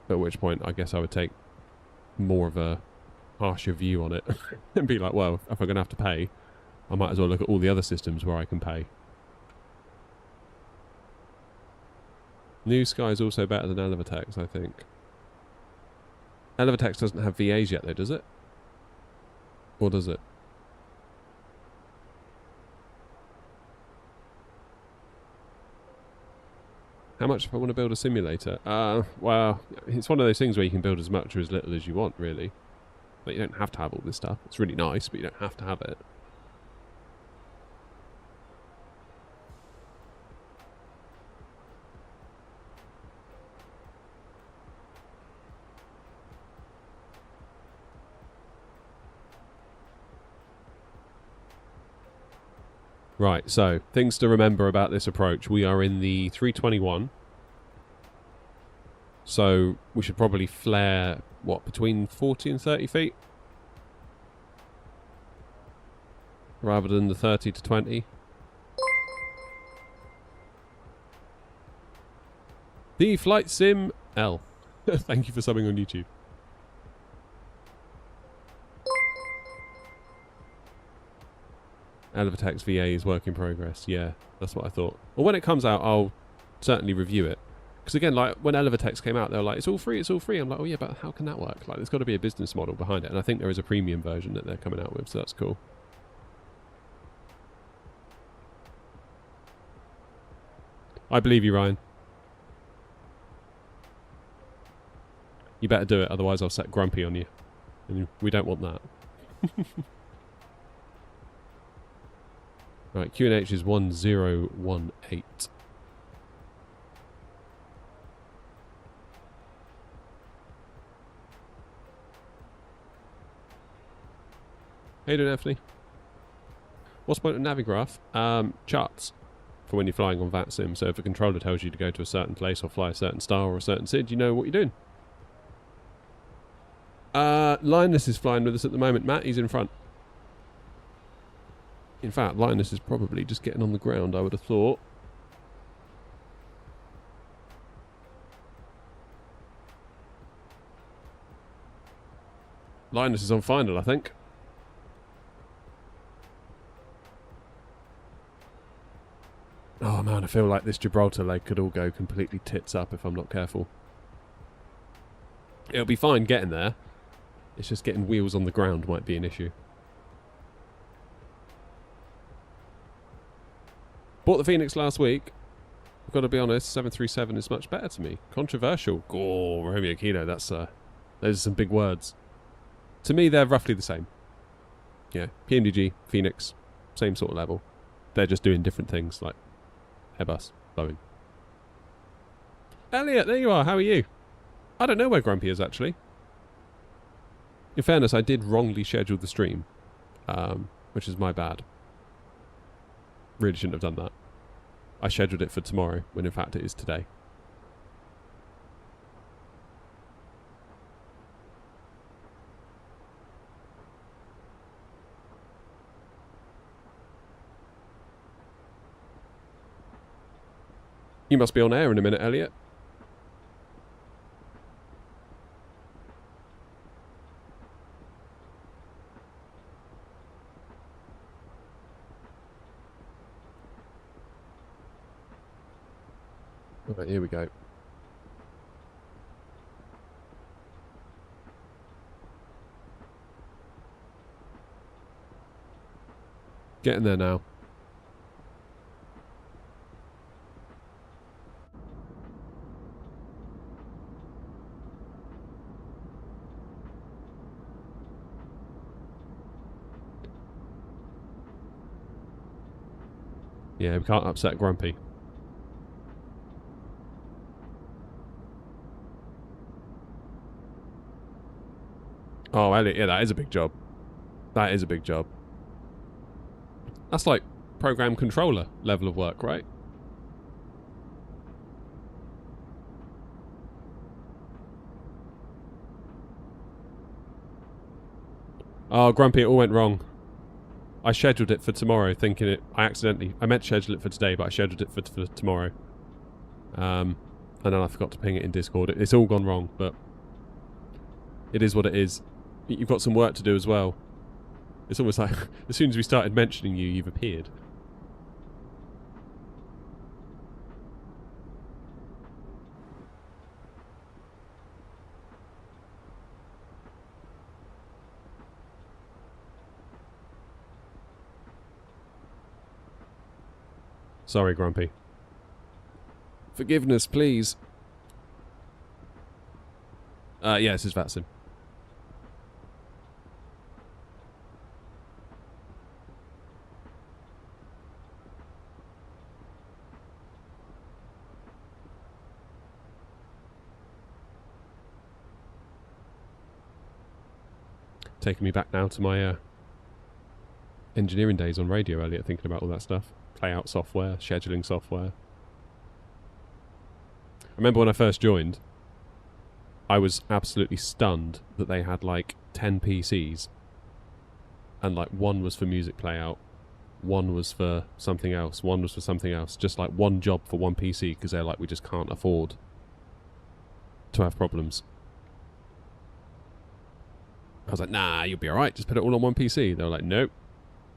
At which point I guess I would take more of a harsher view on it and be like, well, if I'm going to have to pay, I might as well look at all the other systems where I can pay. New Sky is also better than Elevatex, I think. Elevatex doesn't have VAs yet though, does it? Or does it? How much if I want to build a simulator? Well, it's one of those things where you can build as much or as little as you want, really. But you don't have to have all this stuff. It's really nice, but you don't have to have it. Right, so things to remember about this approach. We are in the 321. So we should probably flare, what, between 40 and 30 feet? Rather than the 30 to 20. The Flight Sim L. Thank you for subbing on YouTube. Elevatex VA is work in progress. Yeah, that's what I thought. Well, when it comes out, I'll certainly review it. Because again, like when Elevatex came out, they were like, it's all free, it's all free. I'm like, oh yeah, but how can that work? Like, there's got to be a business model behind it. And I think there is a premium version that they're coming out with, so that's cool. I believe you, Ryan. You better do it, otherwise I'll set grumpy on you. And we don't want that. Right, QNH is 1018. How you doing, Anthony? What's the point of Navigraph? Charts for when you're flying on VATSIM. So if a controller tells you to go to a certain place or fly a certain star or a certain SID, you know what you're doing. Linus is flying with us at the moment. Matt, he's in front. In fact, Linus is probably just getting on the ground, I would have thought. Linus is on final, I think. Oh man, I feel like this Gibraltar leg could all go completely tits up if I'm not careful. It'll be fine getting there. It's just getting wheels on the ground might be an issue. Bought the Fenix last week. I've got to be honest, 737 is much better to me. Controversial. Oh, Romeo Kilo, that's those are some big words. To me, they're roughly the same. Yeah, PMDG, Fenix, same sort of level. They're just doing different things, like Airbus, Boeing. Elliot, there you are. How are you? I don't know where Grumpy is, actually. In fairness, I did wrongly schedule the stream, which is my bad. Really shouldn't have done that. I scheduled it for tomorrow, when in fact it is today. You must be on air in a minute, Elliot. Alright, here we go. Getting there now. Yeah, we can't upset Grumpy. Oh, Elliot, yeah, that is a big job. That is a big job. That's like program controller level of work, right? Oh, Grumpy, it all went wrong. I scheduled it for tomorrow, thinking it... I meant to schedule it for today, but I scheduled it for tomorrow. And then I forgot to ping it in Discord. It's all gone wrong, but... it is what it is. You've got some work to do as well. It's almost like, as soon as we started mentioning you, you've appeared. Sorry, Grumpy. Forgiveness, please. Yeah, this is Vatson. Taking me back now to my engineering days on radio, Elliot, thinking about all that stuff. Playout software, scheduling software. I remember when I first joined, I was absolutely stunned that they had like 10 PCs and like one was for music playout, one was for something else, one was for something else. Just like one job for one PC because they're like, we just can't afford to have problems. I was like, nah, you'll be alright, just put it all on one PC. They were like, nope,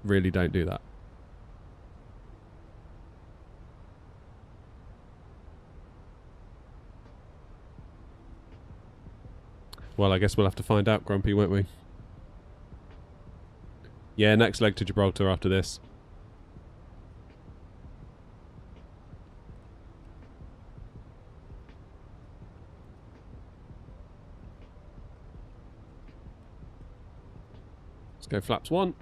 really don't do that. Well, I guess we'll have to find out, Grumpy, won't we? Yeah, next leg to Gibraltar after this. Let's go flaps 1.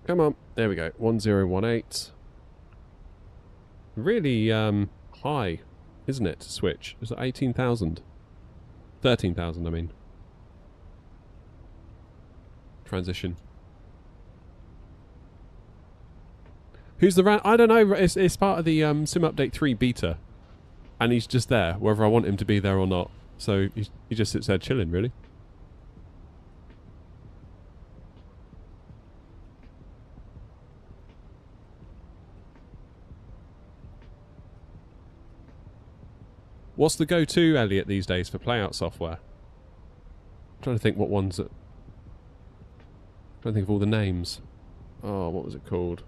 Come on. There we go. 1018. Really high, isn't it, to switch? Is it 18,000? 13,000, I mean. Transition. Who's the I don't know. It's part of the Sim Update 3 beta. And he's just there, whether I want him to be there or not. So he just sits there chilling, really. What's the go-to, Elliot, these days for playout software? I'm trying to think what ones that... I'm trying to think of all the names. Oh, what was it called?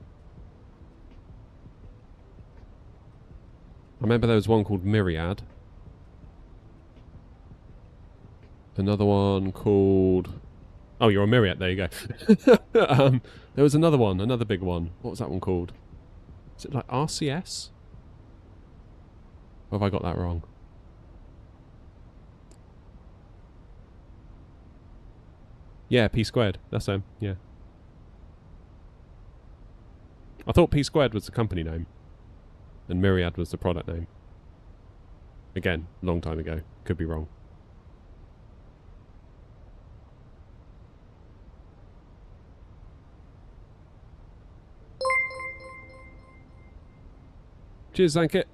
I remember there was one called Myriad. Another one called... Oh, you're on Myriad, there you go. There was another one, another big one. What was that one called? Is it like RCS? Or have I got that wrong? Yeah, P squared. That's them. Yeah. I thought P squared was the company name. And Myriad was the product name. Again, long time ago. Could be wrong. Cheers, Zankit.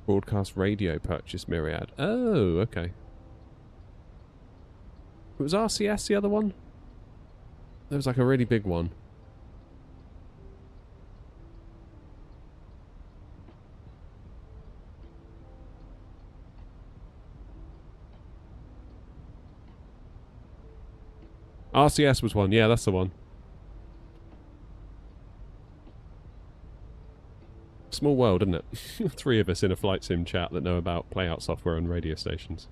Broadcast radio purchase Myriad. Oh, okay. It was RCS the other one? There was like a really big one. RCS was one. Yeah, that's the one. Small world, isn't it? 3 of us in a flight sim chat that know about playout software and radio stations.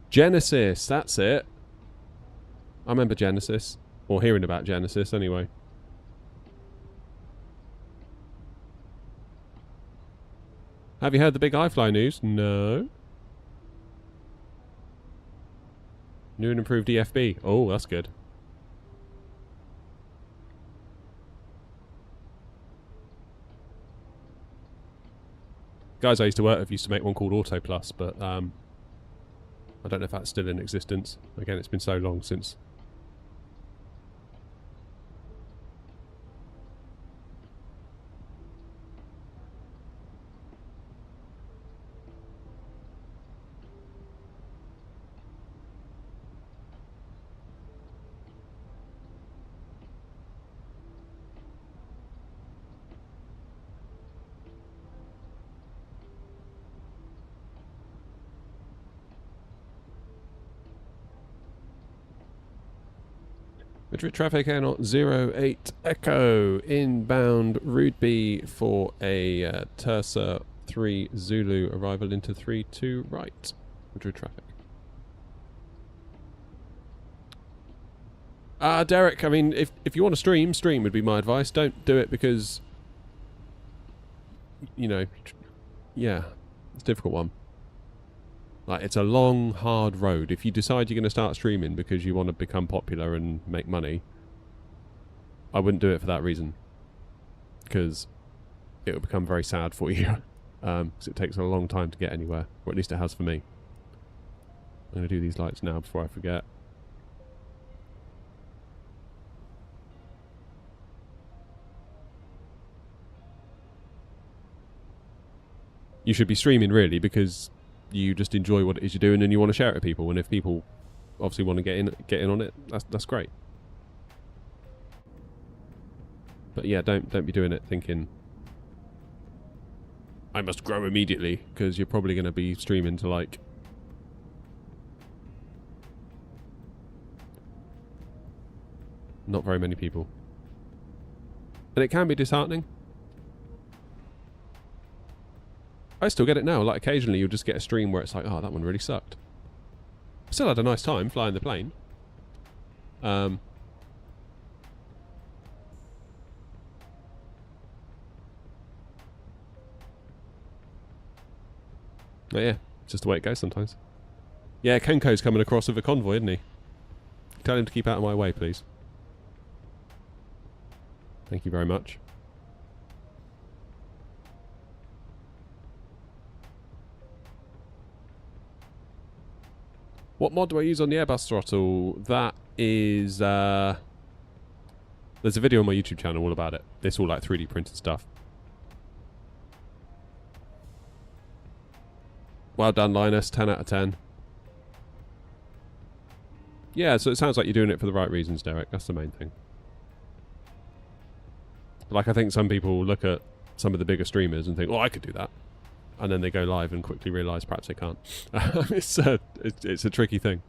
Genesis, that's it. I remember Genesis. Or hearing about Genesis, anyway. Have you heard the big iFly news? No. New and improved EFB. Oh, that's good. Guys I used to work with used to make one called Auto Plus, but I don't know if that's still in existence. Again, it's been so long since. Madrid traffic air not 08 Echo inbound Rudeby for a Tersa 3 Zulu arrival into 32 right. Madrid traffic. Derek, I mean, if you want to stream would be my advice. Don't do it because, you know, yeah, it's a difficult one. Like, it's a long, hard road. If you decide you're going to start streaming because you want to become popular and make money, I wouldn't do it for that reason. Because it will become very sad for you. Because it takes a long time to get anywhere. Or at least it has for me. I'm going to do these lights now before I forget. You should be streaming, really, because you just enjoy what it is you're doing and you want to share it with people, and if people obviously want to get in on it, that's great. But yeah, don't be doing it thinking I must grow immediately, because you're probably going to be streaming to like not very many people, and it can be disheartening. I still get it now. Like, occasionally you'll just get a stream where it's like, oh, that one really sucked. Still had a nice time flying the plane. But yeah, it's just the way it goes sometimes. Yeah, Kenko's coming across with a convoy, isn't he? Tell him to keep out of my way, please. Thank you very much. What mod do I use on the Airbus throttle? That is, there's a video on my YouTube channel all about it. It's all like 3D printed stuff. Well done, Linus. 10 out of 10. Yeah, so it sounds like you're doing it for the right reasons, Derek. That's the main thing. Like, I think some people look at some of the bigger streamers and think, oh, I could do that. And then they go live and quickly realise perhaps they can't. It's a tricky thing.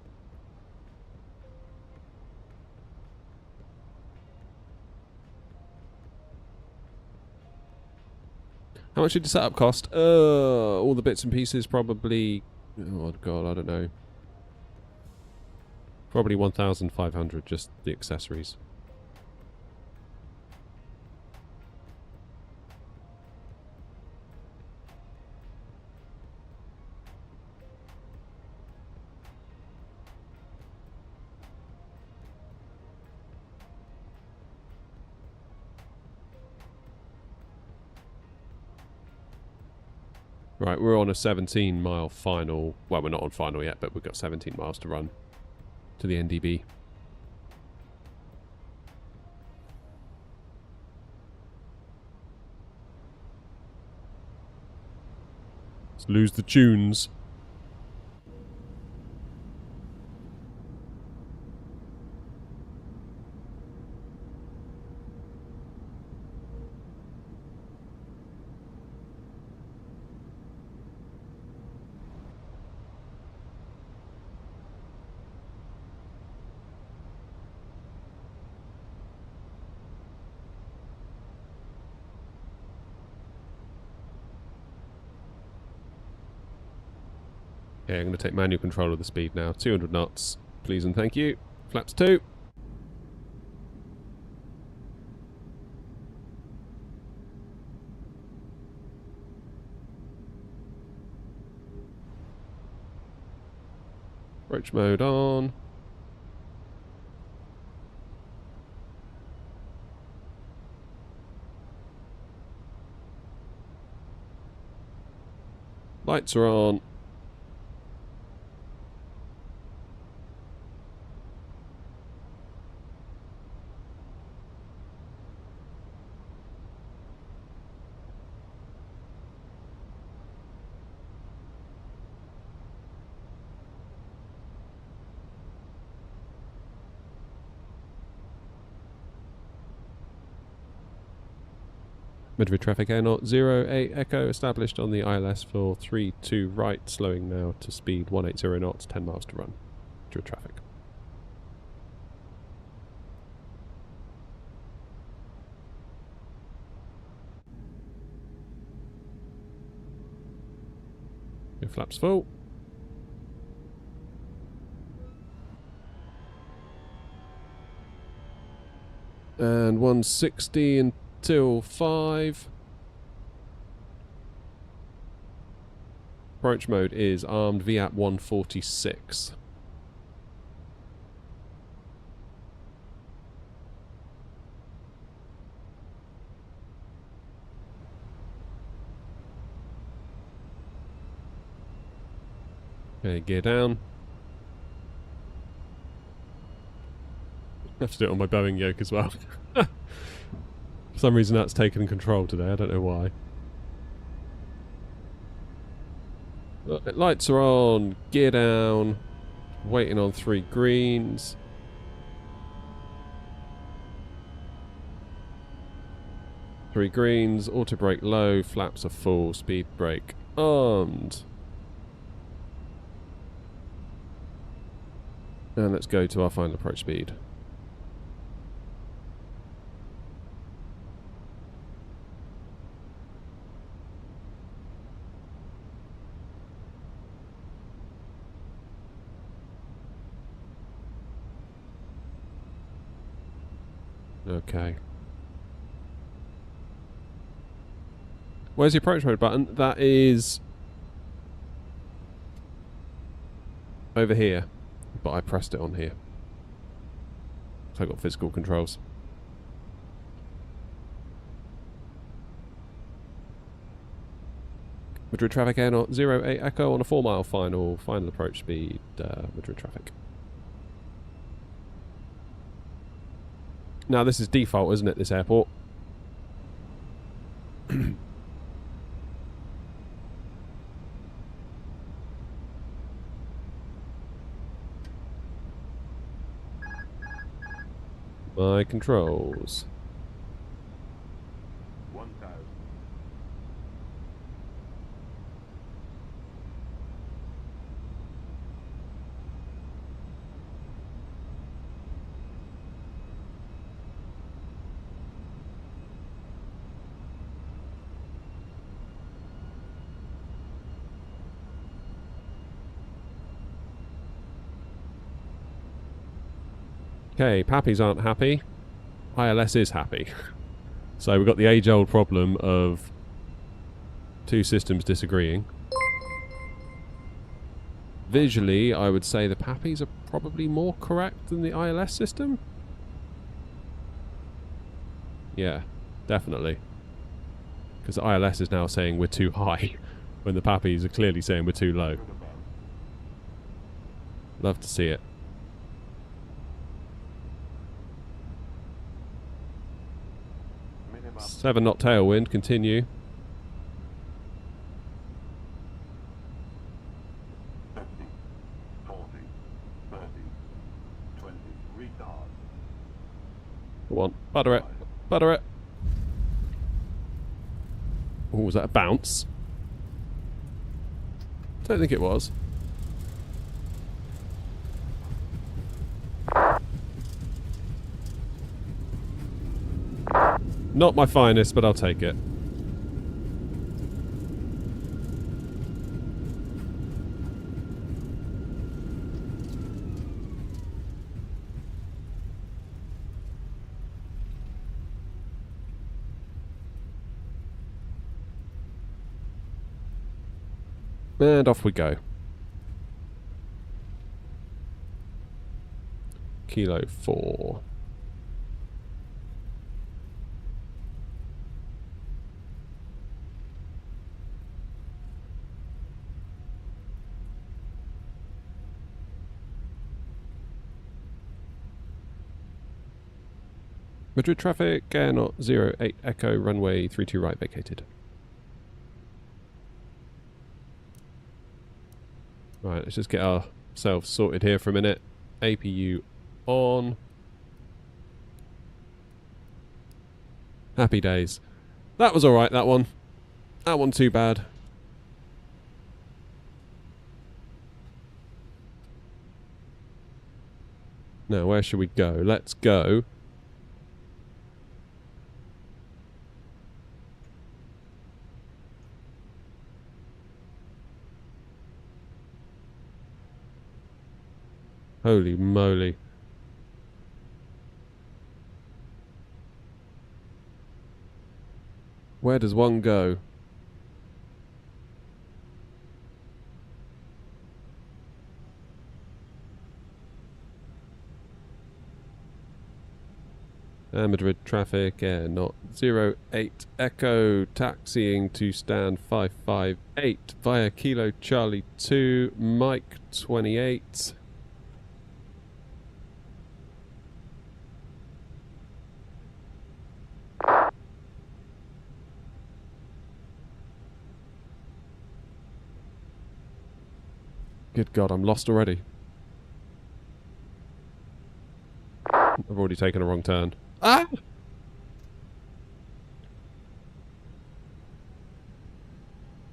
How much did the setup cost? All the bits and pieces, probably Oh god, I don't know. Probably 1,500, just the accessories. Right, we're on a 17-mile final. Well, we're not on final yet, but we've got 17 miles to run to the NDB. Let's lose the tunes. Okay, I'm going to take manual control of the speed now. 200 knots, please and thank you. Flaps 2. Approach mode on. Lights are on. Madrid traffic Air 08 Echo established on the ILS for 32 right, slowing now to speed 180 knots, 10 miles to run. Madrid traffic. Your flaps full. And 160 until 5. Approach mode is armed VAP 146. Okay, gear down. I have to do it on my Boeing yoke as well. For some reason that's taken control today, I don't know why. Lights are on, gear down, waiting on 3 greens. Three greens, auto brake low, flaps are full, speed brake armed. And let's go to our final approach speed. Okay. Where's the approach mode button? That is over here, but I pressed it on here. So I got physical controls. Madrid traffic Air 08 Echo on a 4-mile final approach speed, Madrid traffic. Now this is default, isn't it, this airport? My controls. 1,000. Okay, Pappies aren't happy. ILS is happy. So we've got the age-old problem of two systems disagreeing. Visually, I would say the Pappies are probably more correct than the ILS system. Yeah, definitely. Because the ILS is now saying we're too high, when the Pappies are clearly saying we're too low. Love to see it. Minimum 7 knot tailwind, continue. 50, 40, 30, 20, retard. Go on, butter it, butter it. Oh, was that a bounce? Don't think it was. Not my finest, but I'll take it. And off we go. Kilo 4. Madrid traffic, Air Knot 08 Echo, runway 32 right vacated. Right, let's just get ourselves sorted here for a minute. APU on. Happy days. That was alright, that one. That wasn't too bad. Now, where should we go? Let's go. Holy moly. Where does one go? Madrid traffic, Air Knot 08 Echo, taxiing to stand 558 via Kilo Charlie 2, Mike 28. Good God, I'm lost already. I've already taken a wrong turn. Ah!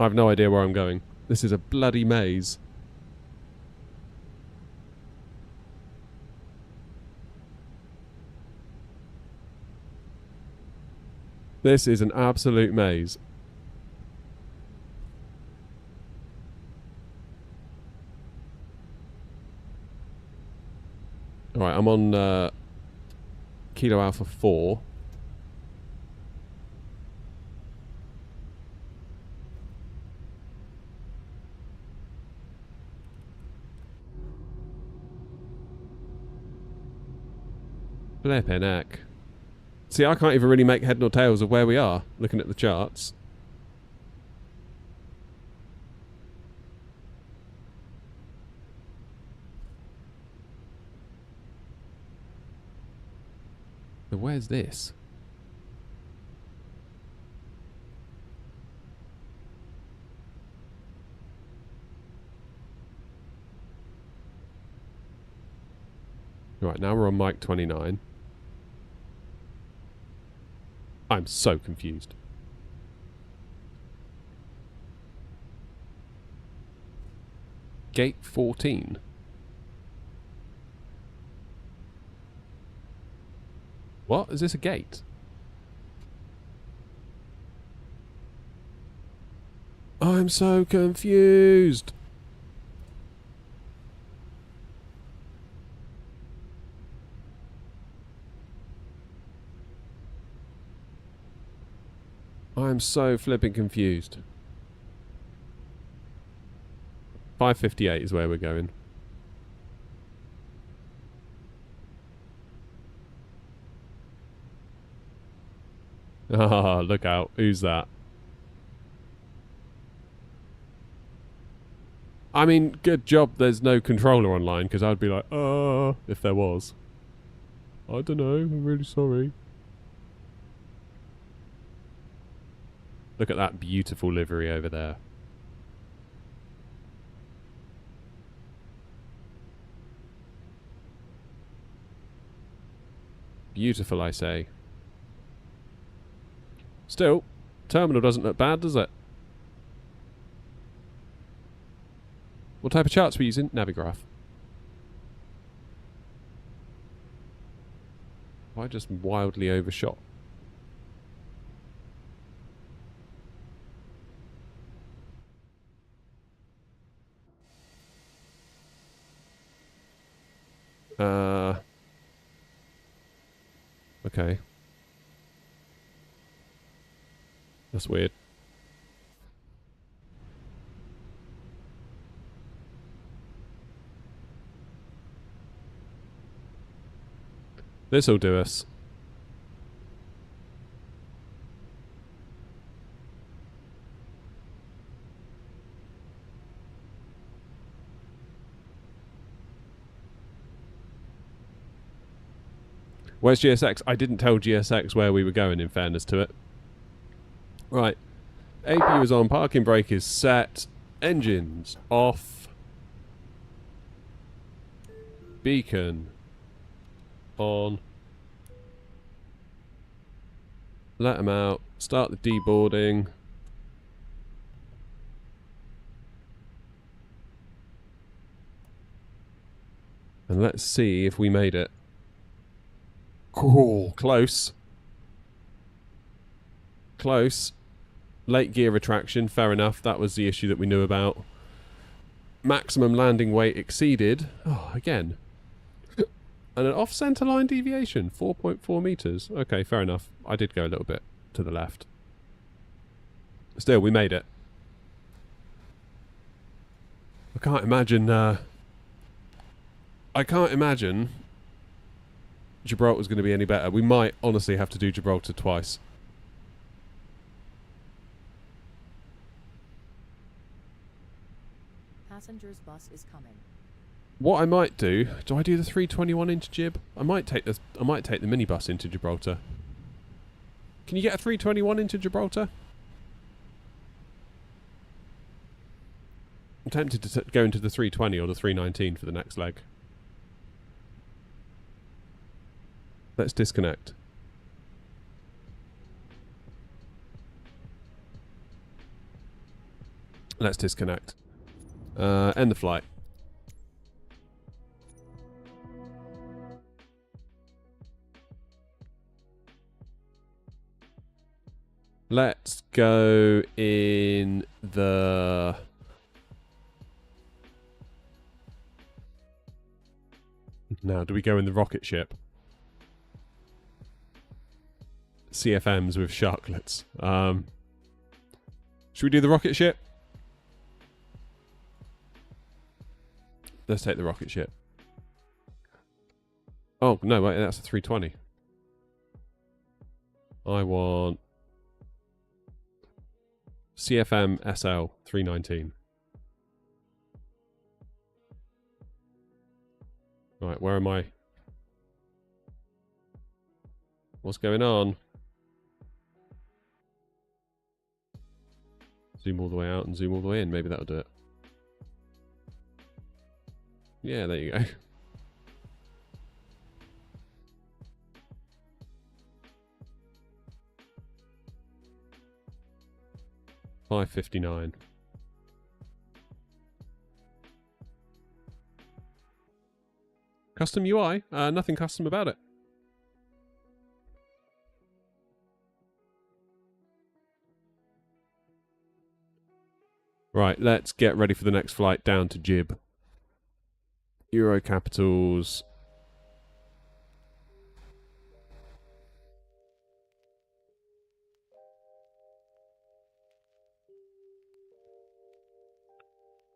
I have no idea where I'm going. This is a bloody maze. This is an absolute maze. Alright, I'm on Kilo Alpha 4. Flippin' heck. See, I can't even really make head nor tails of where we are, looking at the charts. So where's this? Right, now we're on Mike 29. I'm so confused. Gate 14. What? Is this a gate? I'm so confused. I'm so flipping confused. 558 is where we're going. Ah, look out. Who's that? I mean, good job there's no controller online, because I'd be like, if there was. I don't know, I'm really sorry. Look at that beautiful livery over there. Beautiful, I say. Still, terminal doesn't look bad, does it? What type of charts are we using? Navigraph. I just wildly overshot. Okay. That's weird. This'll do us. Where's GSX? I didn't tell GSX where we were going, in fairness to it. Right. APU is on, parking brake is set, engines off, beacon on, let them out, start the deboarding. And let's see if we made it. Cool. Close. Close. Late gear retraction, fair enough. That was the issue that we knew about. Maximum landing weight exceeded. Oh, again. And an off-centre line deviation, 4.4 metres. Okay, fair enough. I did go a little bit to the left. Still, we made it. I can't imagine Gibraltar was going to be any better. We might honestly have to do Gibraltar twice. Passenger's bus is coming. What I might do I do the 321 into Gib? I might take the minibus into Gibraltar. Can you get a 321 into Gibraltar? I'm tempted to go into the 320 or the 319 for the next leg. Let's disconnect. Let's disconnect. End the flight. Let's go in the... Now, do we go in the rocket ship? CFMs with sharklets. Should we do the rocket ship? Let's take the rocket ship. Oh, no, wait, that's a 320. I want CFM SL 319. Right, where am I? What's going on? Zoom all the way out and zoom all the way in. Maybe that'll do it. Yeah, there you go. $5.59. Custom UI? Nothing custom about it. Right, let's get ready for the next flight down to Gib. Euro capitals.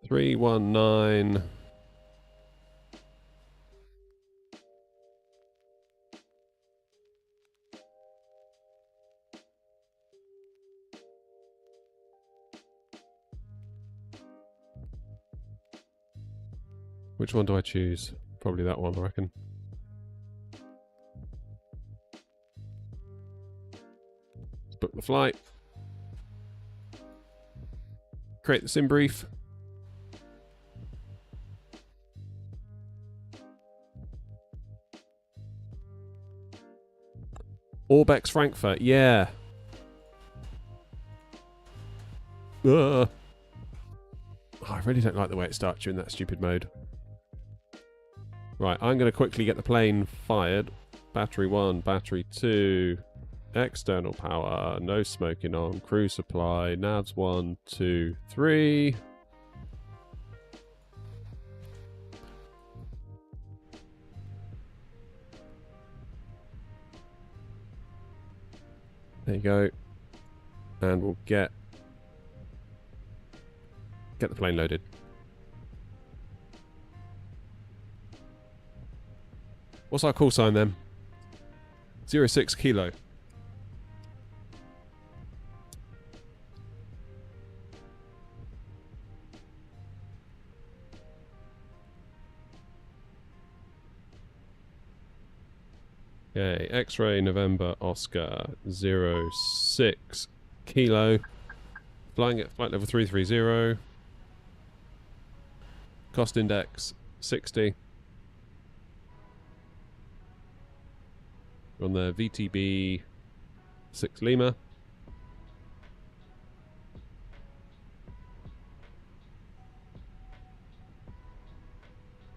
319. Which one do I choose? Probably that one, I reckon. Let's book the flight. Create the sim brief. Orbex Frankfurt, yeah. Oh, I really don't like the way it starts you in that stupid mode. Right, I'm going to quickly get the plane fired. Battery 1, battery 2, external power, no smoking on, crew supply, navs 1, 2, 3. There you go. And we'll get the plane loaded. What's our call sign then? 06 Kilo. Okay, X-ray November Oscar 06 Kilo. Flying at flight level 330. Cost index 60. On the VTB 6 Lima.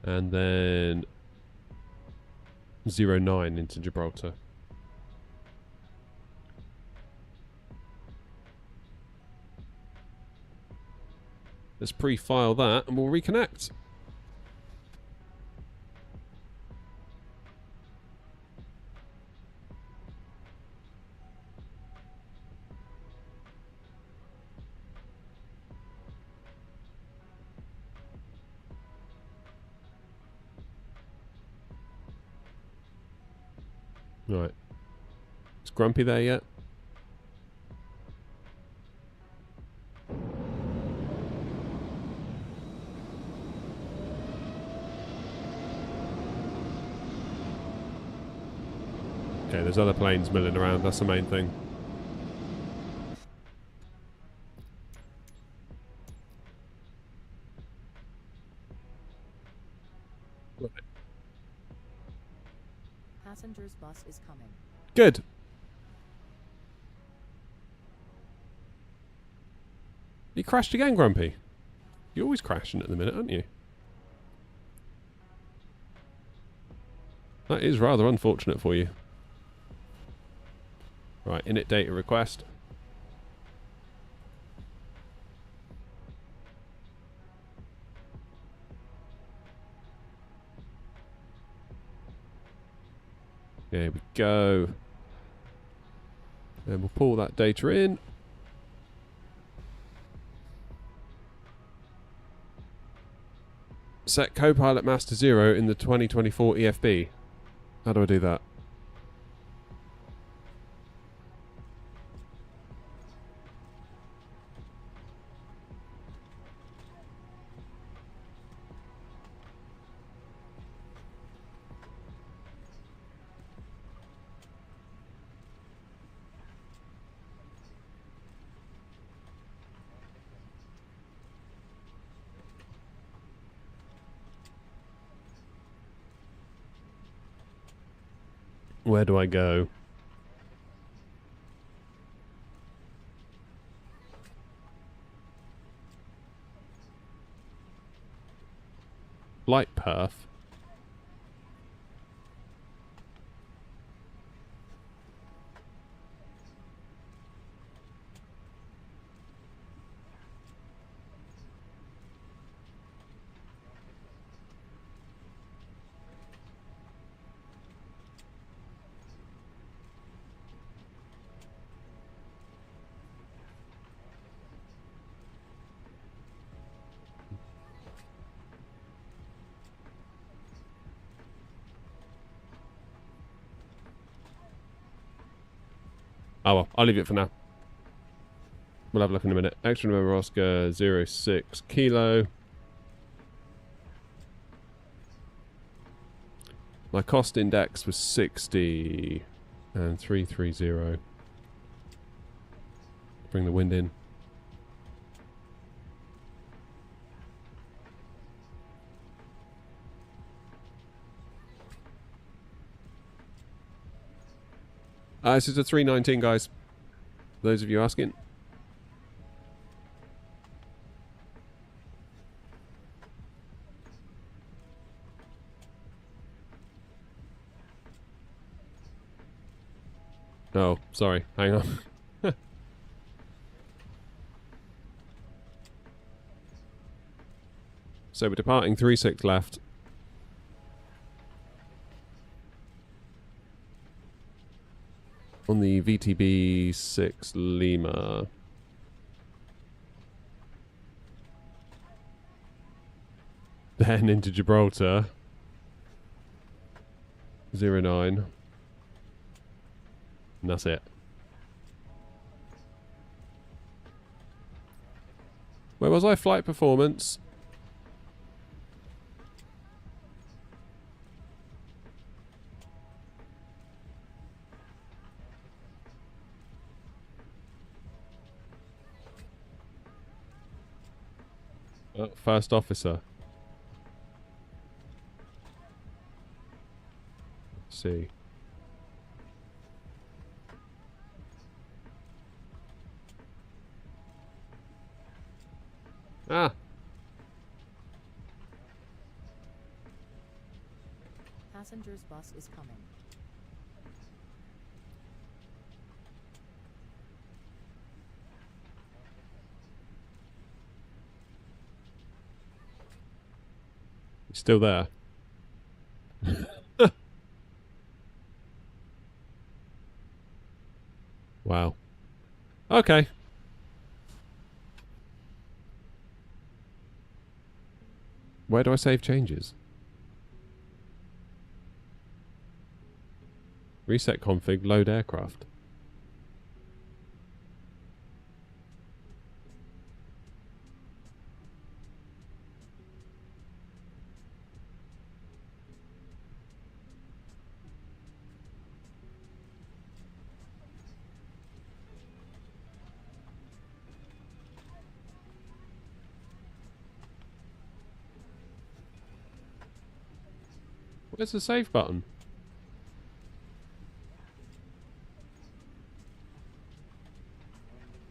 And then 09 into Gibraltar. Let's pre-file that and we'll reconnect. Right. Is Grumpy there yet? Okay, there's other planes milling around, that's the main thing. Passenger's bus is coming. Good. You crashed again, Grumpy. You're always crashing at the minute, aren't you? That is rather unfortunate for you. Right, init data request. There we go. And we'll pull that data in. Set Copilot Master 0 in the 2024 EFB. How do I do that? Where do I go? Flight perf. Oh well, I'll leave it for now. We'll have a look in a minute. Extra November Oscar 06 Kilo. My cost index was 60 and 330. Bring the wind in. This is a 319, guys. Those of you asking. Oh, sorry. Hang on. So we're departing 36 left. On the VTB 6 Lima. Then into Gibraltar. 09. And that's it. Where was I? Flight performance. Oh, first officer. Let's see. Ah. Passengers bus is coming. He's still there. Wow. Okay. Where do I save changes? Reset config, load aircraft. Where's the save button?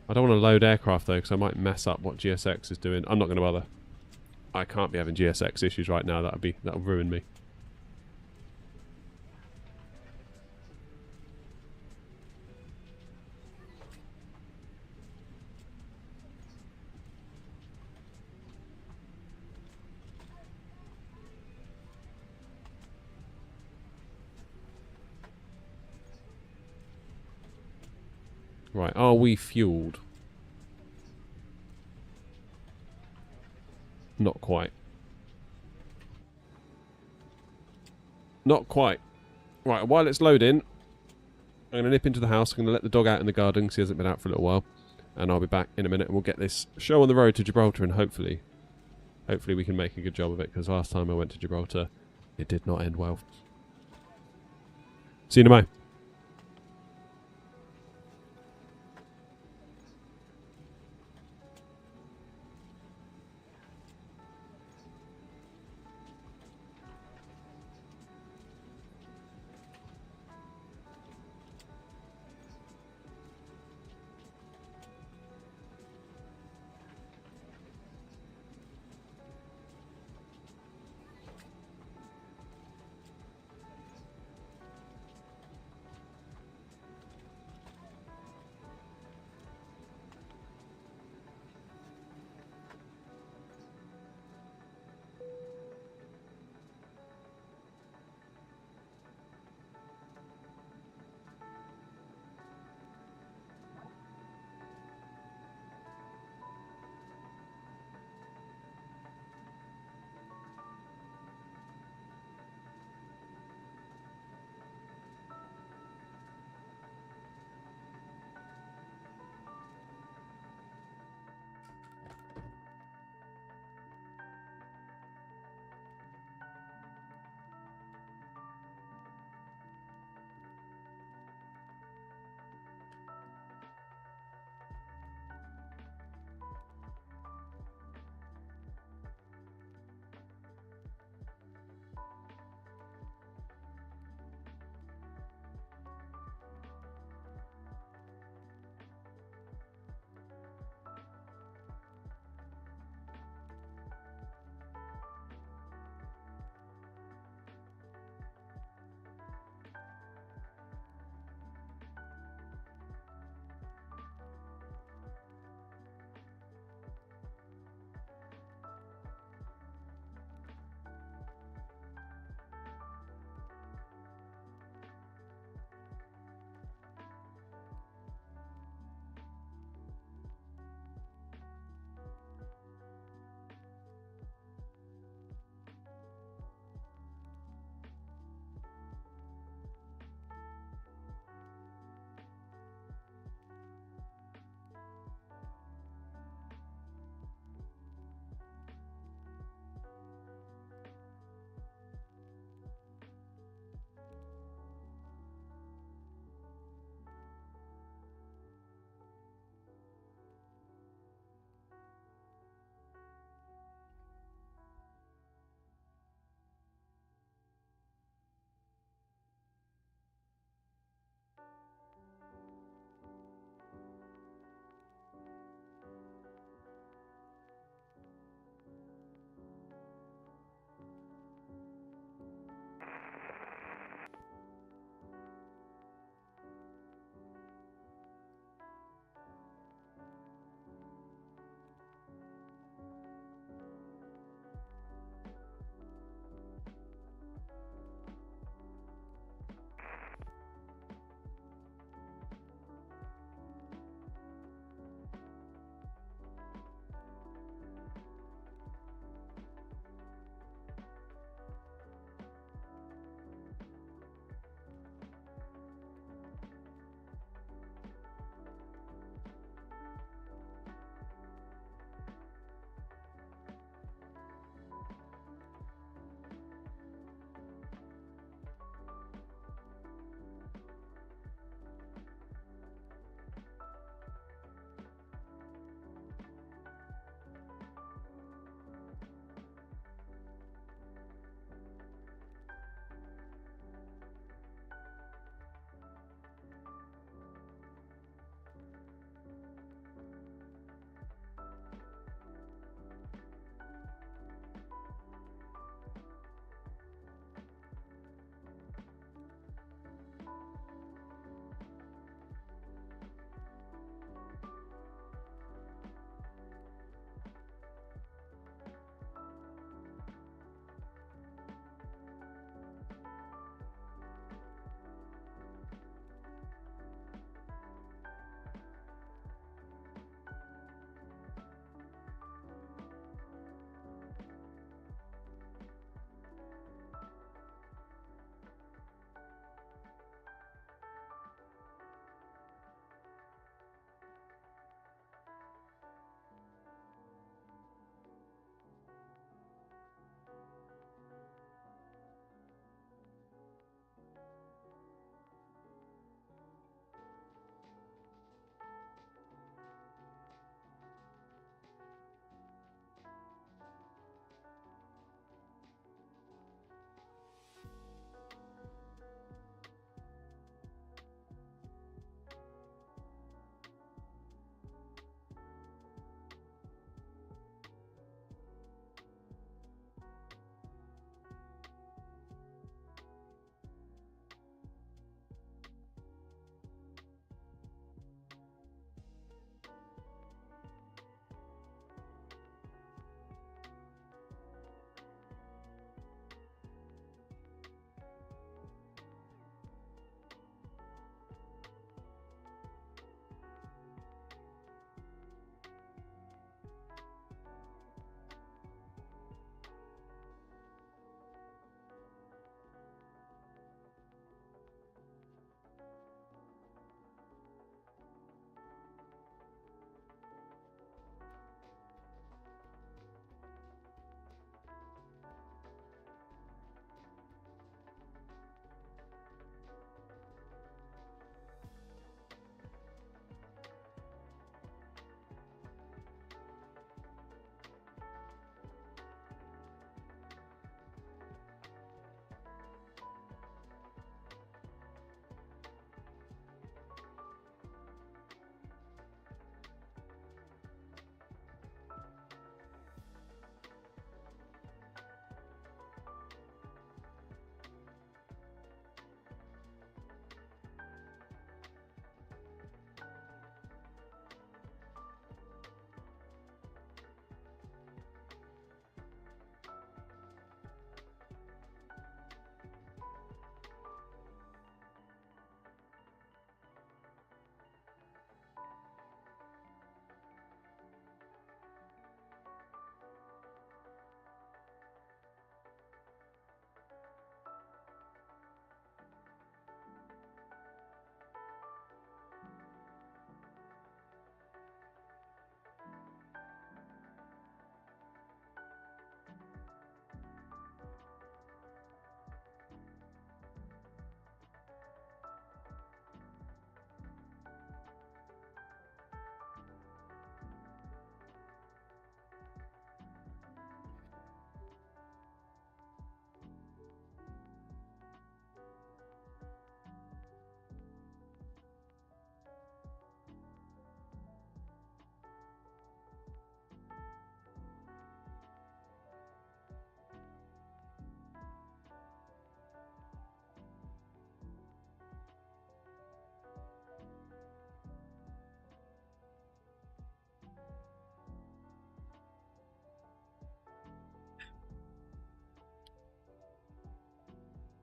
I don't want to load aircraft though, because I might mess up what GSX is doing. I'm not going to bother. I can't be having GSX issues right now. That'll ruin me. Right, are we fueled? Not quite. Not quite. Right, while it's loading, I'm going to nip into the house. I'm going to let the dog out in the garden because he hasn't been out for a little while. And I'll be back in a minute and we'll get this show on the road to Gibraltar and hopefully we can make a good job of it because last time I went to Gibraltar, it did not end well. See you in a moment.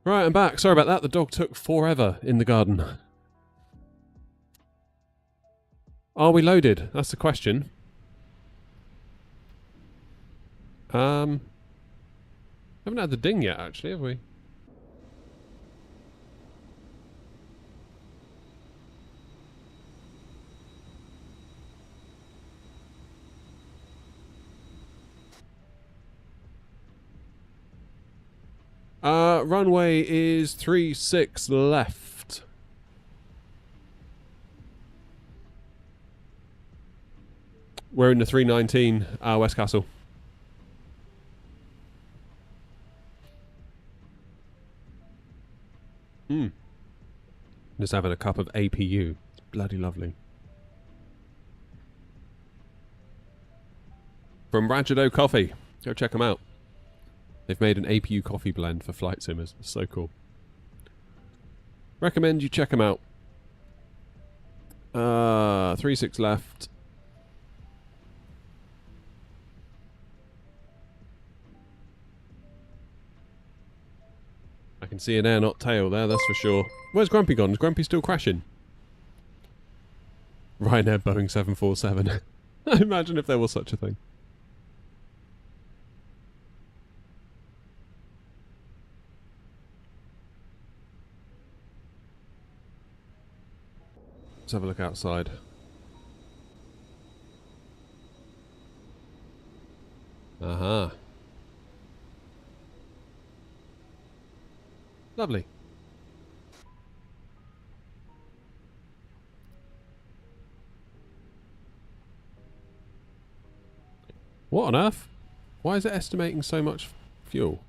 Right, I'm back. Sorry about that. The dog took forever in the garden. Are we loaded? That's the question. Haven't had the ding yet, actually, have we? Runway is 36 left. We're in the 319 West Castle. Just having a cup of APU. It's bloody lovely. From Ragido Coffee. Go check them out. They've made an APU coffee blend for flight simmers. It's so cool. Recommend you check them out. 36 left. I can see an air, not tail there, that's for sure. Where's Grumpy gone? Is Grumpy still crashing? Ryanair Boeing 747. Imagine if there was such a thing. Let's have a look outside. Aha. Lovely. What on earth? Why is it estimating so much fuel?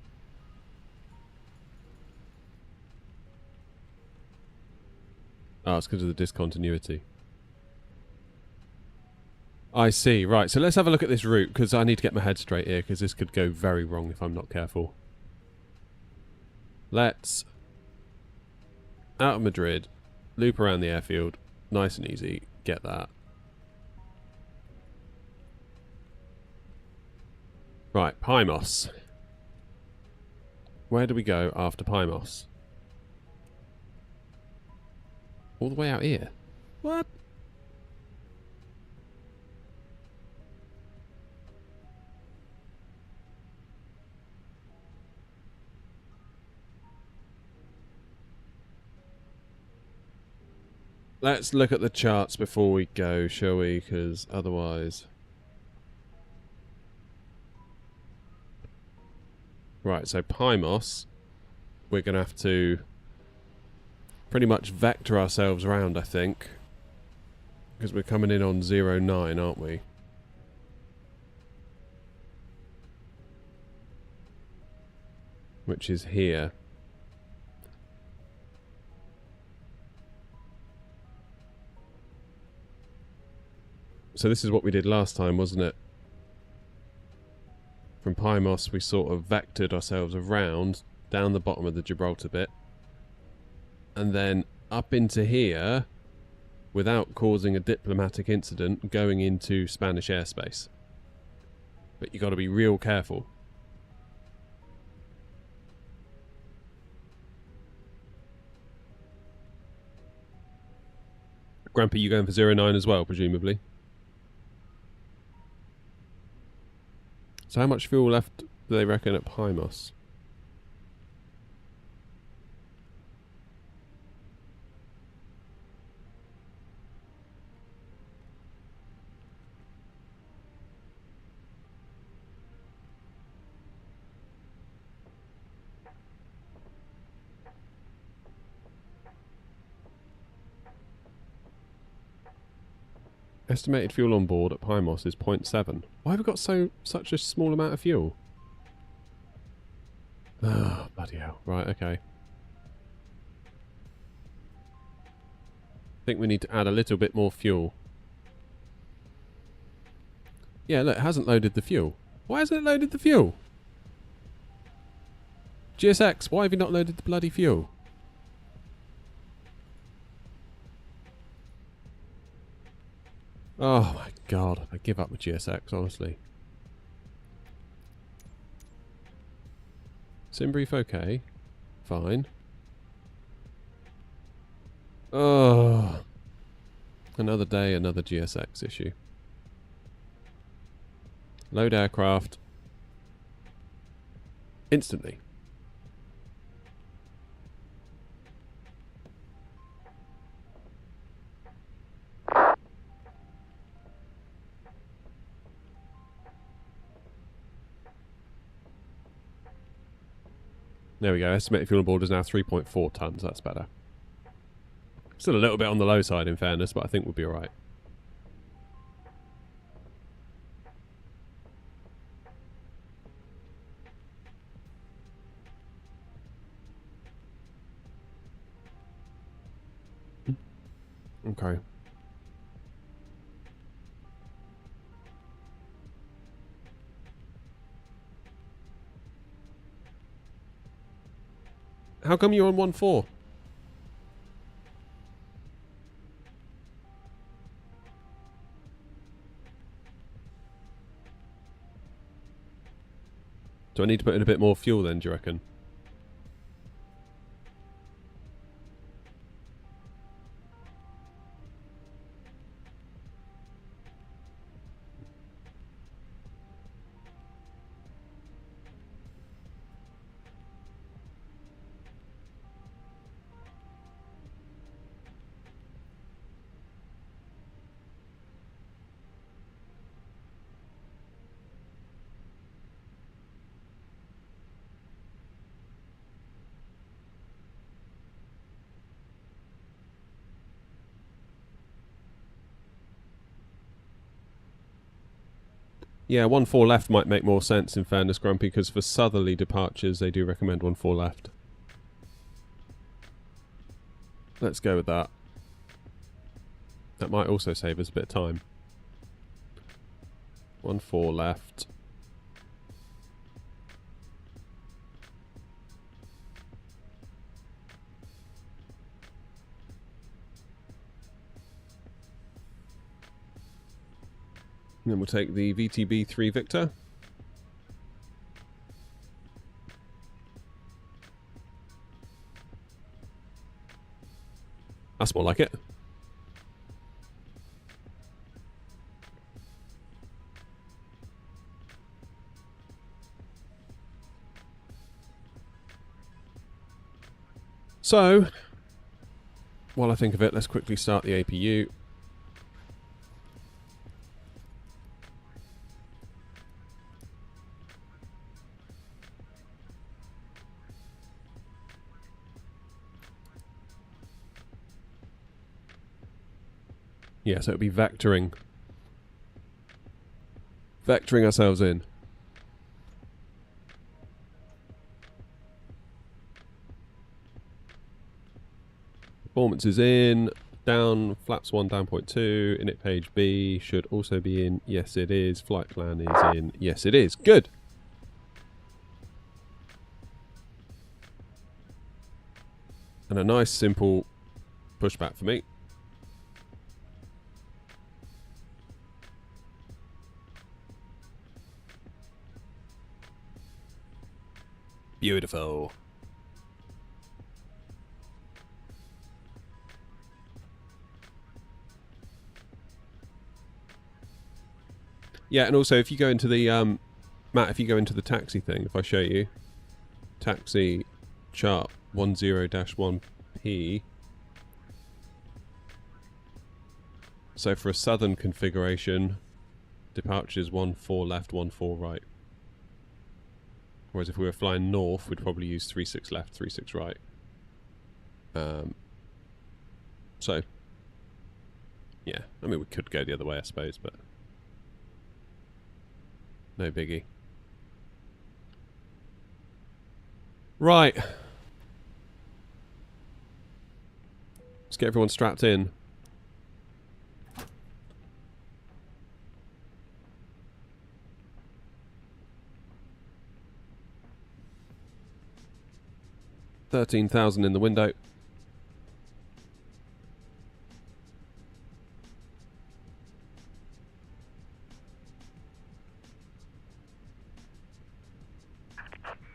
Oh, it's because of the discontinuity. I see. Right, so let's have a look at this route, because I need to get my head straight here, because this could go very wrong if I'm not careful. Let's, out of Madrid, loop around the airfield, nice and easy, get that. Right, Pymos. Where do we go after Pymos? All the way out here? What? Let's look at the charts before we go, shall we? Because otherwise... Right, so Pymos, we're going to have to pretty much vector ourselves around, I think. Because we're coming in on 09, aren't we? Which is here. So this is what we did last time, wasn't it? From Pymos, we sort of vectored ourselves around down the bottom of the Gibraltar bit. And then up into here, without causing a diplomatic incident, going into Spanish airspace. But you got to be real careful. Grampy, you going for 09 as well, presumably? So how much fuel left do they reckon at Pymos? Estimated fuel on board at Pymos is 0.7. Why have we got such a small amount of fuel? Ah, oh, bloody hell. Right, okay. I think we need to add a little bit more fuel. Yeah, look, it hasn't loaded the fuel. Why hasn't it loaded the fuel? GSX, why have you not loaded the bloody fuel? Oh my god, I give up with GSX, honestly. Simbrief okay. Fine. Oh. Another day, another GSX issue. Load aircraft. Instantly. There we go. Estimated fuel on board is now 3.4 tons. That's better. Still a little bit on the low side, in fairness, but I think we'll be alright. Okay. How come you're on 1.4? Do I need to put in a bit more fuel then, do you reckon? Yeah, 1.4 left might make more sense in fairness, Grumpy, because for southerly departures they do recommend 1.4 left. Let's go with that. That might also save us a bit of time. 1.4 left. And then we'll take the VTB3 Victor. That's more like it. So, while I think of it, let's quickly start the APU. Yeah, so it'll be vectoring. Vectoring ourselves in. Performance is in. Down, flaps 1, down 0.2. Init page B should also be in. Yes, it is. Flight plan is in. Yes, it is. Good. And a nice, simple pushback for me. Beautiful. Yeah, and also if you go into the Matt, if you go into the taxi thing, if I show you taxi chart 10-1P. So for a southern configuration, departures 1.4 left, 1.4 right. Whereas if we were flying north, we'd probably use 3.6 left, 3.6 right. So, yeah. I mean, we could go the other way, I suppose, but no biggie. Right. Let's get everyone strapped in. $13,000 in the window.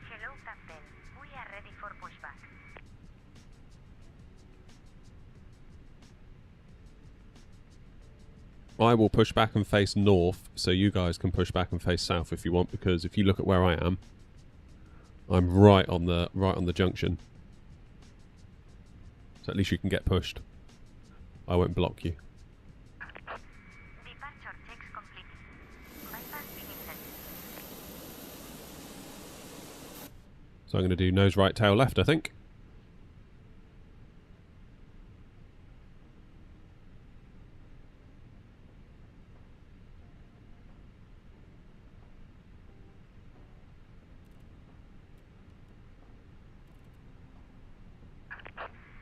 Hello, Captain. We are ready for pushback. I will push back and face north, so you guys can push back and face south if you want, because if you look at where I am, I'm right on the junction. So at least you can get pushed. I won't block you. Departure checks completed. Bypass Fenix. So I'm going to do nose right, tail left, I think.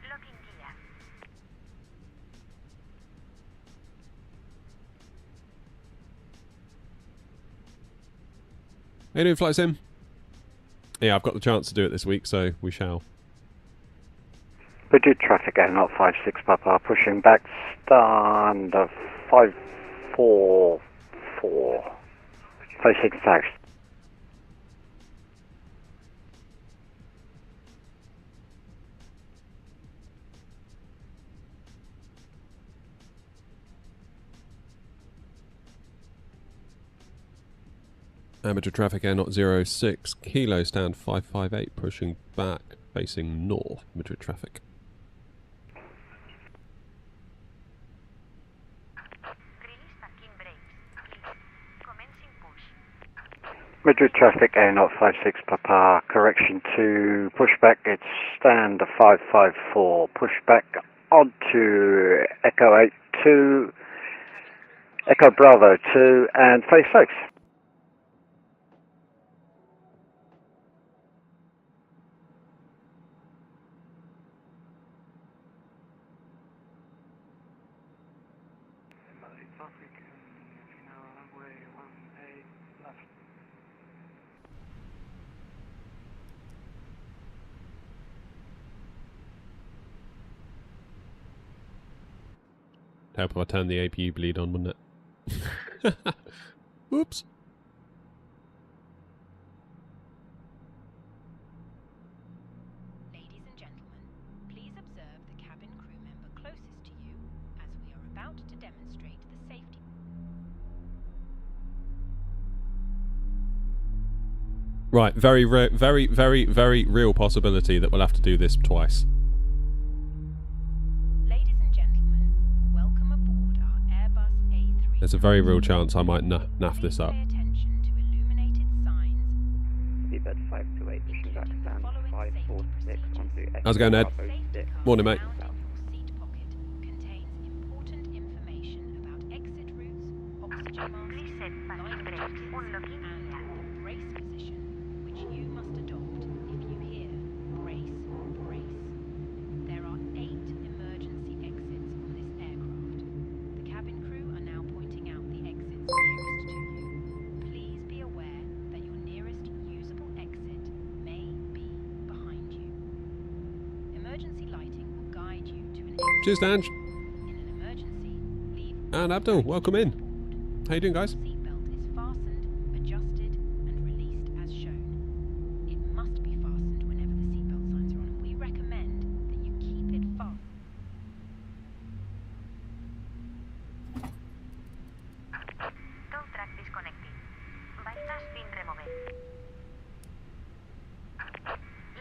Locking gear. How you doing, Flight Sim? Yeah, I've got the chance to do it this week, so we shall. Madrid traffic airline 56 Papa pushing back stand 544 facing south. Amateur traffic air not 06, kilo stand 558, pushing back, facing north, Madrid traffic. Release parking brakes. Please. Commencing push. Madrid traffic airline 56 Papa correction to pushback. It's stand 554 pushback onto Echo 82, Echo Bravo 2 and face south. Help if I turn the APU bleed on, wouldn't it? Oops. Ladies and gentlemen, please observe the cabin crew member closest to you as we are about to demonstrate the safety. Right, very real possibility that we'll have to do this twice. Ladies and gentlemen, welcome aboard our Airbus A3. There's a very real chance I might naff this up. Pay attention to illuminated signs. Seabed 528, pushing back stand 546 onto Echo How's it going, Ed? Bravo 6. Morning, mate. Found in your seat pocket contains important information about exit routes, oxygen masks, Please set parking life brakes. jackets, Unlocking and gear. the brace position, which you must adopt if you hear brace, brace. There are 8 emergency exits on this aircraft. The cabin crew are now pointing out the exits nearest to you. Please be aware that your nearest usable exit may be behind you. Emergency lighting will guide you to an exit. Cheers, Danj. In an emergency, leave And Abdul, welcome in. How you doing, guys? seatbelt is fastened, adjusted, and released as shown. It must be fastened whenever the seatbelt signs are on, and we recommend that you keep it fastened. Tow track disconnected. Bypass pin removed.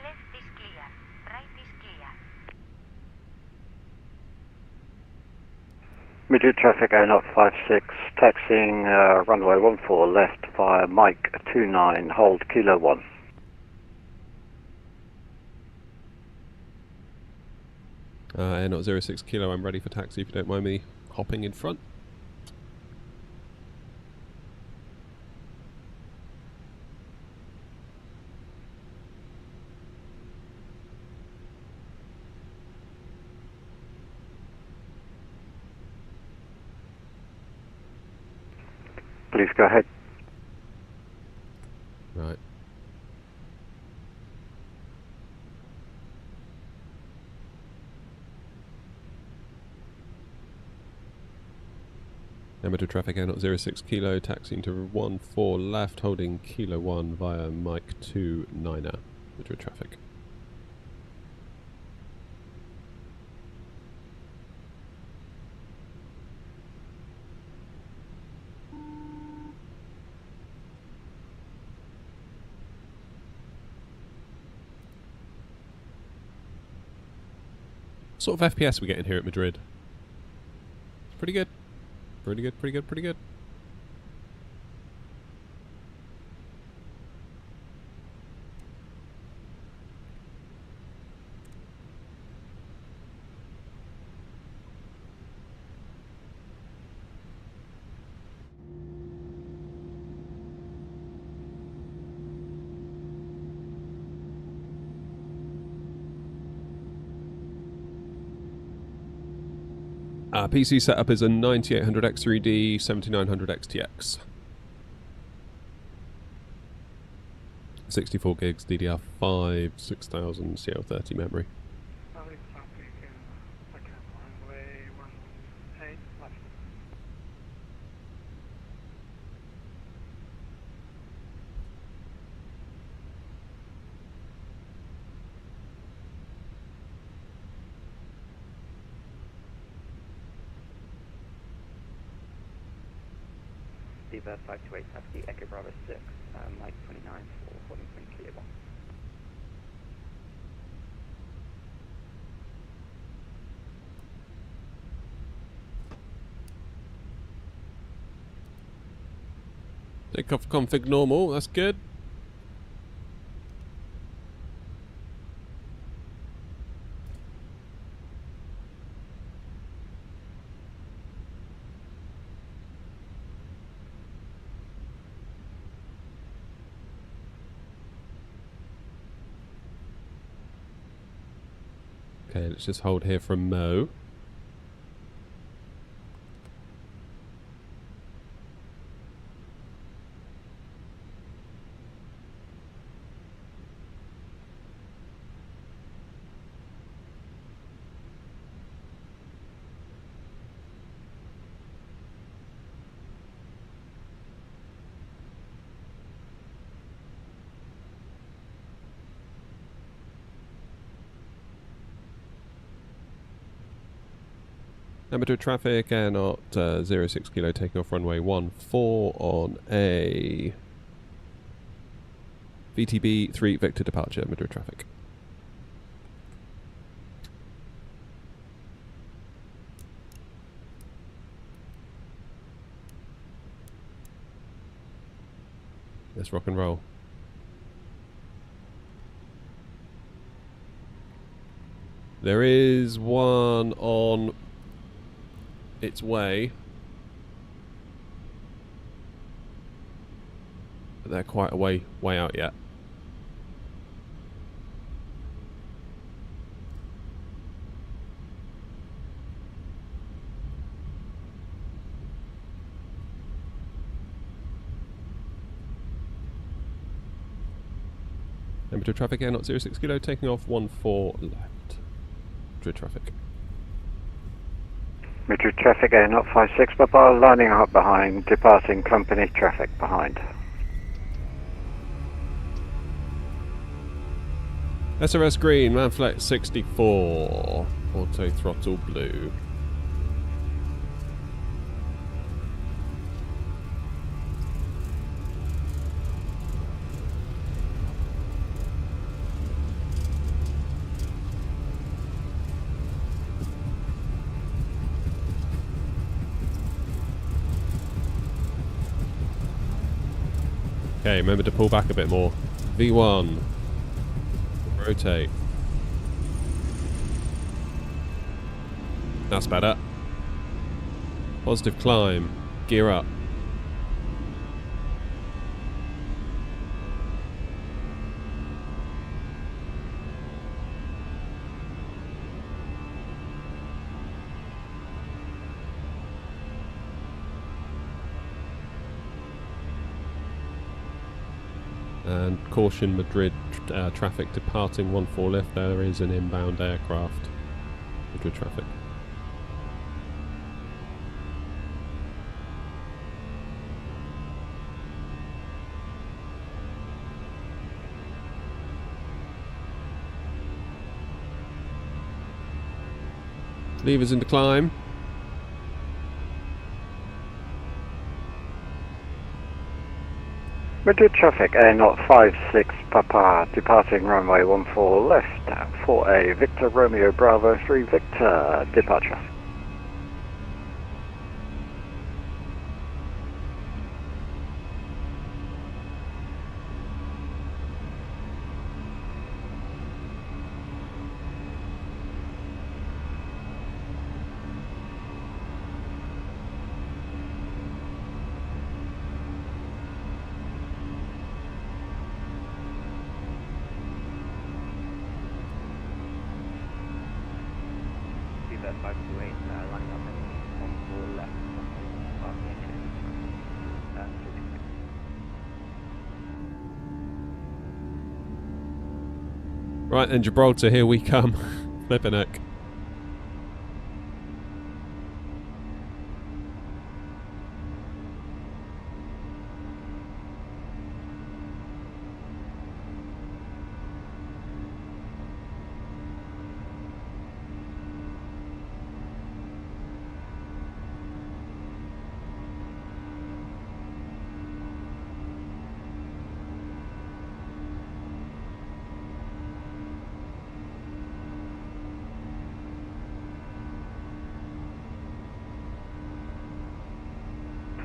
Left is clear. Right is clear. Madrid traffic airline 56 taxiing runway 14 left via Mike 29 hold kilo 1. Air not 06 kilo, I'm ready for taxi if you don't mind me hopping in front. Please go ahead. Right. Amateur traffic air not 06 kilo, taxiing to 14 left, holding kilo 1 via Mike 29er. Madrid traffic. What sort of FPS we getting here at Madrid? It's pretty good. Pretty good, pretty good, pretty good. PC setup is a 9800X3D 7900XTX. 64 gigs DDR5 6000 CL30 memory. Public traffic in runway 18 left. Beaver 528 Taxi, Echo Bravo 6, Mike 29 for holding point clearable. Take off config normal, that's good. Okay, let's just hold here from Mo. Amateur traffic, air not 06 kilo taking off runway 14 on a VTB 3 Victor departure, Madrid traffic. Let's rock and roll. There is one on its way, but they're quite a way out yet. Temperature traffic air not 06 kilo taking off 14 left. Madrid traffic. Madrid traffic air not 56 Papa, lining up behind, departing company traffic behind. SRS green, Manflex 64, auto throttle blue. Okay, remember to pull back a bit more. V1. Rotate. That's better. Positive climb. Gear up. And caution Madrid traffic departing 14 left. There is an inbound aircraft. Madrid traffic. Levers into climb. Madrid traffic, Air 056 Papa, departing runway 14 left, for a Victor Romeo Bravo 3 Victor, departure. Viva 528, lining up on 4 left, passing into Right then, Gibraltar, here we come. Flippin' heck.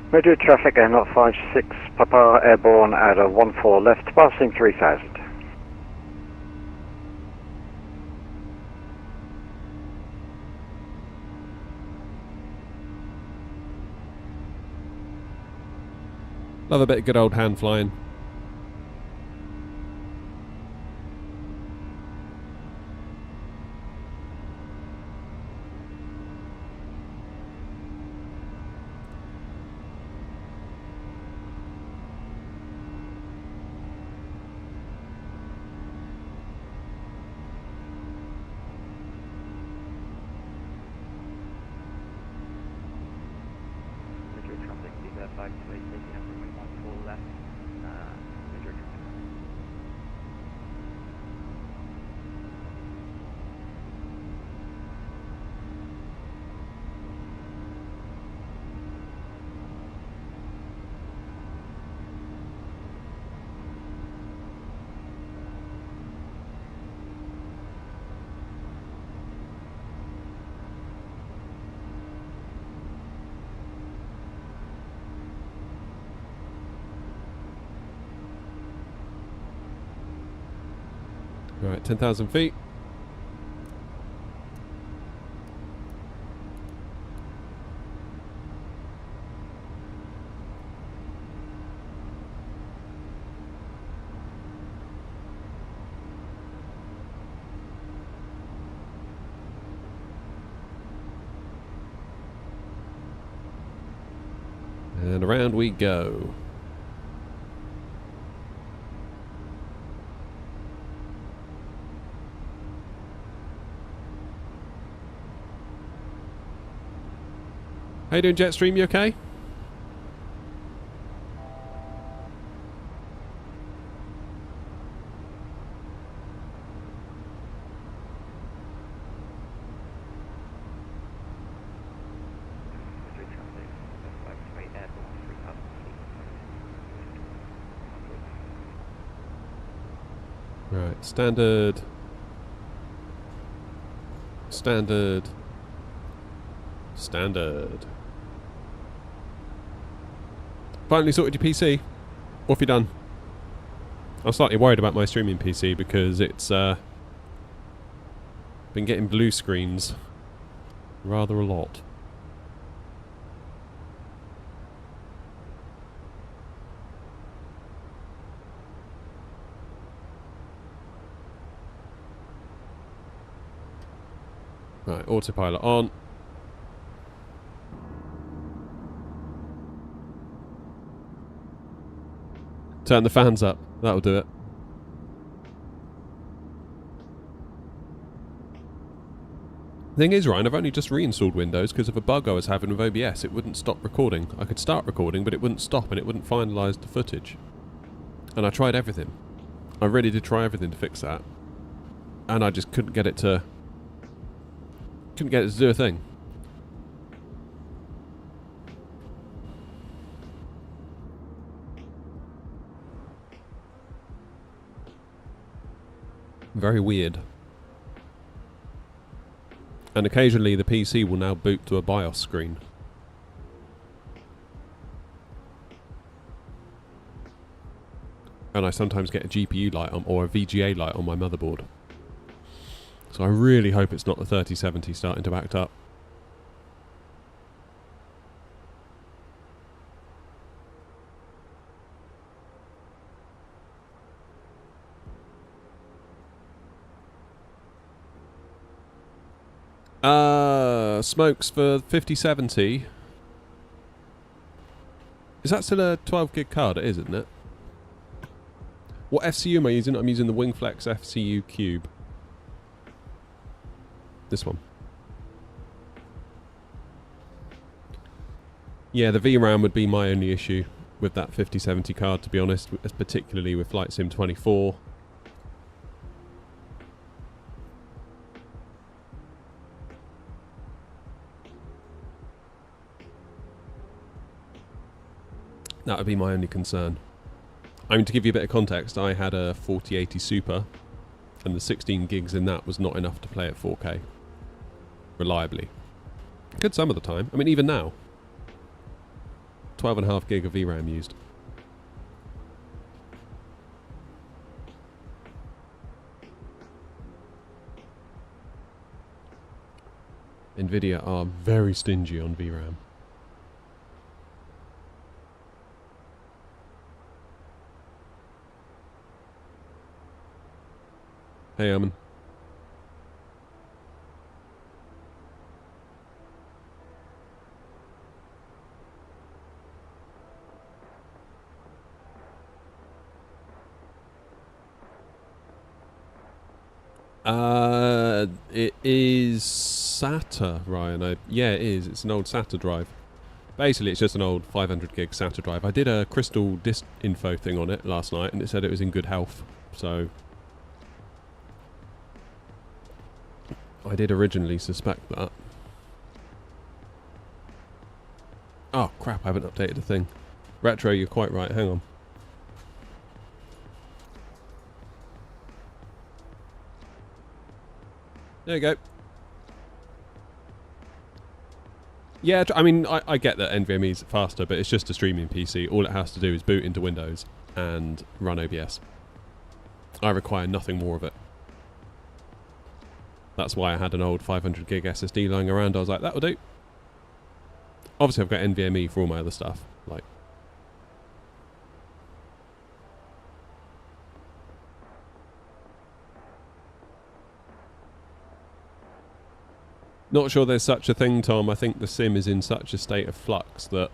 Madrid traffic, Air 056 Papa, airborne at a 14 left, passing 3000. Love a bit of good old hand flying. Madrid traffic, Viva 528, taking up runway 14 left, Madrid traffic. Right, 10,000 feet. And around we go. How you doing, Jetstream? You okay? Madrid traffic, Viva 528, airborne 3000 feet. Right, standard. Standard. Standard. Finally sorted your PC. What have you done? I'm slightly worried about my streaming PC because it's been getting blue screens rather a lot. Right, autopilot on. Turn the fans up. That'll do it. Thing is, Ryan, I've only just reinstalled Windows because of a bug I was having with OBS. It wouldn't stop recording. I could start recording, but it wouldn't stop and it wouldn't finalise the footage. And I tried everything. I really did try everything to fix that. And I just couldn't get it to do a thing. Very weird. And occasionally the PC will now boot to a BIOS screen. And I sometimes get a GPU light on, or a VGA light on my motherboard. So I really hope it's not the 3070 starting to act up. Smokes for 5070. Is that still a 12 gig card? It is, isn't it? What FCU am I using? I'm using the Wingflex FCU Cube. This one. Yeah, the VRAM would be my only issue with that 5070 card, to be honest, particularly with Flight Sim 24. That would be my only concern. I mean, to give you a bit of context, I had a 4080 Super, and the 16 gigs in that was not enough to play at 4K. Reliably. Could some of the time. I mean, even now. 12.5 gig of VRAM used. Nvidia are very stingy on VRAM. Hey, Amin. It is SATA, Ryan. Yeah, it is. It's an old SATA drive. Basically, it's just an old 500 gig SATA drive. I did a crystal disk info thing on it last night, and it said it was in good health. So I did originally suspect that. Oh crap, I haven't updated a thing. Retro, you're quite right, hang on. There you go. Yeah, I mean, I get that NVMe is faster, but it's just a streaming PC. All it has to do is boot into Windows and run OBS. I require nothing more of it. That's why I had an old 500 gig SSD lying around. I was like, that'll do. Obviously, I've got NVMe for all my other stuff. Like, not sure there's such a thing, Tom. I think the sim is in such a state of flux that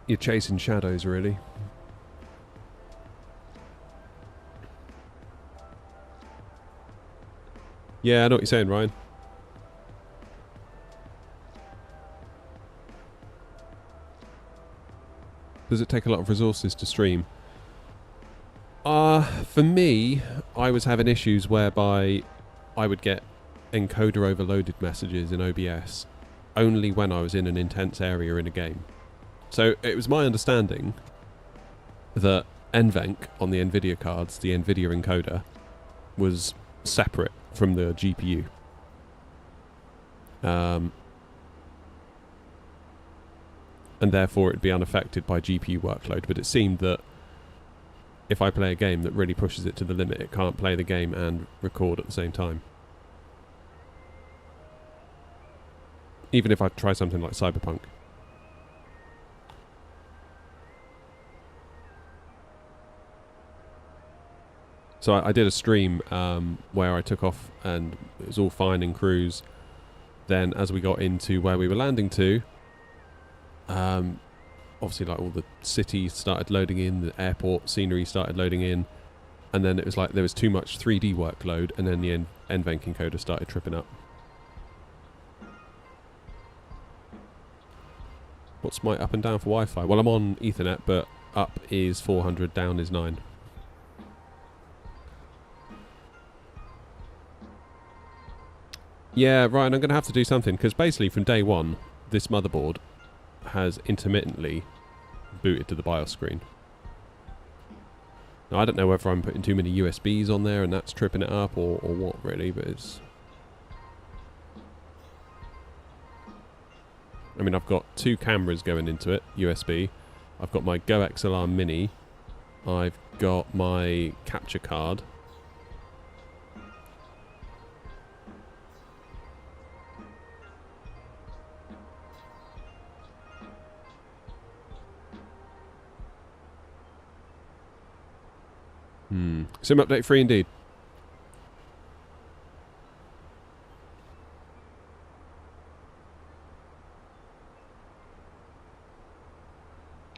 you're chasing shadows, really. Yeah, I know what you're saying, Ryan. Does it take a lot of resources to stream? For me, I was having issues whereby I would get encoder overloaded messages in OBS only when I was in an intense area in a game. So it was my understanding that NVENC on the NVIDIA cards, the NVIDIA encoder, was separate from the GPU. And therefore it'd be unaffected by GPU workload, but it seemed that if I play a game that really pushes it to the limit, it can't play the game and record at the same time. Even if I try something like Cyberpunk. So I did a stream where I took off and it was all fine in cruise. Then as we got into where we were landing to, obviously like all the cities started loading in, the airport scenery started loading in, and then it was like there was too much 3D workload, and then the NVENC encoder started tripping up. What's my up and down for Wi-Fi? Well, I'm on Ethernet, but up is 400, down is 9. Yeah, Ryan, I'm going to have to do something, because basically from day one, this motherboard has intermittently booted to the BIOS screen. Now, I don't know whether I'm putting too many USBs on there and that's tripping it up or what really, but it's... I mean, I've got 2 cameras going into it, USB. I've got my Go XLR Mini. I've got my capture card. Sim update 3 indeed.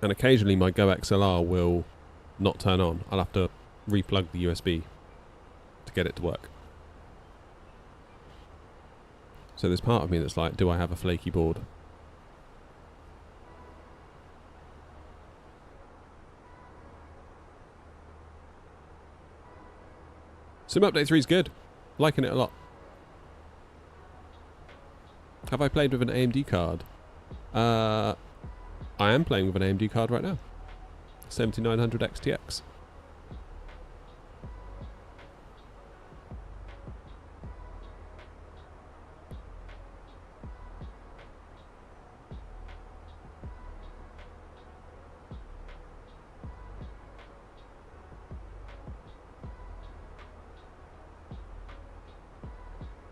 And occasionally my Go XLR will not turn on. I'll have to replug the USB to get it to work. So there's part of me that's like, do I have a flaky board? Sim Update 3 is good. Liking it a lot. Have I played with an AMD card? I am playing with an AMD card right now. 7900 XTX.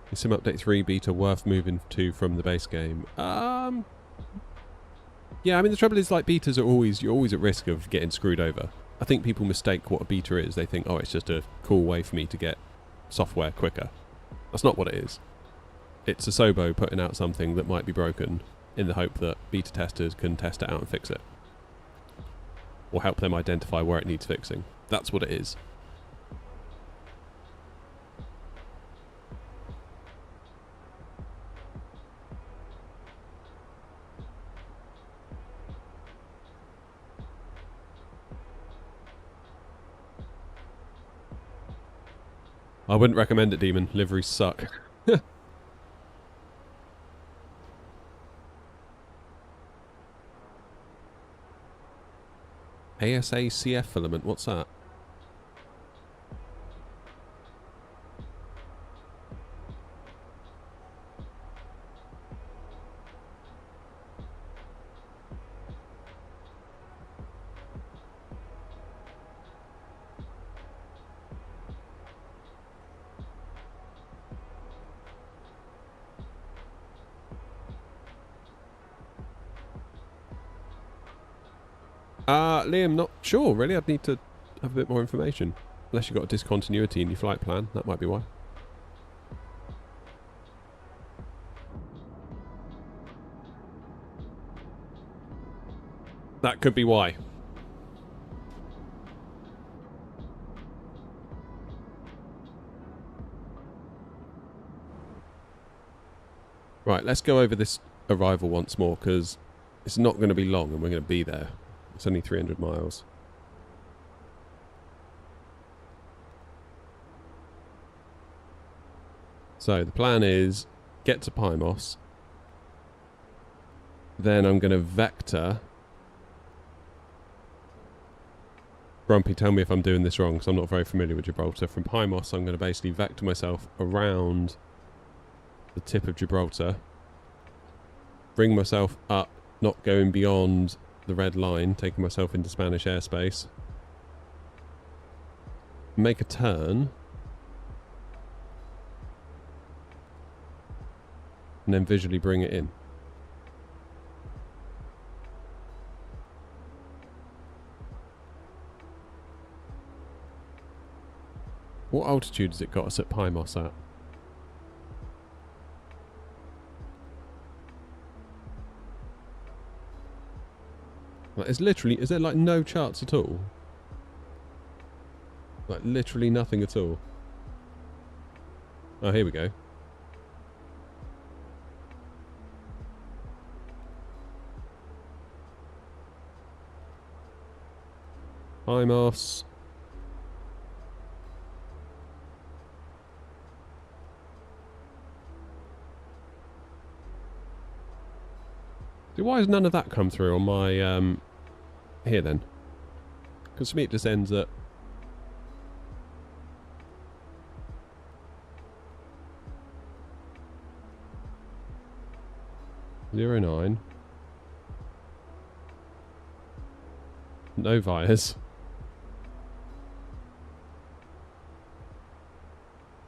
Is Sim Update 3 beta worth moving to from the base game? Yeah, I mean the trouble is like betas are always, you're always at risk of getting screwed over. I think people mistake what a beta is. They think, oh, it's just a cool way for me to get software quicker. That's not what it is. It's a Sobo putting out something that might be broken in the hope that beta testers can test it out and fix it. Or help them identify where it needs fixing. That's what it is. I wouldn't recommend it, Demon. Liveries suck. ASA CF filament, what's that? Liam, not sure, really. I'd need to have a bit more information. Unless you've got a discontinuity in your flight plan, that might be why. That could be why. Right, let's go over this arrival once more, because it's not going to be long and we're going to be there. It's only 300 miles. So the plan is get to Pymos. Then I'm going to vector. Grumpy, tell me if I'm doing this wrong, because I'm not very familiar with Gibraltar. From Pymos, I'm going to basically vector myself around the tip of Gibraltar. Bring myself up, not going beyond the red line, taking myself into Spanish airspace. Make a turn. And then visually bring it in. What altitude has it got us at Pymos at? Like, there's literally, is there like no charts at all? Like literally nothing at all. Oh, here we go. Pymos. Why has none of that come through on my here then? Because for me it just ends at 09. No Vias.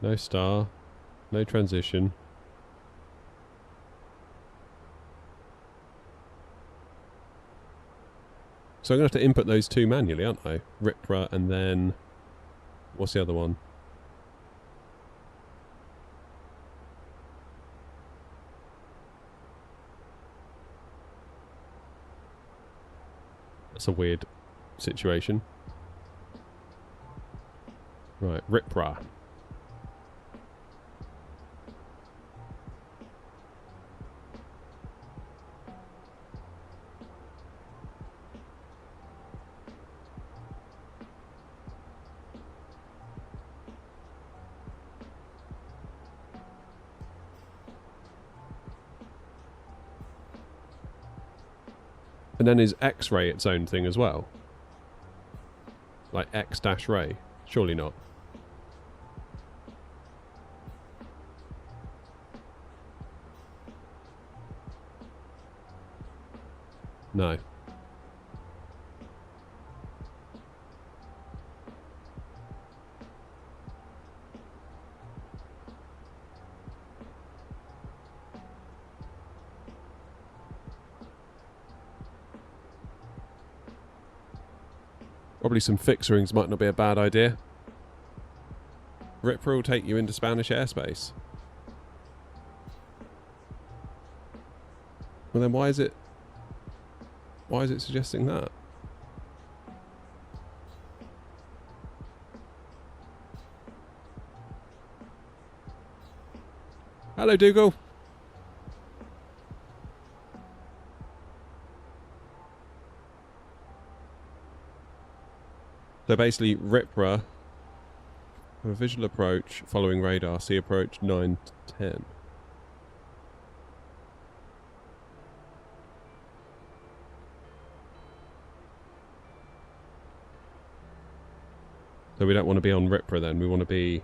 No star. No transition. So I'm going to have to input those two manually, aren't I? RIPRA and then... What's the other one? That's a weird situation. Right, RIPRA. And then is X-ray its own thing as well? Like X-ray? Surely not. No. Probably some fixed rings might not be a bad idea. RIPRA will take you into Spanish airspace. Well then why is it suggesting that? Hello Dougal. So basically, RIPRA, a visual approach following radar, see approach 9 to 10. So we don't want to be on RIPRA then, we want to be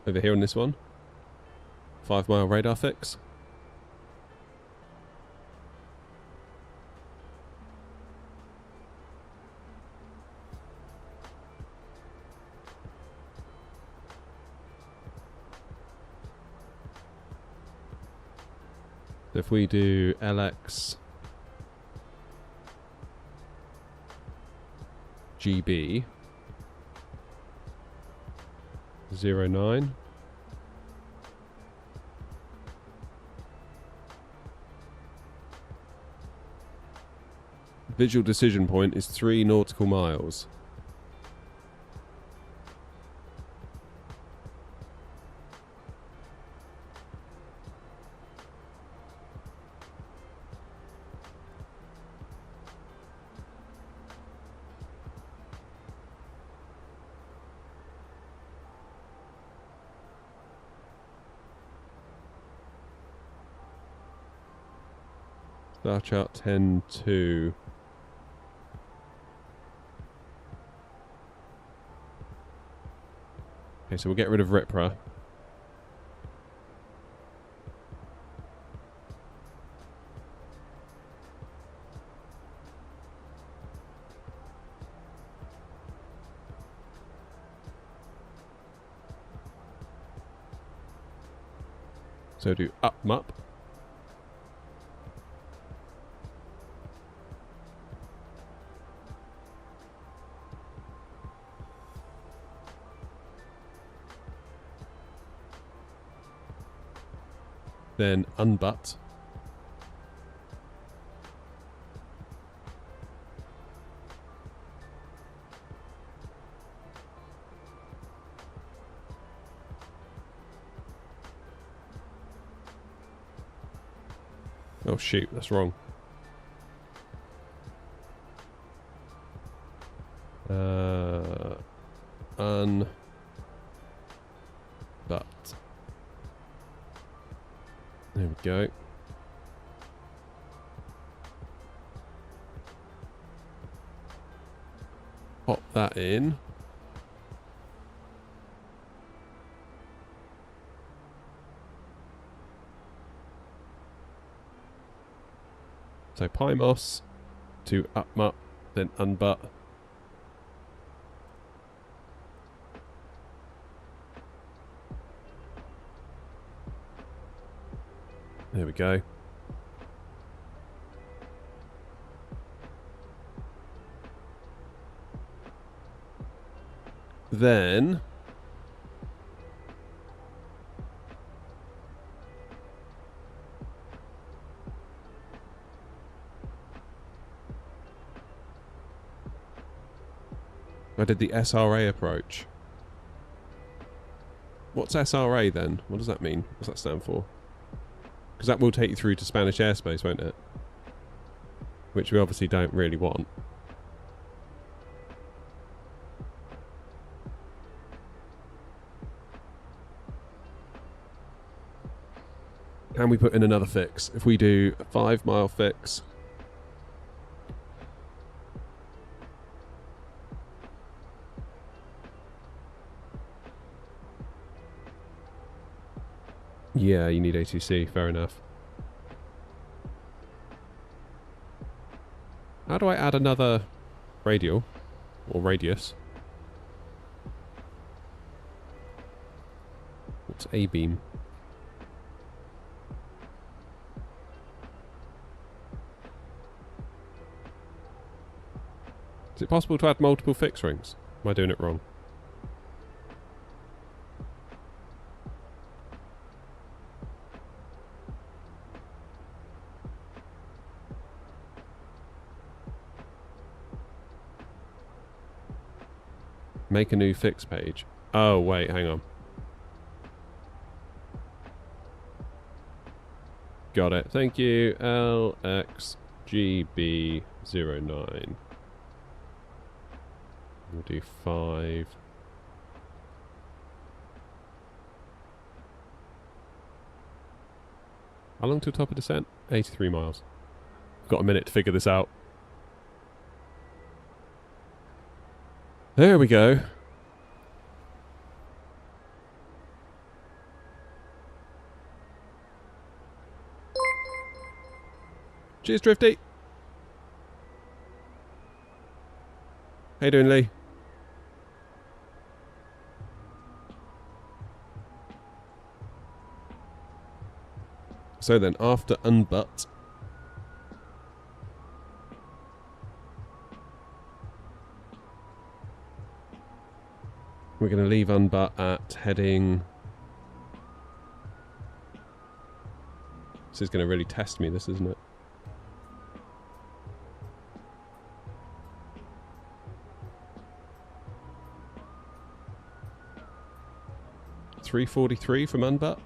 over here on this one. 5 mile radar fix. If we do LX GB 09, visual decision point is 3 nautical miles. Star chart 10-2. Okay, so we'll get rid of RIPRA. So do up. Then unbutt. Oh shoot, that's wrong. Unbutt. There we go. Pop that in. So Pymos to upmut, then unbutt. There we go. Then I did the SRA approach. What's SRA then? What does that mean? What's that stand for? Because that will take you through to Spanish airspace, won't it? Which we obviously don't really want. Can we put in another fix? If we do a 5 mile fix. Yeah, you need ATC, fair enough. How do I add another radial? Or radius? What's A-beam? Is it possible to add multiple fix rings? Am I doing it wrong? Make a new fix page. Oh, wait, hang on. Got it. Thank you. LXGB09. We'll do 5. How long till top of descent? 83 miles. Got a minute to figure this out. There we go. Cheers, Drifty. How you doing, Lee? So then, after unbutt, we're going to leave unbutt at heading. This is going to really test me, this, isn't it? $343 from unbutt.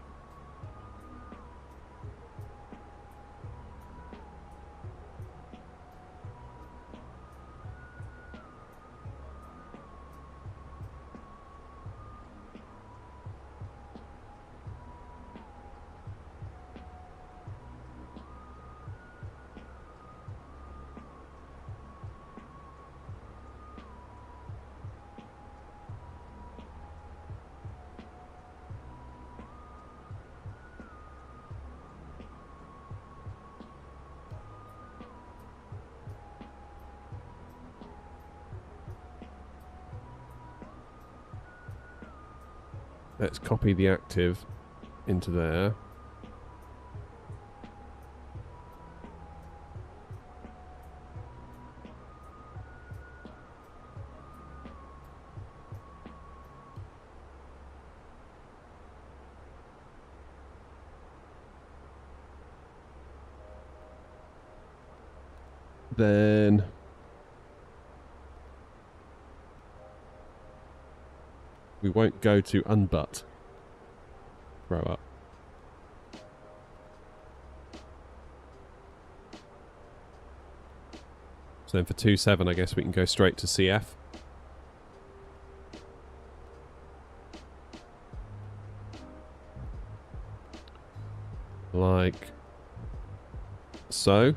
Let's copy the active into there. Then we won't go to unbutt. Grow up. So then for 2.7, I guess we can go straight to CF. Like so.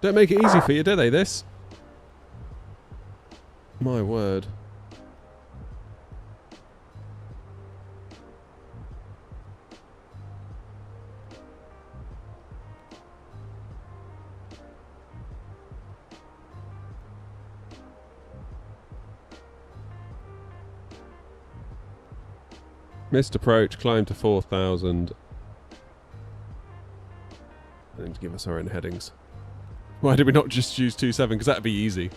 Don't make it easy for you, do they, this? My word. Missed approach, climb to 4,000. I need to give us our own headings. Why did we not just choose 27? Because that'd be easy.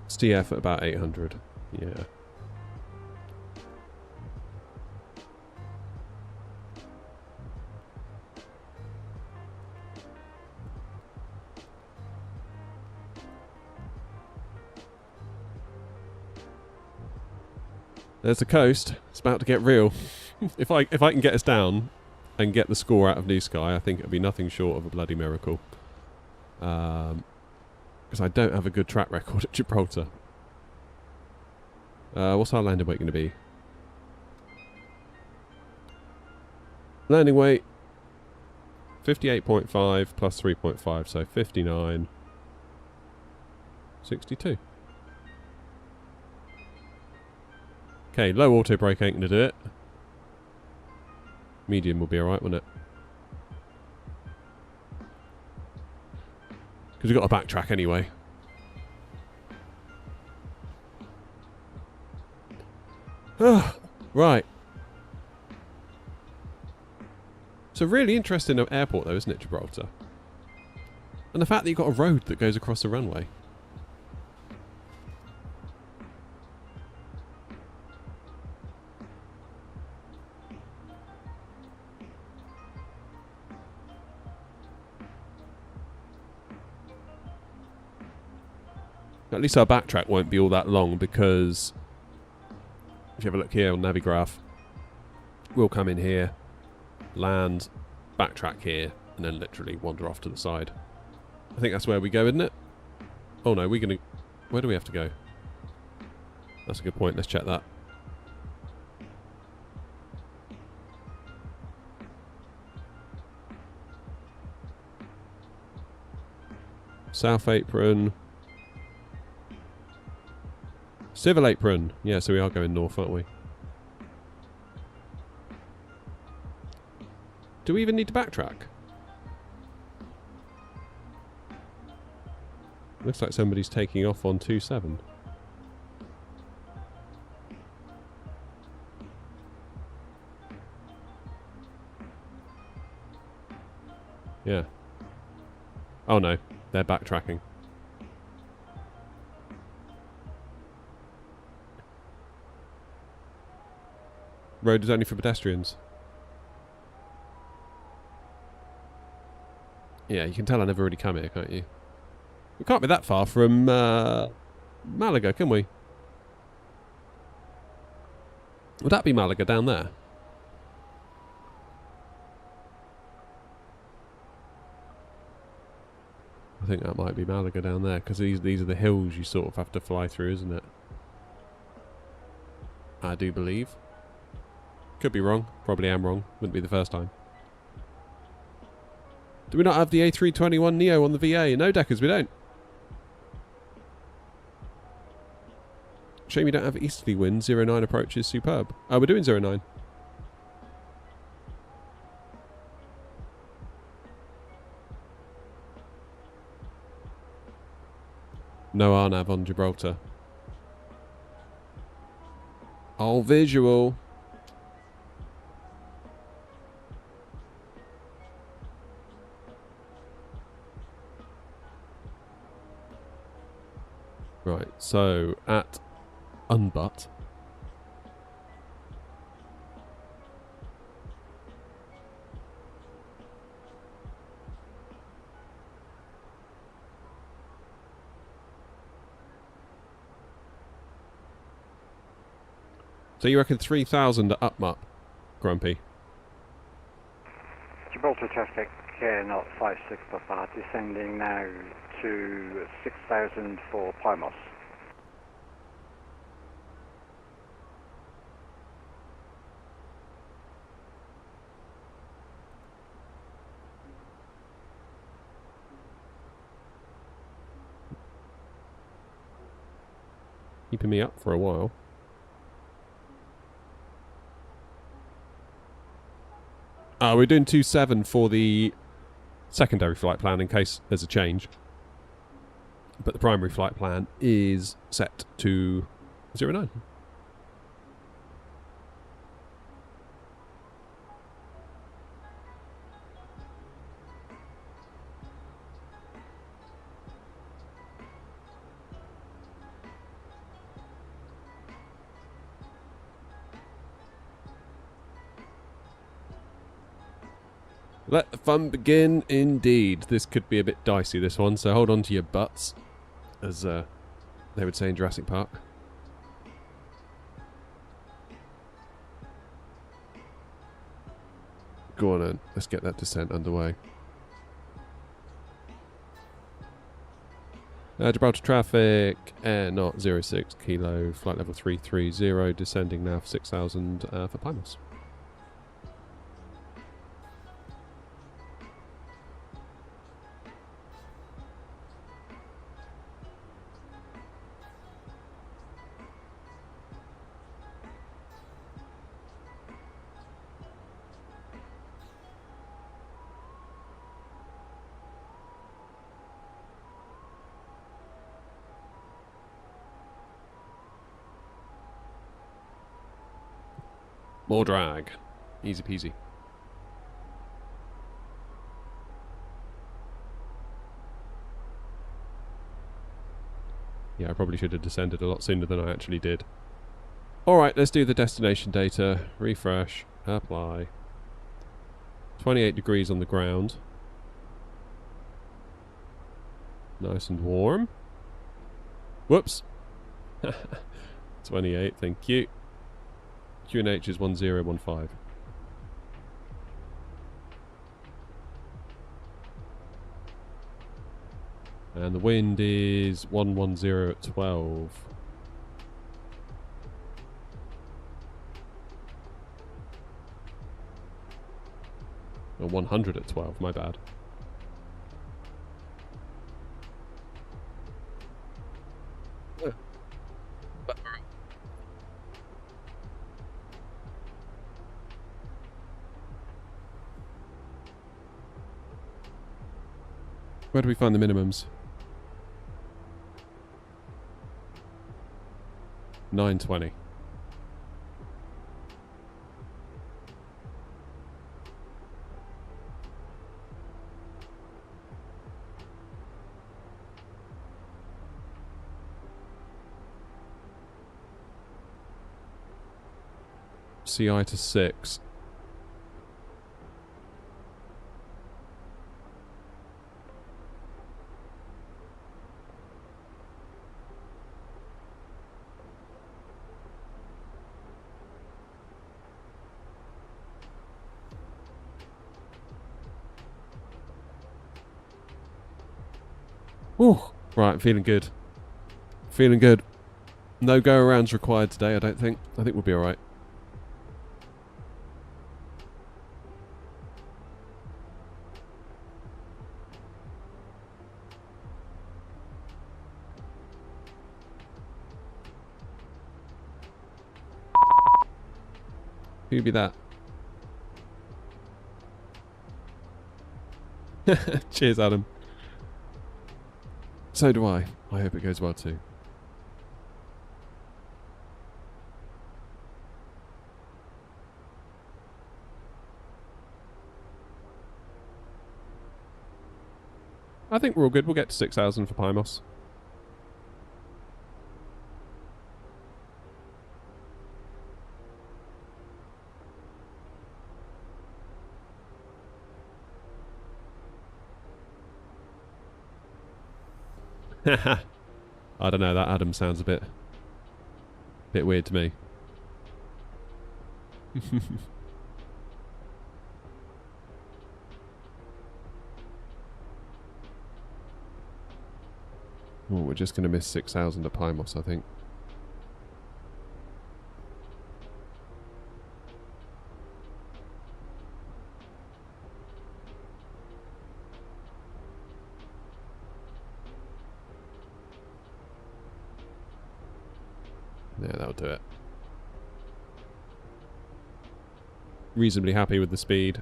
STF at about 800. Yeah. There's the coast. It's about to get real. if I can get us down and get the score out of New Sky, I think it'll be nothing short of a bloody miracle. Because I don't have a good track record at Gibraltar. What's our landing weight going to be? Landing weight 58.5 plus 3.5, so 59.62. Okay, low auto brake ain't going to do it. Medium will be alright, won't it? Because we've got a backtrack anyway. Right. It's a really interesting airport though, isn't it, Gibraltar? And the fact that you've got a road that goes across the runway. At least our backtrack won't be all that long because if you have a look here on Navigraph, we'll come in here, land, backtrack here, and then literally wander off to the side. I think that's where we go, isn't it? Oh no, we're gonna... Where do we have to go? That's a good point, let's check that. South apron. Civil apron. Yeah, so we are going north, aren't we? Do we even need to backtrack? Looks like somebody's taking off on 27. Yeah. Oh no, they're backtracking. Road is only for pedestrians. Yeah, you can tell I never really come here, can't you? We can't be that far from Malaga, can we? Would that be Malaga down there? I think that might be Malaga down there, because these are the hills you sort of have to fly through, isn't it? I do believe. Could be wrong. Probably am wrong. Wouldn't be the first time. Do we not have the A321neo on the VA? No, Deckers, we don't. Shame you don't have easterly wind. 09 approach is superb. Oh, we're doing 09. No RNAV on Gibraltar. All visual. Right, so at Unbutt. So you reckon 3,000 at Upmup, Grumpy? Gibraltar traffic, not 56 per bar, descending now to 6,000 for Plymouth. Keeping me up for a while. We're doing 2.7 for the secondary flight plan in case there's a change. But the primary flight plan is set to 09. Let the fun begin, indeed. This could be a bit dicey, this one, so hold on to your butts, as they would say in Jurassic Park. Go on then, let's get that descent underway. Gibraltar traffic, air not 06 kilo, flight level 330, descending now for 6,000 for Plymouth. More drag. Easy peasy. Yeah, I probably should have descended a lot sooner than I actually did. Alright, let's do the destination data. Refresh. Apply. 28 degrees on the ground. Nice and warm. Whoops. 28, thank you. QNH is 1015. And the wind is 110 at 12. Or 100 at 12, my bad. Where do we find the minimums? 920. CI to 6. Ooh, right, feeling good. Feeling good. No go-arounds required today, I don't think. I think we'll be alright. Who be that? Cheers, Adam. So do I. I hope it goes well too. I think we're all good. We'll get to 6,000 for Plymouth. I don't know, that Adam sounds a bit weird to me. Oh, we're just going to miss 6,000 at Plymouth, I think. Yeah, that'll do it. Reasonably happy with the speed.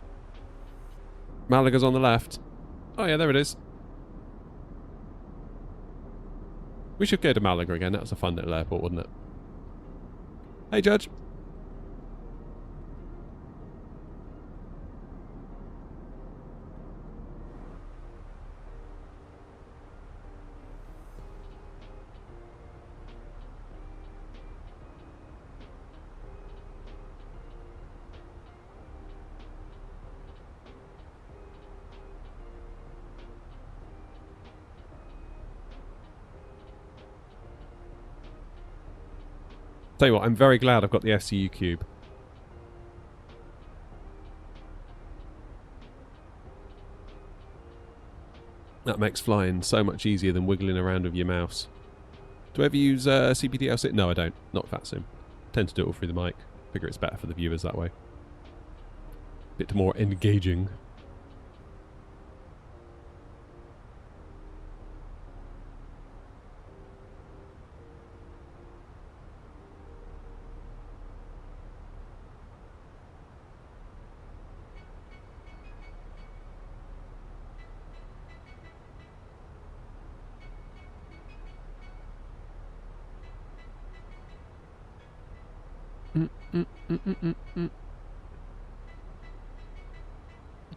Malaga's on the left. Oh yeah, there it is. We should go to Malaga again. That was a fun little airport, wasn't it? Hey, Judge. Tell you what, I'm very glad I've got the FCU cube. That makes flying so much easier than wiggling around with your mouse. Do I ever use CPDL6? No, I don't. Not FatSim. Tend to do it all through the mic. Figure it's better for the viewers that way. Bit more engaging.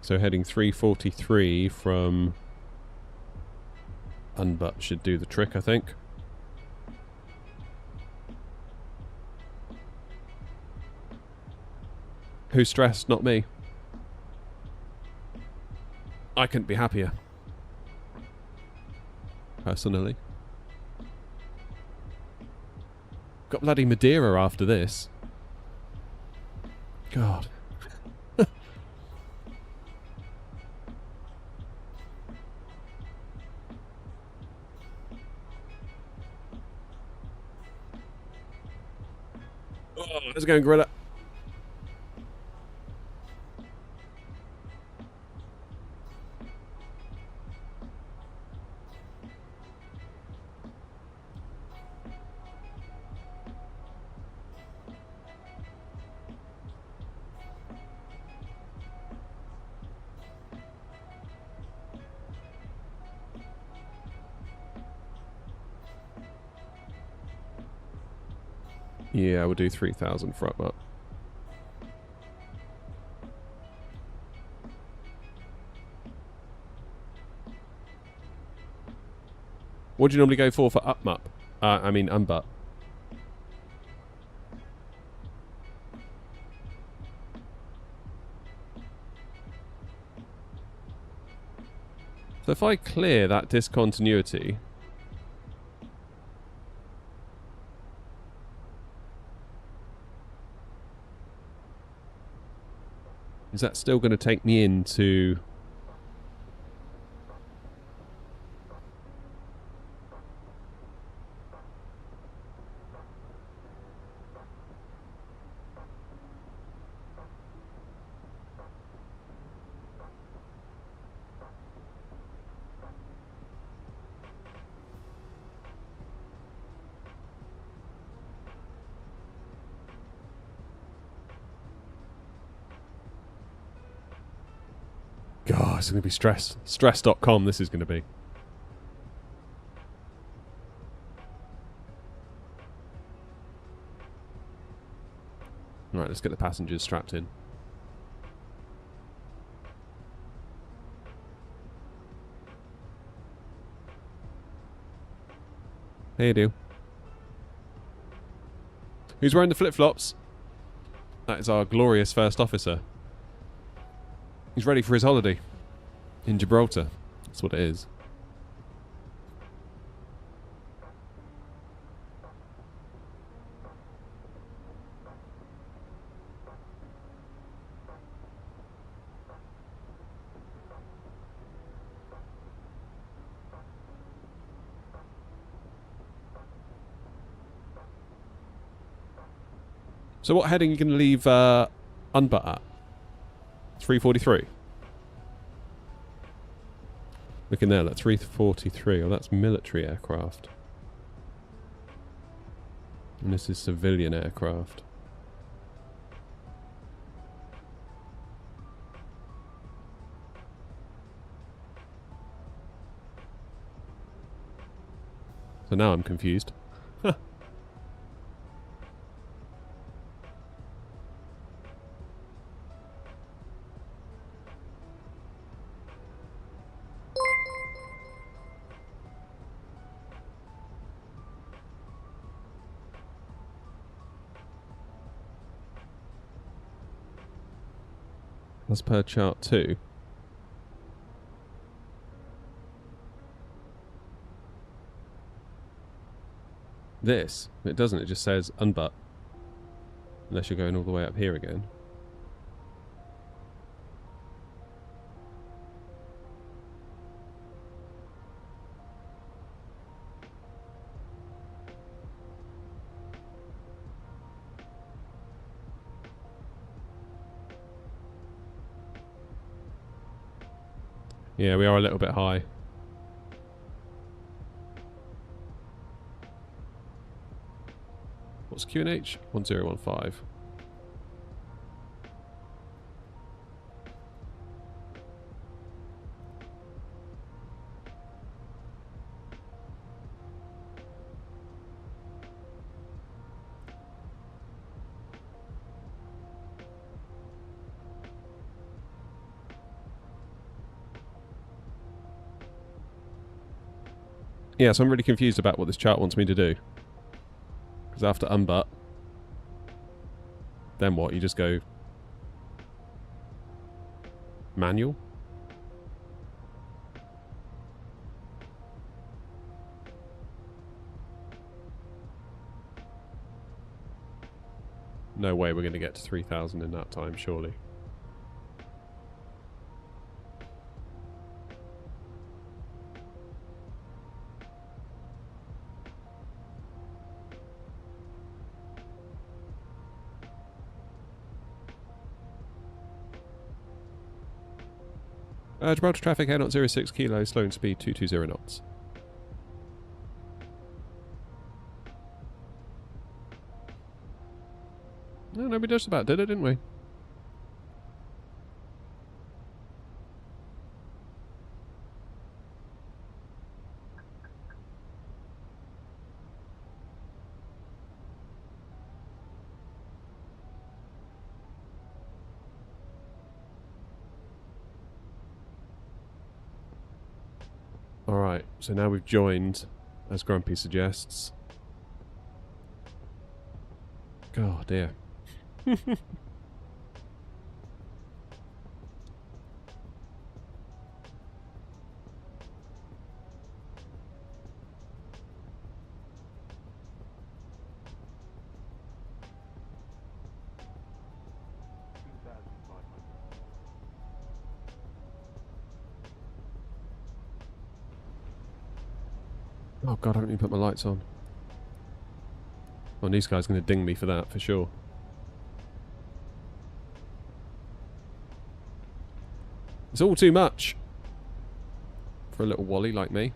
So heading 343 from Unbutt should do the trick, I think. Who's stressed? Not me. I couldn't be happier. Personally. Got bloody Madeira after this. God. Oh, let's go, Gorilla. Yeah, we'll do 3,000 for up. What do you normally go for up? I mean, unbutt. So if I clear that discontinuity... is that still going to take me into... God, it's going to be stress. Stress.com this is going to be. Right, let's get the passengers strapped in. How you do? Who's wearing the flip-flops? That is our glorious first officer. He's ready for his holiday in Gibraltar. That's what it is. So what heading are you going to leave Unbutt at? 343. Looking there, that's 343. Oh, that's military aircraft. And this is civilian aircraft. So now I'm confused. As per chart 2. This, it doesn't, it just says unbutt. Unless you're going all the way up here again. Yeah, we are a little bit high. What's QNH? 1015. Yeah, so I'm really confused about what this chart wants me to do. Because after unbutt, then what? You just go manual? No way we're going to get to 3,000 in that time, surely. Gibraltar traffic, air 06 kilo, slowing speed 220 knots. No, we just about did it, didn't we? Alright, so now we've joined, as Grumpy suggests. God dear. Oh god, I haven't even put my lights on. Well, these guys are going to ding me for that, for sure. It's all too much for a little Wally like me.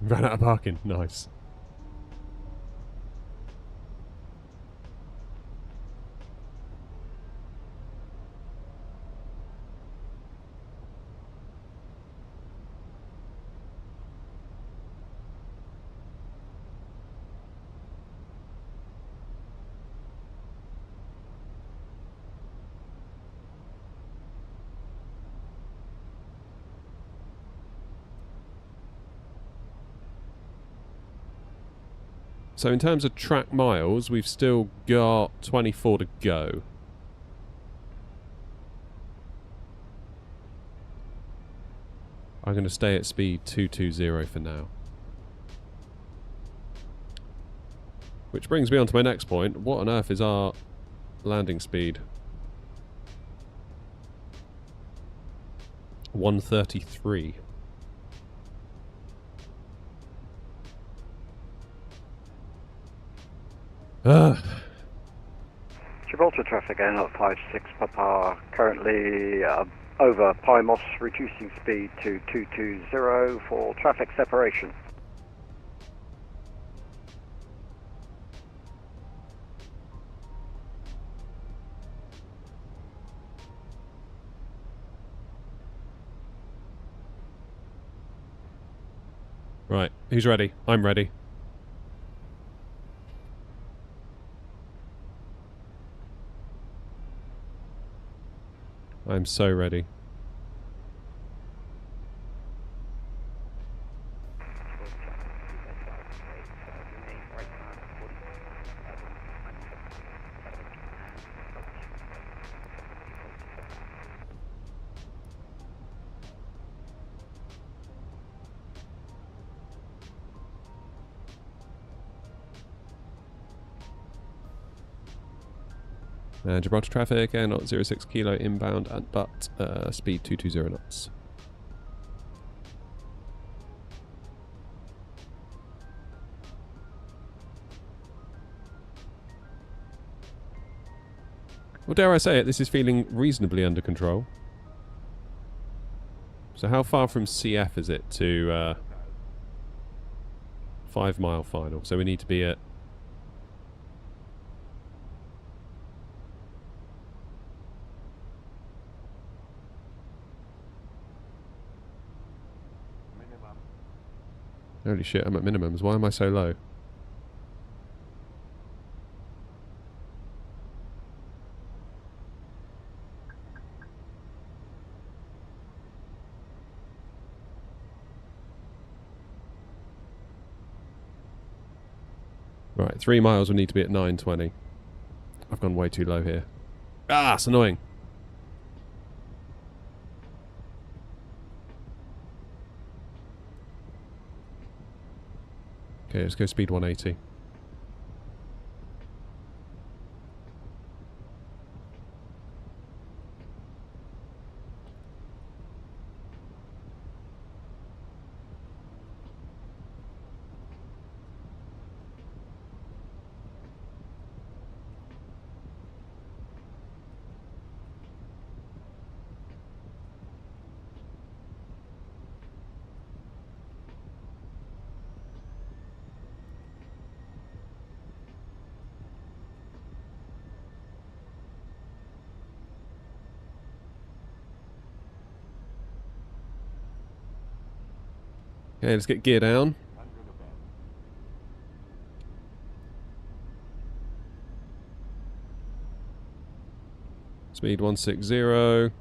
Ran out of parking. Nice. So in terms of track miles, we've still got 24 to go. I'm going to stay at speed 220 for now. Which brings me on to my next point. What on earth is our landing speed? 133. Gibraltar traffic, air 56 Papa, currently over Plymouth, reducing speed to 220 for traffic separation. Right, who's ready? I'm ready. I'm so ready. Gibraltar traffic, air not 06 kilo inbound at but speed 220 knots. Well, dare I say it, this is feeling reasonably under control. So how far from CF is it to 5 mile final? So we need to be at... Holy shit, I'm at minimums. Why am I so low? Right, 3 miles will need to be at 9:20. I've gone way too low here. Ah, it's annoying. Okay, let's go speed 180. Okay, let's get gear down. Speed 160.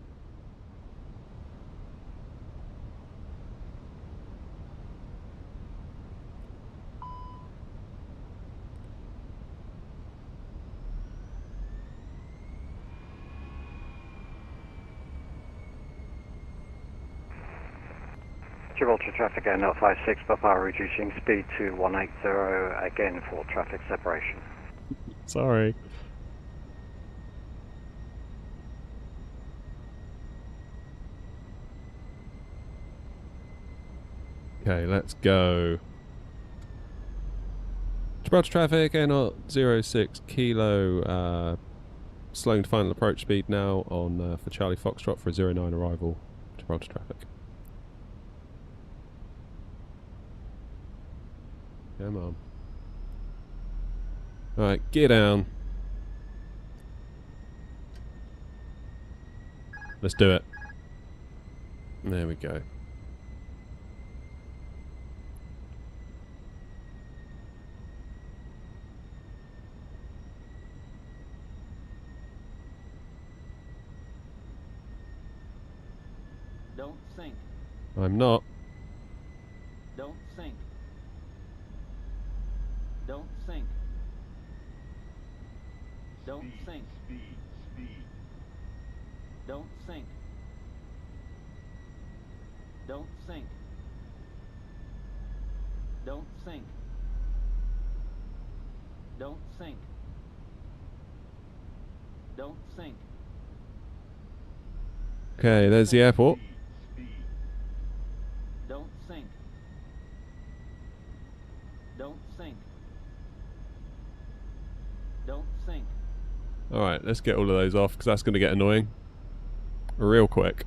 Gibraltar traffic air 056 Papa, reducing speed to 180 again for traffic separation. Sorry. Okay, let's go. Gibraltar traffic, air not 06 kilo, slowing to final approach speed now on for Charlie Foxtrot for a 09 arrival, Gibraltar traffic. Come on. Alright, gear down. Let's do it. There we go. Don't sink. I'm not. Don't sink. Don't sink. Don't sink. Speed. Don't sink. Don't sink. Don't sink. Don't sink. Don't sink. Okay, there's the airport. Don't sink. Don't sink. Don't sink. Alright, let's get all of those off because that's going to get annoying. Real quick.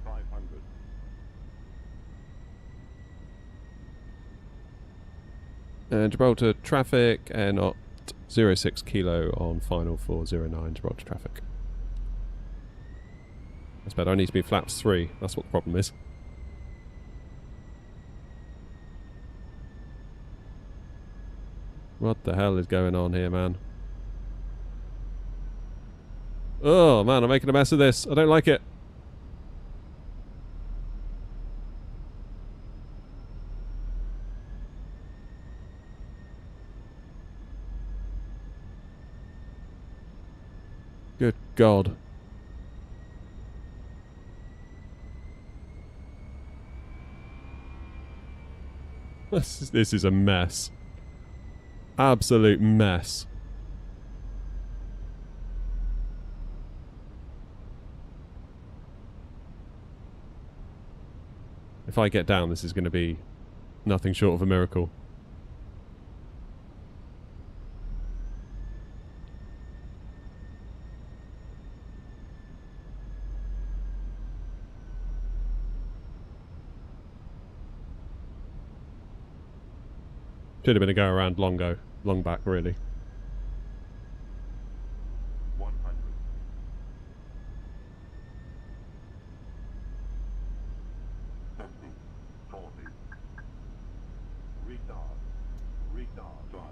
500. Gibraltar traffic, air not 06 kilo on final for 09 Gibraltar traffic. That's better. I need to be flaps 3. That's what the problem is. What the hell is going on here, man? Oh, man, I'm making a mess of this. I don't like it. Good God. This is a mess. Absolute mess. If I get down, this is going to be nothing short of a miracle. Should have been a go around long back, really. 100. 50, 40. Retard, drive.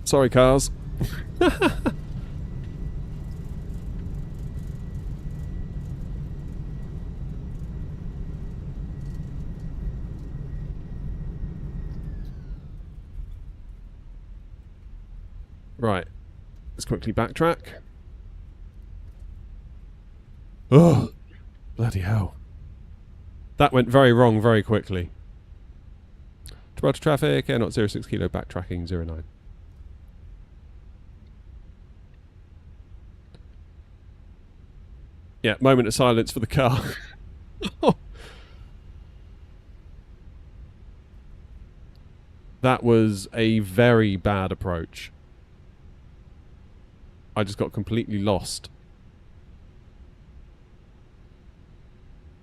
Sorry, cars. Right, let's quickly backtrack. Oh, bloody hell. That went very wrong very quickly. Gibraltar traffic, Air not 06 kilo, backtracking 09. Yeah, moment of silence for the car. That was a very bad approach. I just got completely lost.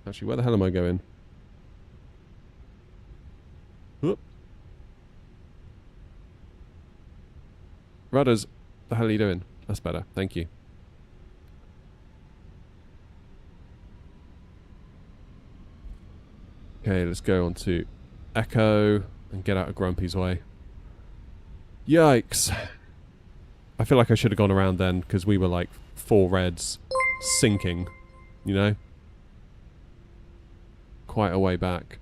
Actually, where the hell am I going? Whoop. Rudders, the hell are you doing? That's better, thank you. Okay, let's go on to Echo and get out of Grumpy's way. Yikes. I feel like I should have gone around then, because we were like 4 reds sinking, you know? Quite a way back.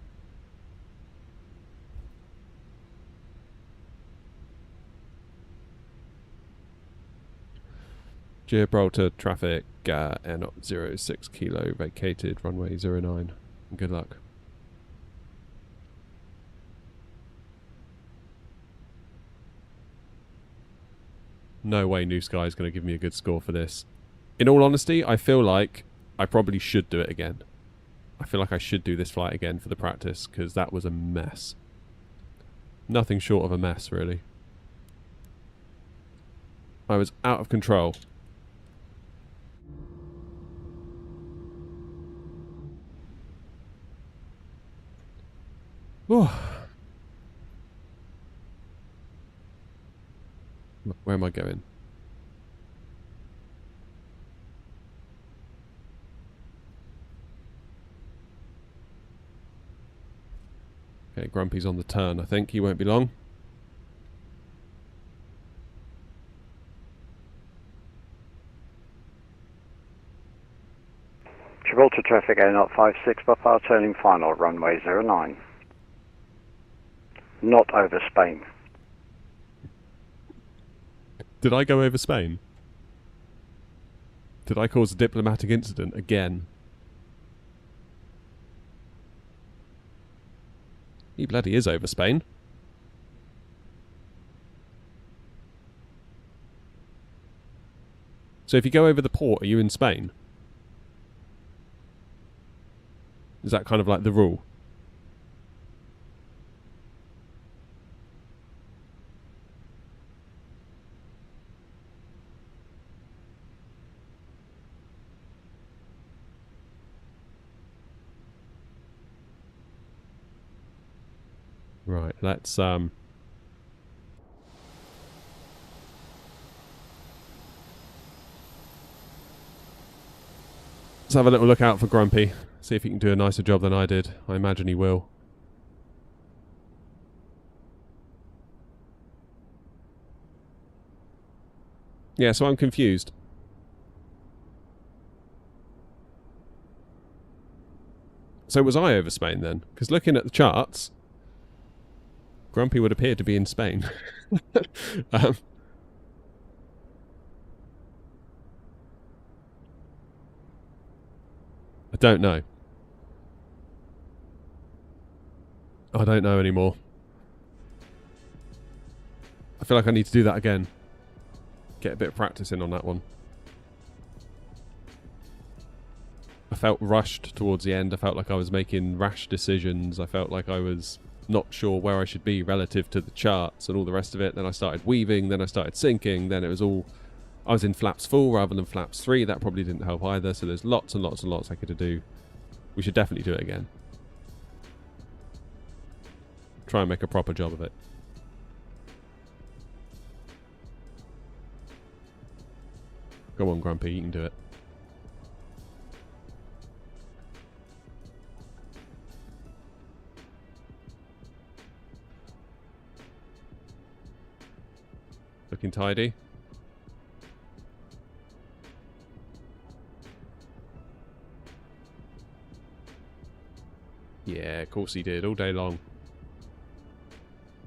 Gibraltar traffic, Air not 06 kilo, vacated, runway 09. Good luck. No way New Sky is going to give me a good score for this. In all honesty, I feel like I probably should do it again. I feel like I should do this flight again for the practice, because that was a mess. Nothing short of a mess, really. I was out of control. Where am I going? Okay, Grumpy's on the turn, I think. He won't be long. Gibraltar traffic Air not 56 Papa, turning final, runway 09. Not over Spain. Did I go over Spain? Did I cause a diplomatic incident again? He bloody is over Spain. So if you go over the port, are you in Spain? Is that kind of like the rule? Right, let's have a little look out for Grumpy. See if he can do a nicer job than I did. I imagine he will. Yeah, so I'm confused. So was I over Spain then? Because looking at the charts, Grumpy would appear to be in Spain. I don't know. I don't know anymore. I feel like I need to do that again. Get a bit of practice in on that one. I felt rushed towards the end. I felt like I was making rash decisions. I felt like I was not sure where I should be relative to the charts and all the rest of it. Then I started weaving, then I started sinking, then it was all... I was in flaps full rather than flaps 3. That probably didn't help either, so there's lots and lots and lots I could do. We should definitely do it again. Try and make a proper job of it. Go on, Grumpy, you can do it. Looking tidy. Yeah, of course he did, all day long.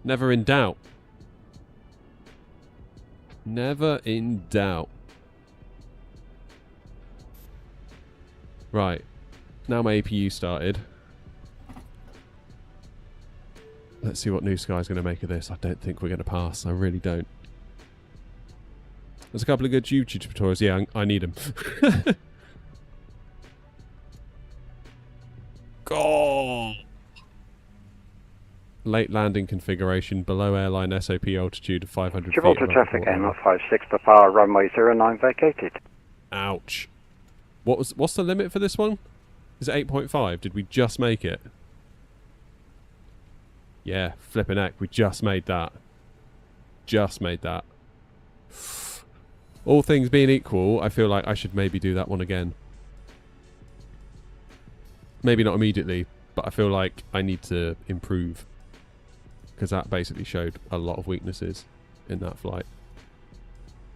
Never in doubt. Never in doubt. Right. Now my APU started. Let's see what New Sky's going to make of this. I don't think we're going to pass. I really don't. There's a couple of good YouTube tutorials. Yeah, I need them. God. Late landing configuration, below airline SOP altitude of 500 Gibraltar feet. traffic M56 Papa, runway 09 vacated. Ouch. What's the limit for this one? Is it 8.5? Did we just make it? Yeah, flipping heck, we just made that. Just made that. All things being equal, I feel like I should maybe do that one again. Maybe not immediately, but I feel like I need to improve. Because that basically showed a lot of weaknesses in that flight.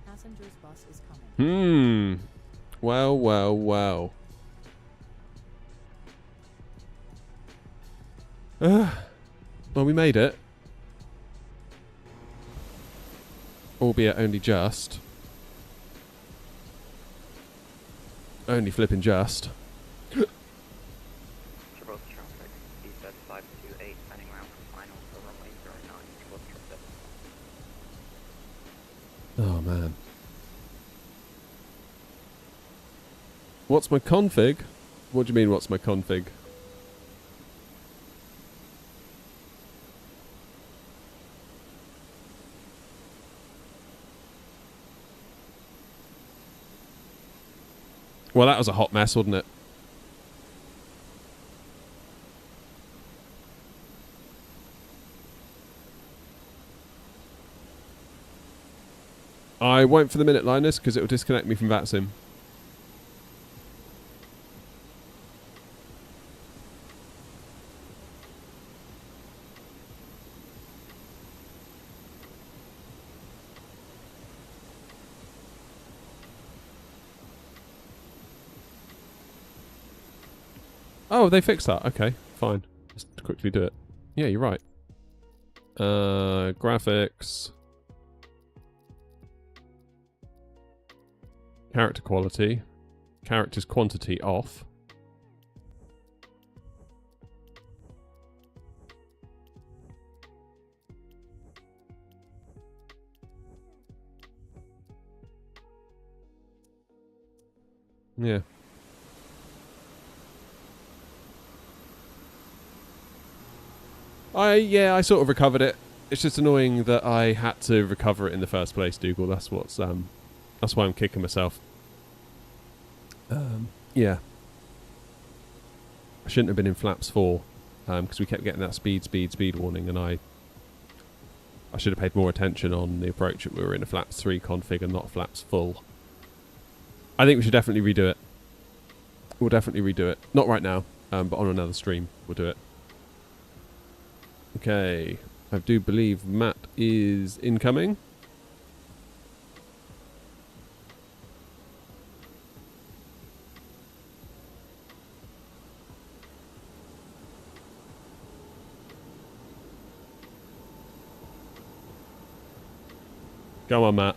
Passenger's bus is coming. Well, well, well. Well, we made it. Albeit only just. Only flipping just. Gibraltar traffic, BZ 528, heading round for final for runway 09, Gibraltar traffic. Oh, man. What's my config? What do you mean, what's my config? Well, that was a hot mess, wasn't it? I won't for the minute, Linus, because it will disconnect me from VATSIM. Oh, they fixed that. Okay, fine. Just quickly do it. Yeah, you're right. Graphics. Character quality. Characters quantity off. Yeah. I sort of recovered it. It's just annoying that I had to recover it in the first place, Dougal. That's why I'm kicking myself. Yeah. I shouldn't have been in flaps 4, because we kept getting that speed warning, and I should have paid more attention on the approach that we were in a flaps 3 config and not flaps full. I think we should definitely redo it. we'll definitely redo it. Not right now, but on another stream we'll do it. Okay, I do believe Matt is incoming. Go on, Matt.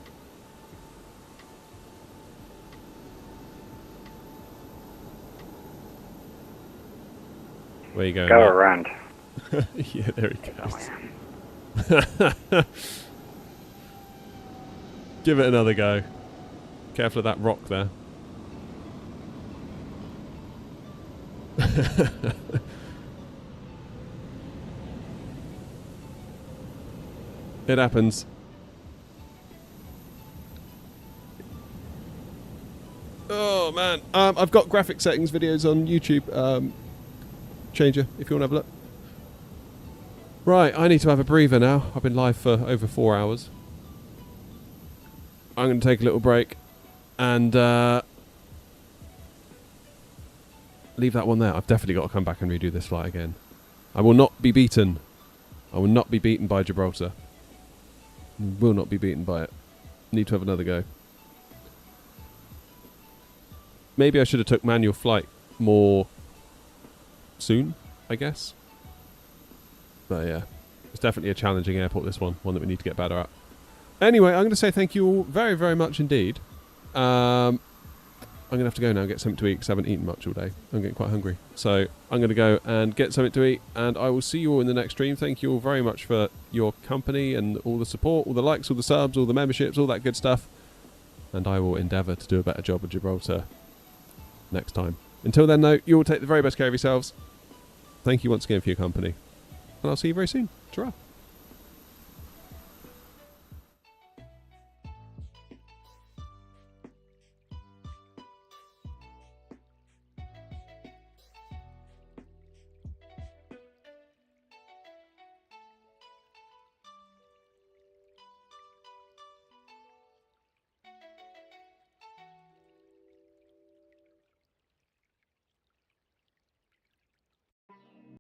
Where you going? Go Matt? around. Yeah, there he goes. Give it another go. Careful of that rock there. It happens. Oh man, I've got graphic settings videos on YouTube. Changer, if you want to have a look. Right, I need to have a breather now. I've been live for over 4 hours. I'm going to take a little break and leave that one there. I've definitely got to come back and redo this flight again. I will not be beaten. I will not be beaten by Gibraltar. Will not be beaten by it. Need to have another go. Maybe I should have took manual flight more soon, I guess. But yeah, it's definitely a challenging airport, this one that we need to get better at. Anyway, I'm going to say thank you all very, very much indeed. I'm going to have to go now and get something to eat because I haven't eaten much all day. I'm getting quite hungry. So I'm going to go and get something to eat, and I will see you all in the next stream. Thank you all very much for your company and all the support, all the likes, all the subs, all the memberships, all that good stuff. And I will endeavour to do a better job of Gibraltar next time. Until then, though, you all take the very best care of yourselves. Thank you once again for your company. And I'll see you very soon. Ta-ra.